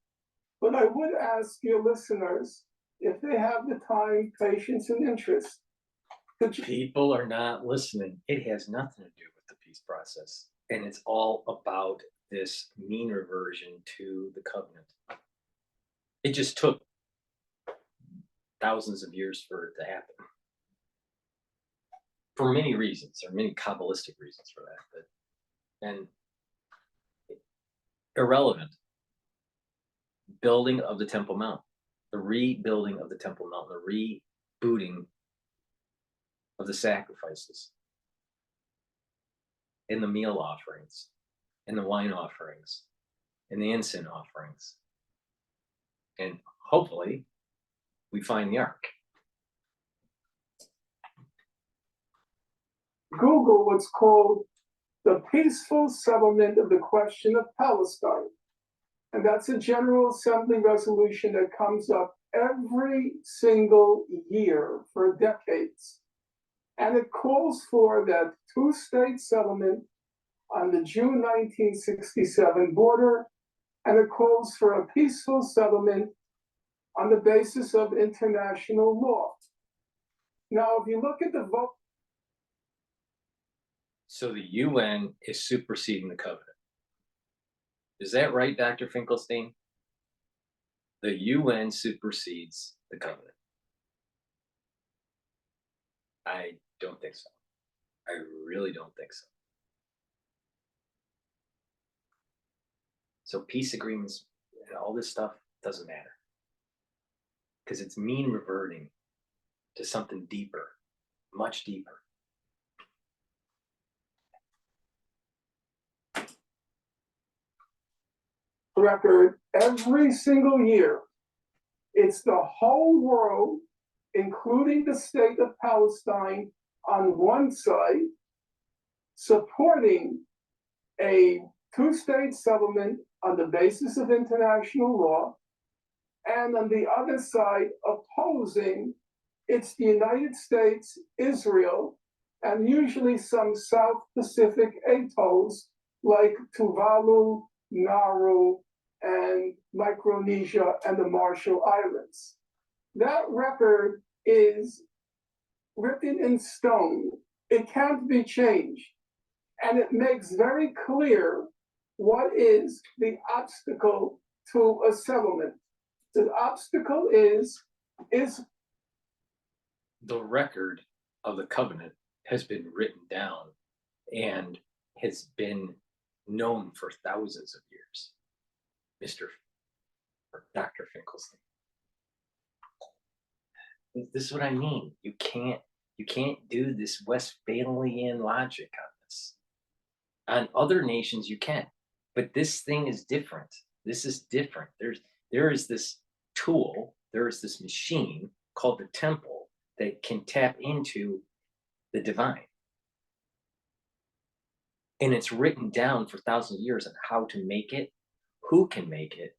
but I would ask your listeners, if they have the time, patience, and interest, People are not listening. It has nothing to do with the peace process. And it's all about this mean reversion to the covenant. It just took thousands of years for it to happen. For many reasons, or many Kabbalistic reasons for that. And irrelevant. Building of the Temple Mount, the rebuilding of the Temple Mount, the rebooting of the sacrifices, and the meal offerings, and the wine offerings, and the incense offerings. And hopefully, we find the ark. Google what's called the peaceful settlement of the question of Palestine. And that's a General Assembly resolution that comes up every single year for decades. And it calls for that two-state settlement on the June 1967 border, and it calls for a peaceful settlement on the basis of international law. Now, if you look at the vote. So the UN is superseding the covenant. Is that right, Dr. Finkelstein? The UN supersedes the covenant. I don't think so. I really don't think so. So peace agreements and all this stuff doesn't matter. Because it's mean reverting to something deeper, much deeper. Record every single year. It's the whole world, including the state of Palestine on one side, supporting a two-state settlement on the basis of international law, and on the other side, opposing it's the United States, Israel, and usually some South Pacific atolls like Tuvalu, Nauru, and Micronesia and the Marshall Islands. That record is written in stone. It can't be changed. And it makes very clear what is the obstacle to a settlement. The obstacle is the record of the covenant has been written down and has been known for thousands of years, Dr. Finkelstein. This is what I mean. You can't do this Westphalian logic on this. On other nations you can, but this thing is different. This is different. There is this tool, there is this machine called the temple that can tap into the divine. And it's written down for thousands of years on how to make it, who can make it,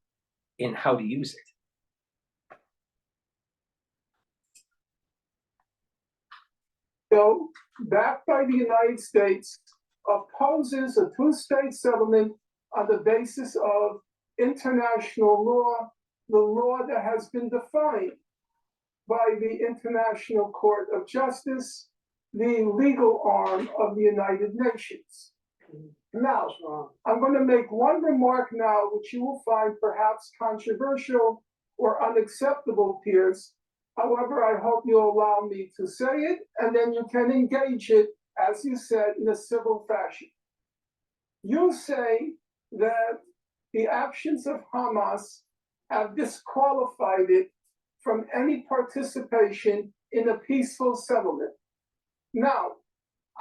and how to use it. So, backed by the United States, opposes a two-state settlement on the basis of international law, the law that has been defined by the International Court of Justice, the legal arm of the United Nations. Now, I'm going to make one remark now, which you will find perhaps controversial or unacceptable, Piers. However, I hope you'll allow me to say it, and then you can engage it, as you said, in a civil fashion. You say that the actions of Hamas have disqualified it from any participation in a peaceful settlement. Now,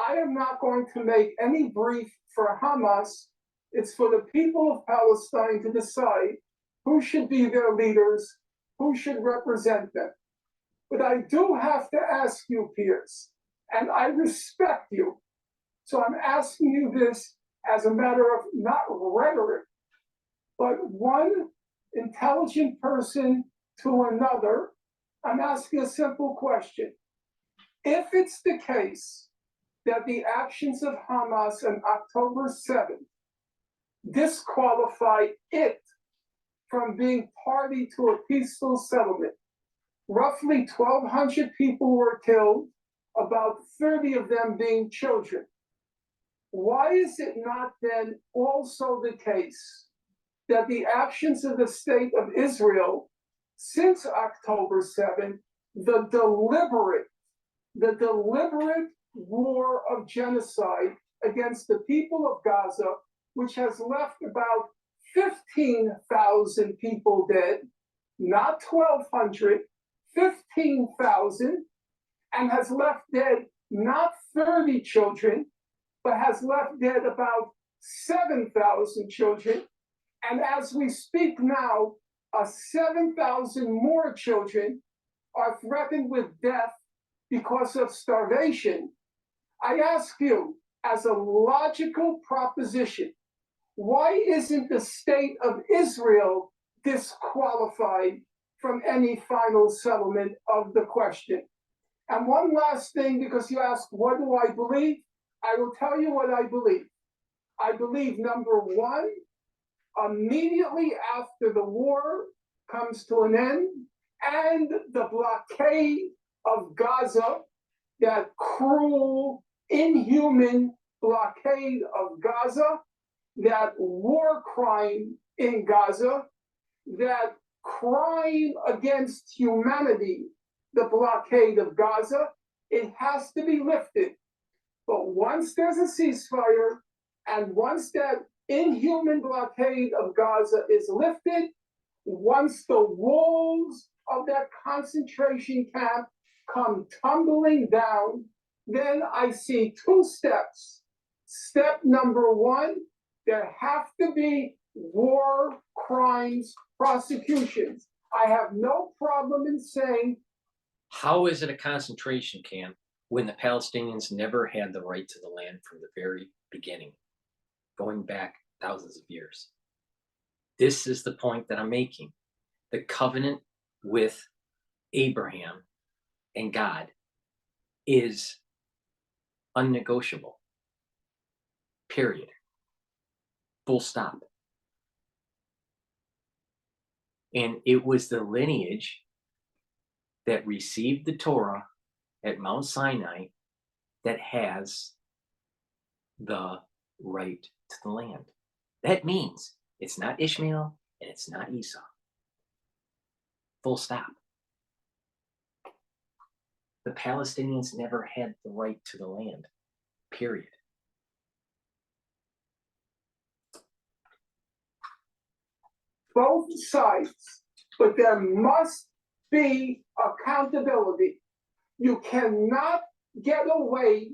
I am not going to make any brief for Hamas. It's for the people of Palestine to decide who should be their leaders, who should represent them. But I do have to ask you, Piers, and I respect you. So I'm asking you this as a matter of not rhetoric, but one intelligent person to another. I'm asking a simple question. If it's the case that the actions of Hamas on October 7th disqualify it from being party to a peaceful settlement, roughly 1,200 people were killed, about 30 of them being children. Why is it not then also the case that the actions of the state of Israel since October 7, the deliberate war of genocide against the people of Gaza, which has left about 15,000 people dead, not 1,200, 15,000, and has left dead not 30 children, but has left dead about 7,000 children. And as we speak now, 7,000 more children are threatened with death because of starvation. I ask you, as a logical proposition, why isn't the state of Israel disqualified from any final settlement of the question? And one last thing, because you asked, what do I believe? I will tell you what I believe. I believe, number one, immediately after the war comes to an end and the blockade of Gaza, that cruel, inhuman blockade of Gaza, that war crime in Gaza, that crime against humanity, the blockade of Gaza, it has to be lifted. But once there's a ceasefire and once that inhuman blockade of Gaza is lifted, once the walls of that concentration camp come tumbling down, then I see two steps. Step number one, there have to be war crimes prosecutions. I have no problem in saying. How is it a concentration camp when the Palestinians never had the right to the land from the very beginning, going back thousands of years? This is the point that I'm making. The covenant with Abraham and God is unnegotiable. Period. Full stop. And it was the lineage that received the Torah at Mount Sinai that has the right to the land. That means it's not Ishmael and it's not Esau. Full stop. The Palestinians never had the right to the land. Period. Both sides, but there must be accountability. You cannot get away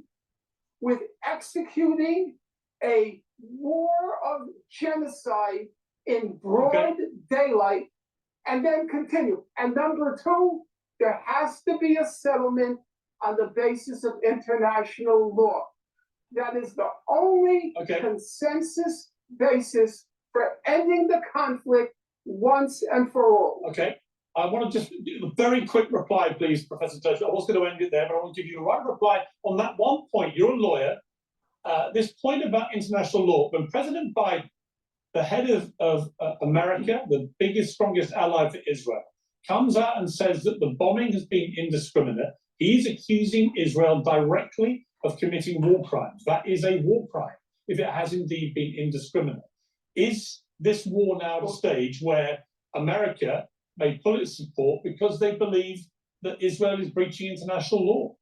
with executing a war of genocide in broad daylight and then continue. And number two, there has to be a settlement on the basis of international law. That is the only consensus basis for ending the conflict once and for all. Okay. I want to just do a very quick reply, please, Professor Dershowitz. I was going to end it there, but I want to give you the right reply on that one point. You're a lawyer. This point about international law, when President Biden, the head of America, the biggest, strongest ally for Israel, comes out and says that the bombing has been indiscriminate, he's accusing Israel directly of committing war crimes. That is a war crime, if it has indeed been indiscriminate. Is this war now at a stage where America may pull its support because they believe that Israel is breaching international law?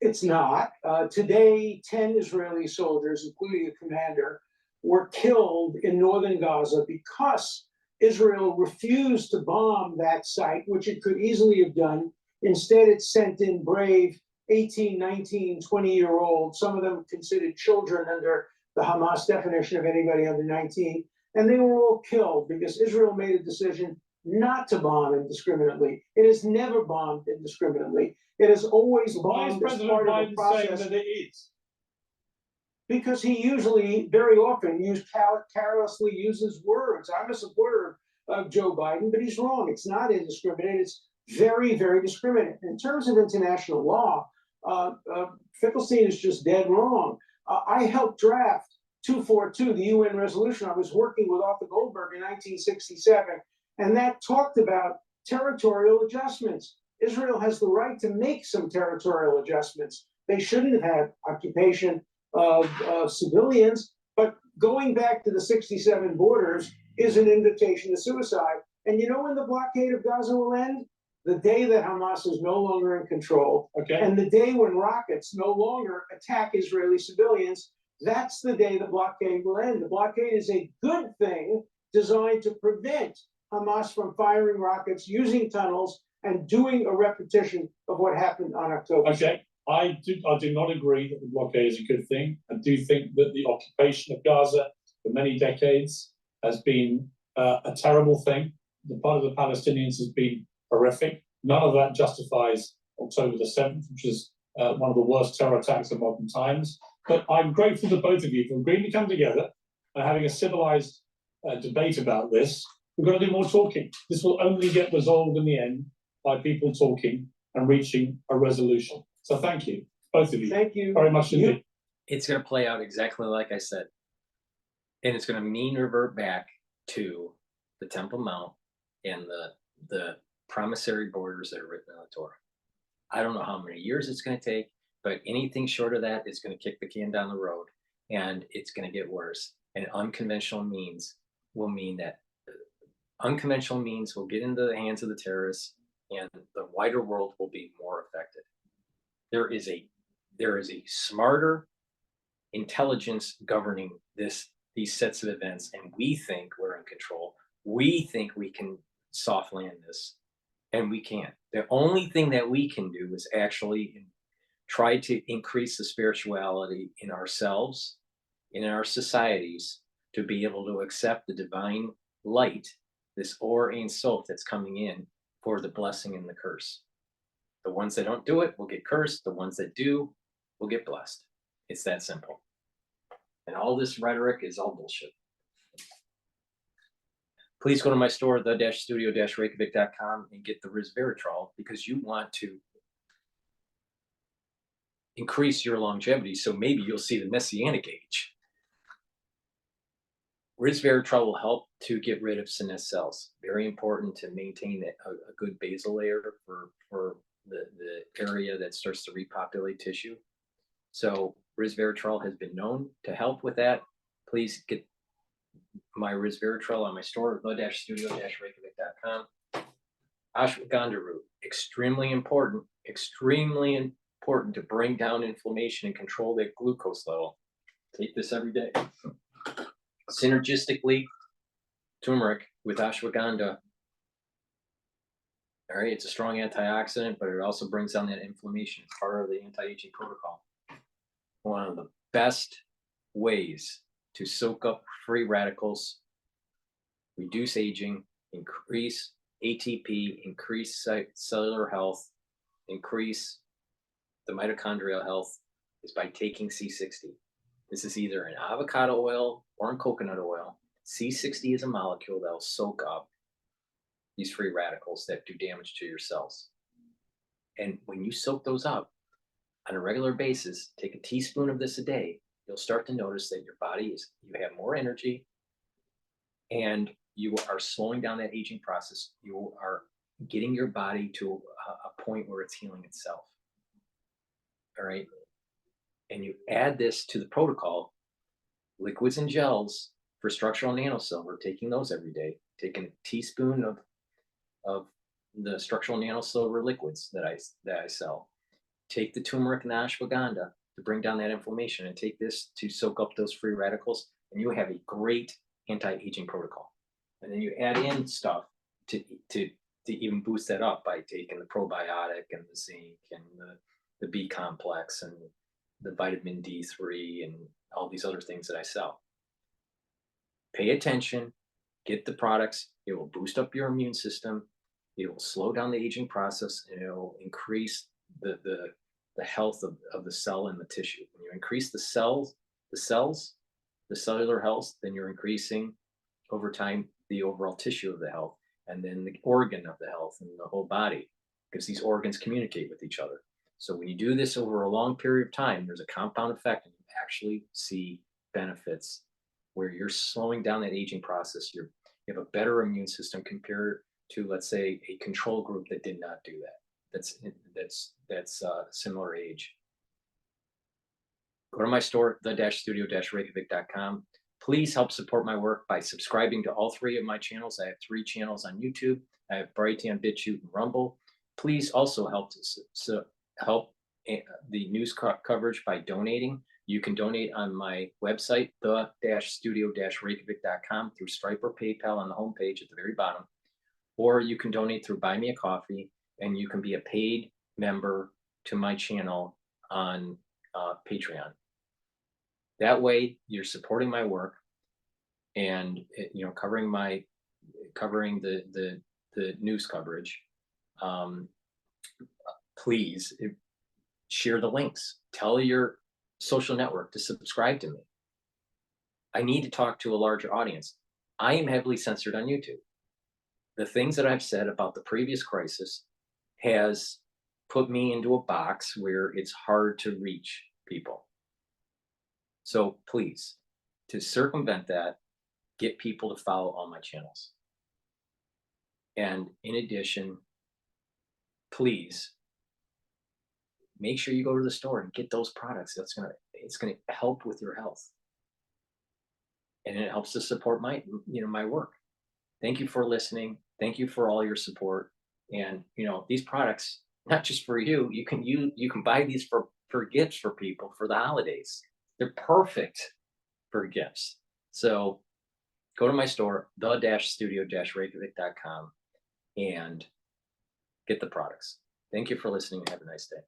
It's not. Today, 10 Israeli soldiers, including a commander, were killed in northern Gaza because Israel refused to bomb that site, which it could easily have done. Instead, it sent in brave 18, 19, 20-year-olds, some of them considered children under the Hamas definition of anybody under 19, and they were all killed because Israel made a decision not to bomb indiscriminately. It has never bombed indiscriminately. It has always bombed as part of the process. That it is? Because he usually, very often, carelessly uses words. I'm a supporter of Joe Biden, but he's wrong. It's not indiscriminate. It's very, very discriminate. In terms of international law, Finkelstein is just dead wrong. I helped draft 242, the UN resolution. I was working with Arthur Goldberg in 1967, and that talked about territorial adjustments. Israel has the right to make some territorial adjustments. They shouldn't have had occupation of civilians, but going back to the 67 borders is an invitation to suicide. And you know when the blockade of Gaza will end? The day that Hamas is no longer in control, and the day when rockets no longer attack Israeli civilians, that's the day the blockade will end. The blockade is a good thing designed to prevent Hamas from firing rockets, using tunnels, and doing a repetition of what happened on October. Okay, I do not agree that the blockade is a good thing. I do think that the occupation of Gaza for many decades has been a terrible thing. The part of the Palestinians has been horrific. None of that justifies October the 7th, which is one of the worst terror attacks of modern times. But I'm grateful to both of you for agreeing to come together and having a civilized debate about this. We've got to do more talking. This will only get resolved in the end by people talking and reaching a resolution. So thank you, both of you. Thank you very much indeed. It's going to play out exactly like I said. And it's going to mean revert back to the Temple Mount and the promissory borders that are written in the Torah. I don't know how many years it's going to take, but anything short of that is going to kick the can down the road, and it's going to get worse. And unconventional means will mean that unconventional means will get into the hands of the terrorists, and the wider world will be more affected. There is a smarter intelligence governing these sets of events, and we think we're in control. We think we can soft land this, and we can't. The only thing that we can do is actually try to increase the spirituality in ourselves and in our societies to be able to accept the divine light, this Or Ein Sof that's coming in for the blessing and the curse. The ones that don't do it will get cursed. The ones that do will get blessed. It's that simple. And all this rhetoric is all bullshit. Please go to my store, the-studio-reykjavik.com, and get the resveratrol because you want to increase your longevity, so maybe you'll see the messianic age. Resveratrol will help to get rid of senescent cells. Very important to maintain a good basal layer for the area that starts to repopulate tissue. So resveratrol has been known to help with that. Please get my resveratrol on my store, the-studio-reykjavik.com. Ashwagandha root, extremely important to bring down inflammation and control that glucose level. Take this every day. Synergistically, turmeric with ashwagandha. All right, it's a strong antioxidant, but it also brings down that inflammation. It's part of the anti-aging protocol. One of the best ways to soak up free radicals, reduce aging, increase ATP, increase cellular health, increase the mitochondrial health is by taking C60. This is either in avocado oil or in coconut oil. C60 is a molecule that will soak up these free radicals that do damage to your cells. And when you soak those up on a regular basis, take a teaspoon of this a day, you'll start to notice that your body you have more energy and you are slowing down that aging process. You are getting your body to a point where it's healing itself. All right. And you add this to the protocol, liquids and gels for structural nanocell. We're taking those every day. Taking a teaspoon of the structural nanosilver liquids that I sell. Take the turmeric and the ashwagandha to bring down that inflammation, and take this to soak up those free radicals, and you have a great anti-aging protocol. And then you add in stuff to even boost that up by taking the probiotic and the zinc and the B complex and the vitamin D3 and all these other things that I sell. Pay attention, get the products. It will boost up your immune system. It will slow down the aging process, and it will increase the health of the cell and the tissue. When you increase the cellular health, then you're increasing over time the overall tissue of the health, and then the organ of the health and the whole body, because these organs communicate with each other. So when you do this over a long period of time, there's a compound effect, and you actually see benefits where you're slowing down that aging process. You have a better immune system compared to, let's say, a control group that did not do that. that's similar age. Go to my store, the-studio-reykjavik.com. Please help support my work by subscribing to all 3 of my channels. I have 3 channels on YouTube. I have Brighteon, Bitchute, and Rumble. Please also help the news coverage by donating. You can donate on my website, the-studio-reykjavik.com, through Stripe or PayPal on the homepage at the very bottom. Or you can donate through Buy Me a Coffee, and you can be a paid member to my channel on Patreon. That way, you're supporting my work, and covering the news coverage. Please share the links. Tell your social network to subscribe to me. I need to talk to a larger audience. I am heavily censored on YouTube. The things that I've said about the previous crisis has put me into a box where it's hard to reach people. So please, to circumvent that, get people to follow all my channels. And in addition, please make sure you go to the store and get those products. It's gonna help with your health, and it helps to support my work. Thank you for listening. Thank you for all your support. And these products, not just for you, you can buy these for gifts for people for the holidays. They're perfect for gifts. So go to my store, the-studio-reykjavik.com, and get the products. Thank you for listening. Have a nice day.